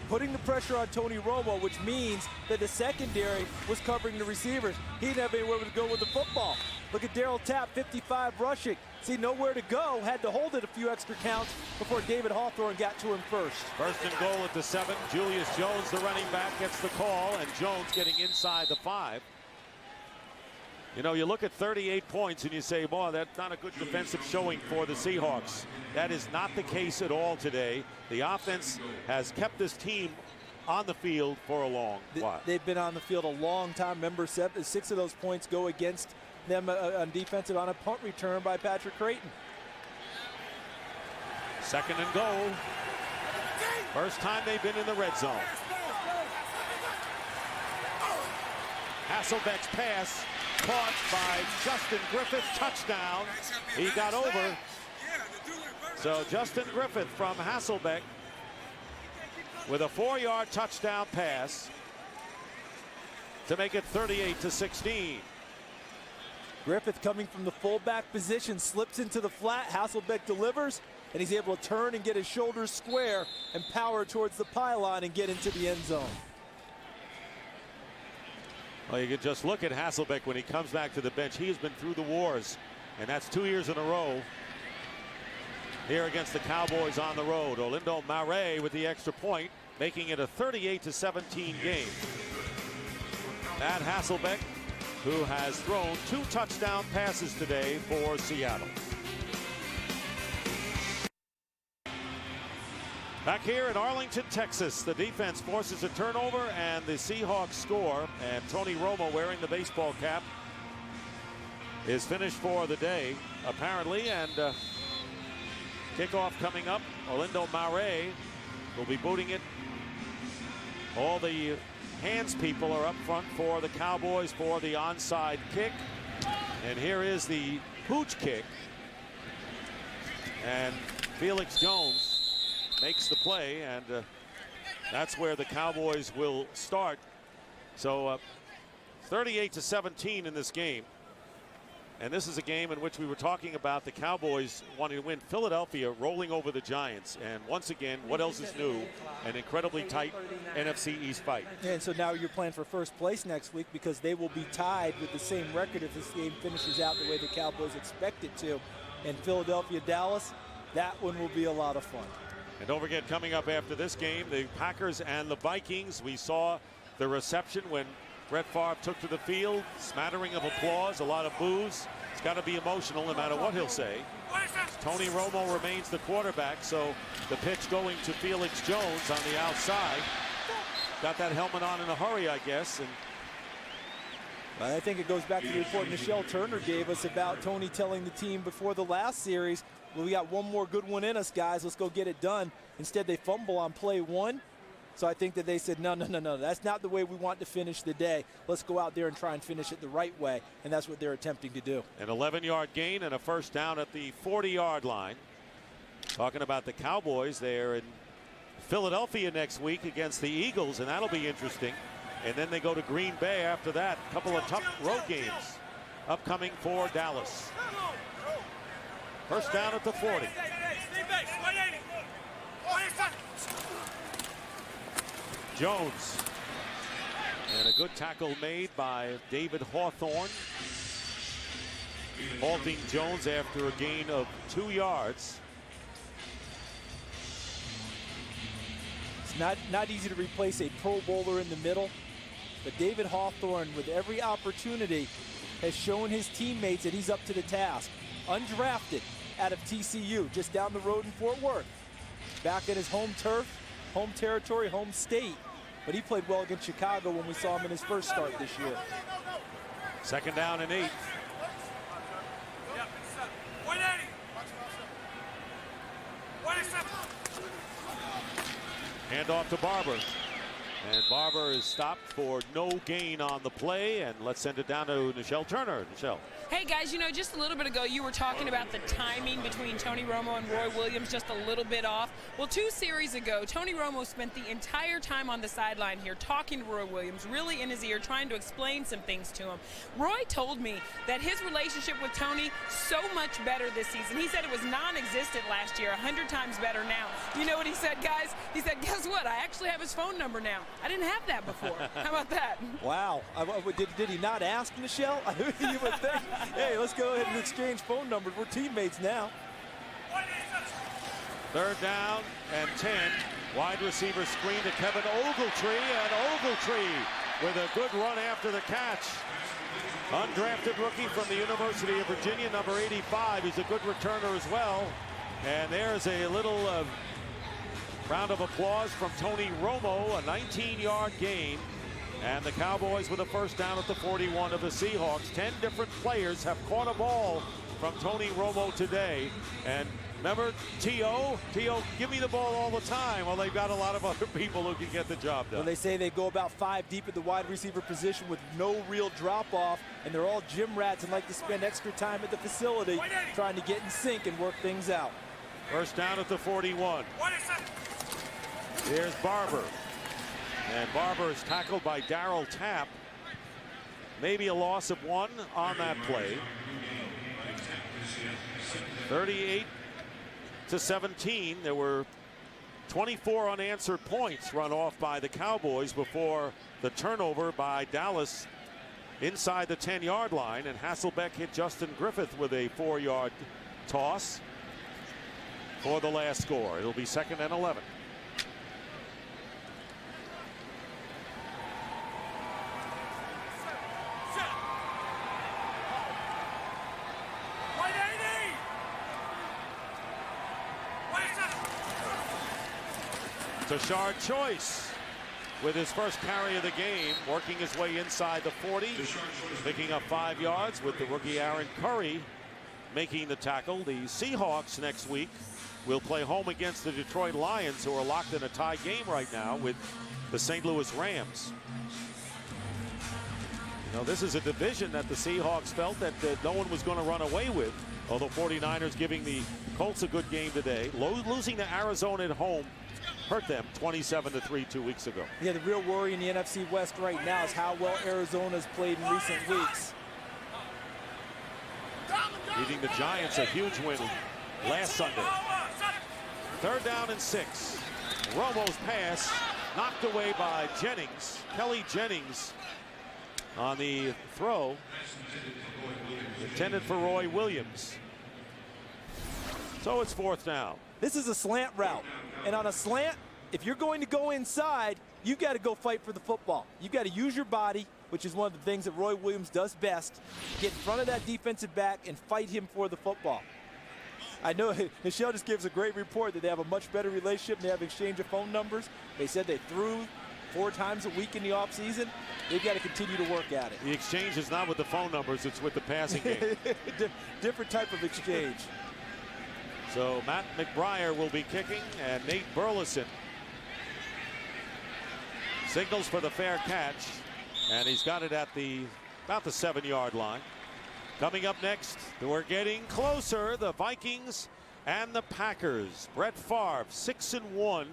putting the pressure on Tony Romo, which means that the secondary was covering the receivers. He didn't have anywhere to go with the football. Look at Darryl Tapp, 55 rushing. See, nowhere to go. Had to hold it a few extra counts before David Hawthorne got to him first. First and goal at the 7. Julius Jones, the running back, gets the call, and Jones getting inside the 5. You know, you look at 38 points and you say, boy, that's not a good defensive showing for the Seahawks. That is not the case at all today. The offense has kept this team on the field for a long while. They've been on the field a long time. Remember, 6 of those points go against them on defensive on a punt return by Patrick Creighton. Second and goal. First time they've been in the red zone. Hasselbeck's pass caught by Justin Griffith, touchdown. He got over. So Justin Griffith from Hasselbeck with a 4-yard touchdown pass to make it 38-16. Griffith coming from the fullback position, slips into the flat. Hasselbeck delivers, and he's able to turn and get his shoulders square and power towards the pylon and get into the end zone. Well, you can just look at Hasselbeck when he comes back to the bench. He has been through the wars, and that's 2 years in a row here against the Cowboys on the road. Olindo Mare with the extra point, making it a 38-17 game. Matt Hasselbeck, who has thrown 2 touchdown passes today for Seattle. Back here in Arlington, Texas, the defense forces a turnover and the Seahawks score. And Tony Romo, wearing the baseball cap, is finished for the day, apparently. And kickoff coming up. Olindo Mare will be booting it. All the hands people are up front for the Cowboys for the onside kick. And here is the pooch kick. And Felix Jones makes the play, and that's where the Cowboys will start. So 38-17 in this game. And this is a game in which we were talking about the Cowboys wanting to win. Philadelphia rolling over the Giants. And once again, what else is new? An incredibly tight NFC East fight. And so now you're playing for first place next week because they will be tied with the same record if this game finishes out the way the Cowboys expect it to. And Philadelphia, Dallas, that one will be a lot of fun. And don't forget, coming up after this game, the Packers and the Vikings. We saw the reception when Brett Favre took to the field. Smattering of applause, a lot of boos. It's got to be emotional no matter what he'll say. Tony Romo remains the quarterback, so the pitch going to Felix Jones on the outside. Got that helmet on in a hurry, I guess. And I think it goes back to the report Nischelle Turner gave us about Tony telling the team before the last series, well, we got one more good one in us, guys. Let's go get it done. Instead, they fumble on play 1. So I think that they said, no, that's not the way we want to finish the day. Let's go out there and try and finish it the right way, and that's what they're attempting to do. An 11-yard gain and a first down at the 40-yard line. Talking about the Cowboys, they're in Philadelphia next week against the Eagles, and that'll be interesting. And then they go to Green Bay after that. A couple of tough road games upcoming for Dallas. First down at the 40. Jones. And a good tackle made by David Hawthorne. Halting Jones after a gain of 2 yards. It's not easy to replace a Pro Bowler in the middle, but David Hawthorne, with every opportunity, has shown his teammates that he's up to the task. Undrafted out of TCU, just down the road in Fort Worth. Back in his home turf, home territory, home state. But he played well against Chicago when we saw him in his first start this year. Second down and 8. Hand off to Barber. And Barber is stopped for no gain on the play. And let's send it down to Nischelle Turner. Nischelle. Hey, guys, you know, just a little bit ago, you were talking about the timing between Tony Romo and Roy Williams just a little bit off. Well, 2 series ago, Tony Romo spent the entire time on the sideline here talking to Roy Williams, really in his ear, trying to explain some things to him. Roy told me that his relationship with Tony so much better this season. He said it was non-existent last year, 100 times better now. You know what he said, guys? He said, guess what? I actually have his phone number now. I didn't have that before. How about that? Wow. Did he not ask Nischelle? You would think, hey, let's go ahead and exchange phone numbers. We're teammates now. Third down and 10. Wide receiver screen to Kevin Ogletree, and Ogletree with a good run after the catch. Undrafted rookie from the University of Virginia, number 85. He's a good returner as well. And there's a little round of applause from Tony Romo, a 19-yard gain. And the Cowboys with a first down at the 41 of the Seahawks. 10 different players have caught a ball from Tony Romo today. And remember, T.O., give me the ball all the time. Well, they've got a lot of other people who can get the job done. Well, they say they go about 5 deep at the wide receiver position with no real drop-off, and they're all gym rats and like to spend extra time at the facility trying to get in sync and work things out. First down at the 41. Here's Barber. And Barber is tackled by Darryl Tapp. Maybe a loss of 1 on that play. 38-17. There were 24 unanswered points run off by the Cowboys before the turnover by Dallas inside the 10-yard line. And Hasselbeck hit Justin Griffith with a 4-yard toss. for the last score. It'll be 2nd and 11. Tashard Choice with his first carry of the game, working his way inside the 40, picking up 5 yards with the rookie Aaron Curry making the tackle. The Seahawks next week will play home against the Detroit Lions, who are locked in a tie game right now with the St. Louis Rams. You know, this is a division that the Seahawks felt that no one was going to run away with, although 49ers giving the Colts a good game today. Losing to Arizona at home hurt them 27-3 2 weeks ago. Yeah, the real worry in the NFC West right now is how well Arizona's played in recent weeks. Beating the Giants, a huge win last Sunday. 3rd down and 6. Romo's pass knocked away by Jennings. Kelly Jennings on the throw, intended for Roy Williams. So it's 4th down. This is a slant route. And on a slant, if you're going to go inside, you've got to go fight for the football. You've got to use your body, which is one of the things that Roy Williams does best. Get in front of that defensive back and fight him for the football. I know Nischelle just gives a great report that they have a much better relationship. They have exchange of phone numbers. They said they threw 4 times a week in the offseason. They've got to continue to work at it. The exchange is not with the phone numbers, it's with the passing game. Different type of exchange. So Matt McBriar will be kicking, and Nate Burleson signals for the fair catch, and he's got it at about the 7-yard line. Coming up next, we're getting closer, the Vikings and the Packers. Brett Favre, 6-1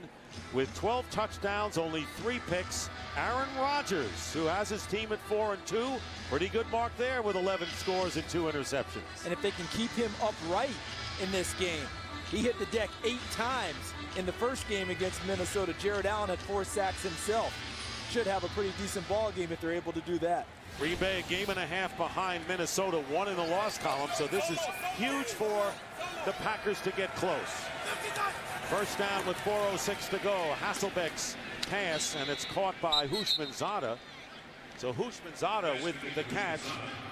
with 12 touchdowns, only 3 picks. Aaron Rodgers, who has his team at 4-2, pretty good mark there with 11 scores and 2 interceptions. And if they can keep him upright in this game, he hit the deck 8 times in the first game against Minnesota. Jared Allen had 4 sacks himself. Should have a pretty decent ball game if they're able to do that. Green Bay a game and a half behind Minnesota, 1 in the loss column, so this is huge for the Packers to get close. First down with 4:06 to go. Hasselbeck's pass, and it's caught by Houshmandzadeh. So Houshmandzadeh with the catch.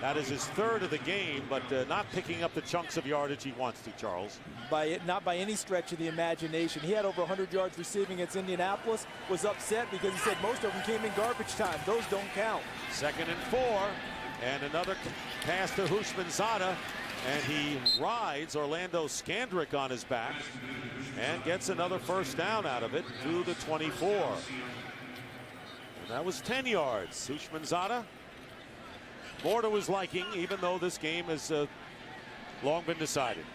That is his 3rd of the game, but not picking up the chunks of yardage he wants to, Charles. Not by any stretch of the imagination. He had over 100 yards receiving against Indianapolis, was upset because he said most of them came in garbage time. Those don't count. 2nd and 4, and another pass to Houshmandzadeh, and he rides Orlando Scandrick on his back and gets another first down out of it to the 24. That was 10 yards. Houshmandzadeh, more to his liking, even though this game has long been decided.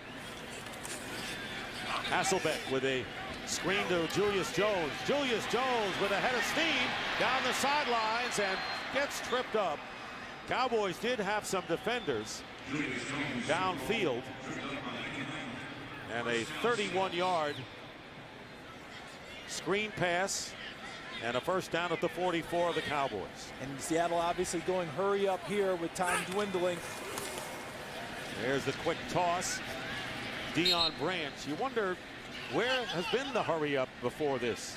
Hasselbeck with a screen to Julius Jones. Julius Jones with a head of steam down the sidelines and gets tripped up. Cowboys did have some defenders downfield. And a 31-yard screen pass. And a first down at the 44 of the Cowboys. And Seattle obviously going hurry up here with time dwindling. There's the quick toss. Deion Branch. You wonder where has been the hurry up before this?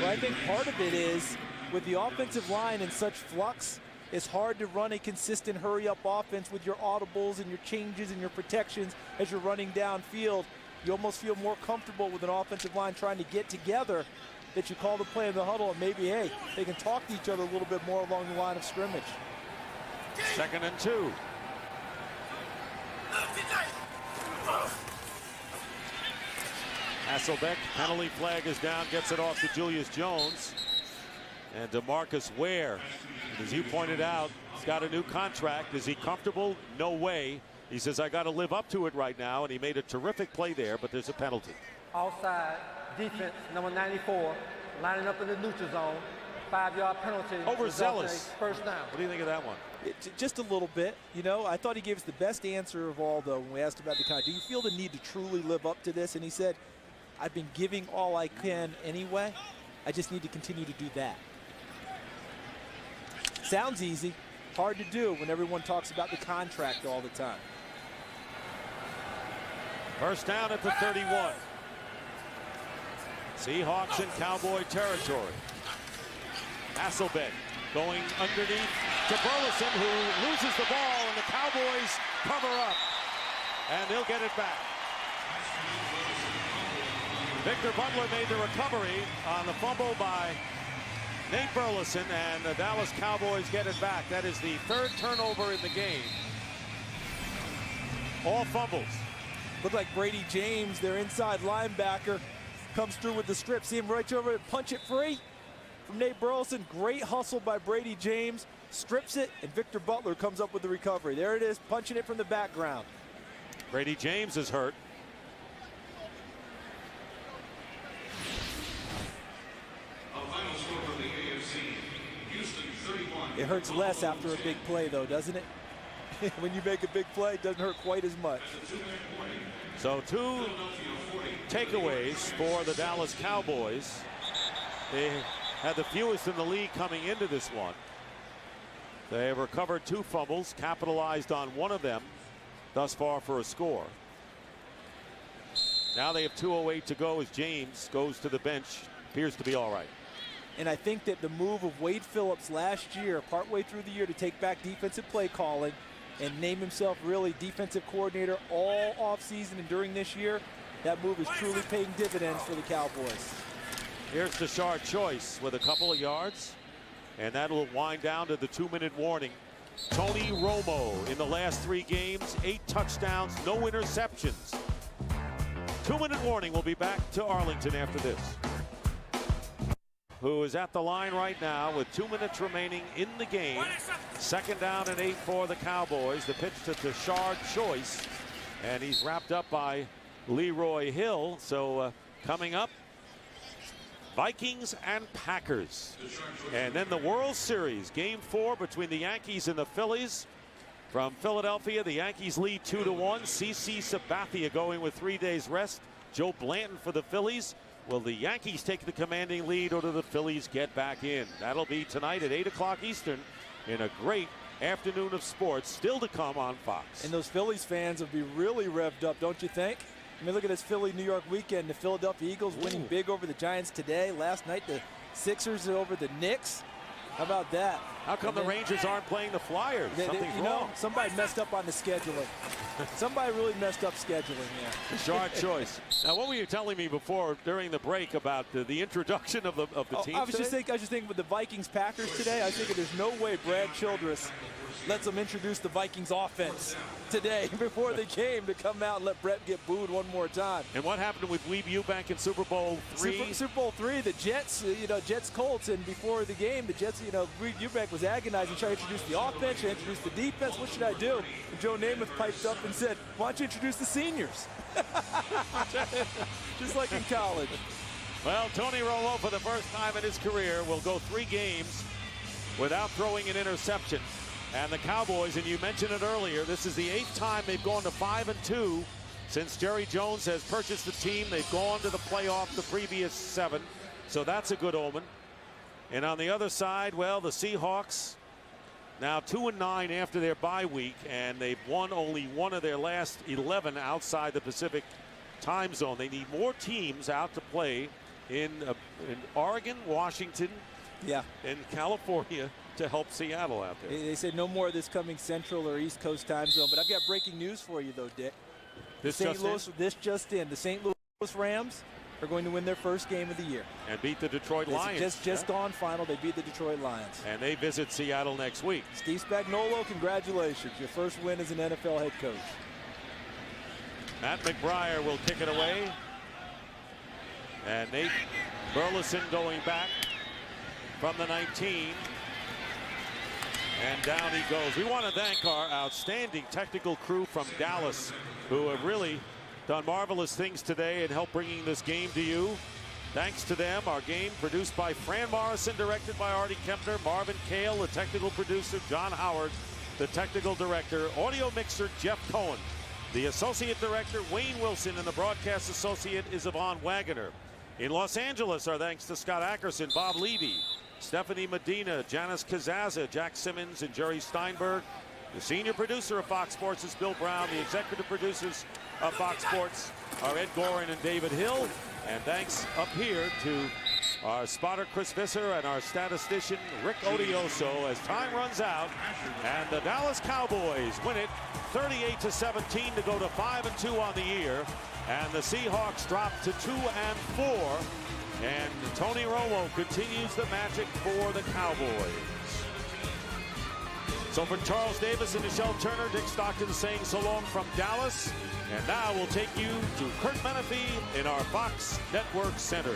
Well, I think part of it is with the offensive line in such flux, it's hard to run a consistent hurry up offense with your audibles and your changes and your protections as you're running downfield. You almost feel more comfortable with an offensive line trying to get together, that you call the play in the huddle, and maybe, hey, they can talk to each other a little bit more along the line of scrimmage. 2nd and 2. Hasselbeck, penalty flag is down, gets it off to Julius Jones. And DeMarcus Ware, as you pointed out, he's got a new contract. Is he comfortable? No way. He says, I got to live up to it right now, and he made a terrific play there, but there's a penalty. Offside, defense, number 94, lining up in the neutral zone, 5-yard penalty. Overzealous. First down. What do you think of that one? Just a little bit. You know, I thought he gave us the best answer of all, though, when we asked about the contract. Do you feel the need to truly live up to this? And he said, I've been giving all I can anyway. I just need to continue to do that. Sounds easy. Hard to do when everyone talks about the contract all the time. First down at the 31. Seahawks in Cowboy territory. Hasselbeck going underneath to Burleson, who loses the ball, and the Cowboys cover up. And they'll get it back. Victor Butler made the recovery on the fumble by Nate Burleson, and the Dallas Cowboys get it back. That is the third turnover in the game. All fumbles. Look like Brady James, their inside linebacker, comes through with the strip. See him right over it, punch it free from Nate Burleson. Great hustle by Brady James. Strips it, and Victor Butler comes up with the recovery. There it is, punching it from the background. Brady James is hurt. It hurts less after a big play, though, doesn't it? When you make a big play, it doesn't hurt quite as much. So 2 takeaways for the Dallas Cowboys. They had the fewest in the league coming into this one. They have recovered 2 fumbles, capitalized on one of them thus far for a score. Now they have 2:08 to go as James goes to the bench. Appears to be all right. And I think that the move of Wade Phillips last year, partway through the year, to take back defensive play calling and name himself really defensive coordinator all offseason and during this year, that move is truly paying dividends for the Cowboys. Here's Tashard Choice with a couple of yards, and that'll wind down to the 2-minute warning. Tony Romo in the last 3 games, 8 touchdowns, no interceptions. 2-minute warning. We'll be back to Arlington after this. Who is at the line right now with 2 minutes remaining in the game. 2nd down and 8 for the Cowboys. The pitch to Tashard Choice, and he's wrapped up by Leroy Hill. So coming up, Vikings and Packers. And then the World Series, Game 4 between the Yankees and the Phillies. From Philadelphia, the Yankees lead 2-1. CC Sabathia going with 3 days rest. Joe Blanton for the Phillies. Will the Yankees take the commanding lead, or do the Phillies get back in? That'll be tonight at 8 o'clock Eastern in a great afternoon of sports still to come on Fox. And those Phillies fans will be really revved up, don't you think? I mean, look at this Philly-New York weekend. The Philadelphia Eagles winning big over the Giants today. Last night, the Sixers over the Knicks. How about that? How come the Rangers aren't playing the Flyers? Something's wrong. Somebody messed up on the scheduling. Somebody really messed up scheduling there. Short choice. Now, what were you telling me before during the break about the introduction of the team? I was just thinking with the Vikings-Packers today, I think there's no way Brad Childress lets them introduce the Vikings offense today before the game to come out and let Brett get booed one more time. And what happened with Weeb Eubank in Super Bowl III? Super Bowl III, the Jets, Jets Colts, and before the game, the Jets, Weeb Eubank was agonizing, trying to introduce the offense, trying to introduce the defense. What should I do? And Joe Namath piped up and said, why don't you introduce the seniors? Just like in college. Well, Tony Romo, for the first time in his career, will go 3 games without throwing an interception. And the Cowboys, and you mentioned it earlier, this is the 8th time they've gone to 5-2 since Jerry Jones has purchased the team. They've gone to the playoff the previous 7, so that's a good omen. And on the other side, well, the Seahawks now 2-9 after their bye week, and they've won only one of their last 11 outside the Pacific time zone. They need more teams out to play in Oregon, Washington, and California to help Seattle out there. They said no more of this coming Central or East Coast time zone. But I've got breaking news for you, though, Dick. This just in. The St. Louis Rams are going to win their first game of the year. And beat the Detroit Lions. Just gone final. They beat the Detroit Lions. And they visit Seattle next week. Steve Spagnuolo, congratulations. Your first win as an NFL head coach. Matt McBriar will kick it away. And Nate Burleson going back from the 19. And down he goes. We want to thank our outstanding technical crew from Dallas, who have really done marvelous things today and helped bringing this game to you. Thanks to them, our game produced by Fran Morrison, directed by Artie Kempner, Marvin Kale, the technical producer, John Howard, the technical director, audio mixer, Jeff Cohen, the associate director, Wayne Wilson, and the broadcast associate is Yvonne Wagoner. In Los Angeles, our thanks to Scott Ackerson, Bob Levy, Stephanie Medina, Janice Kazaza, Jack Simmons, and Jerry Steinberg. The senior producer of Fox Sports is Bill Brown. The executive producers of Fox Sports are Ed Gorin and David Hill. And thanks up here to our spotter Chris Visser and our statistician Rick Odioso as time runs out, and the Dallas Cowboys win it 38-17 to go to 5-2 on the year, and the Seahawks drop to 2-4, and Tony Romo continues the magic for the Cowboys. So for Charles Davis and Nischelle Turner, Dick Stockton saying so long from Dallas. And now we'll take you to Kurt Menefee in our Fox Network Center.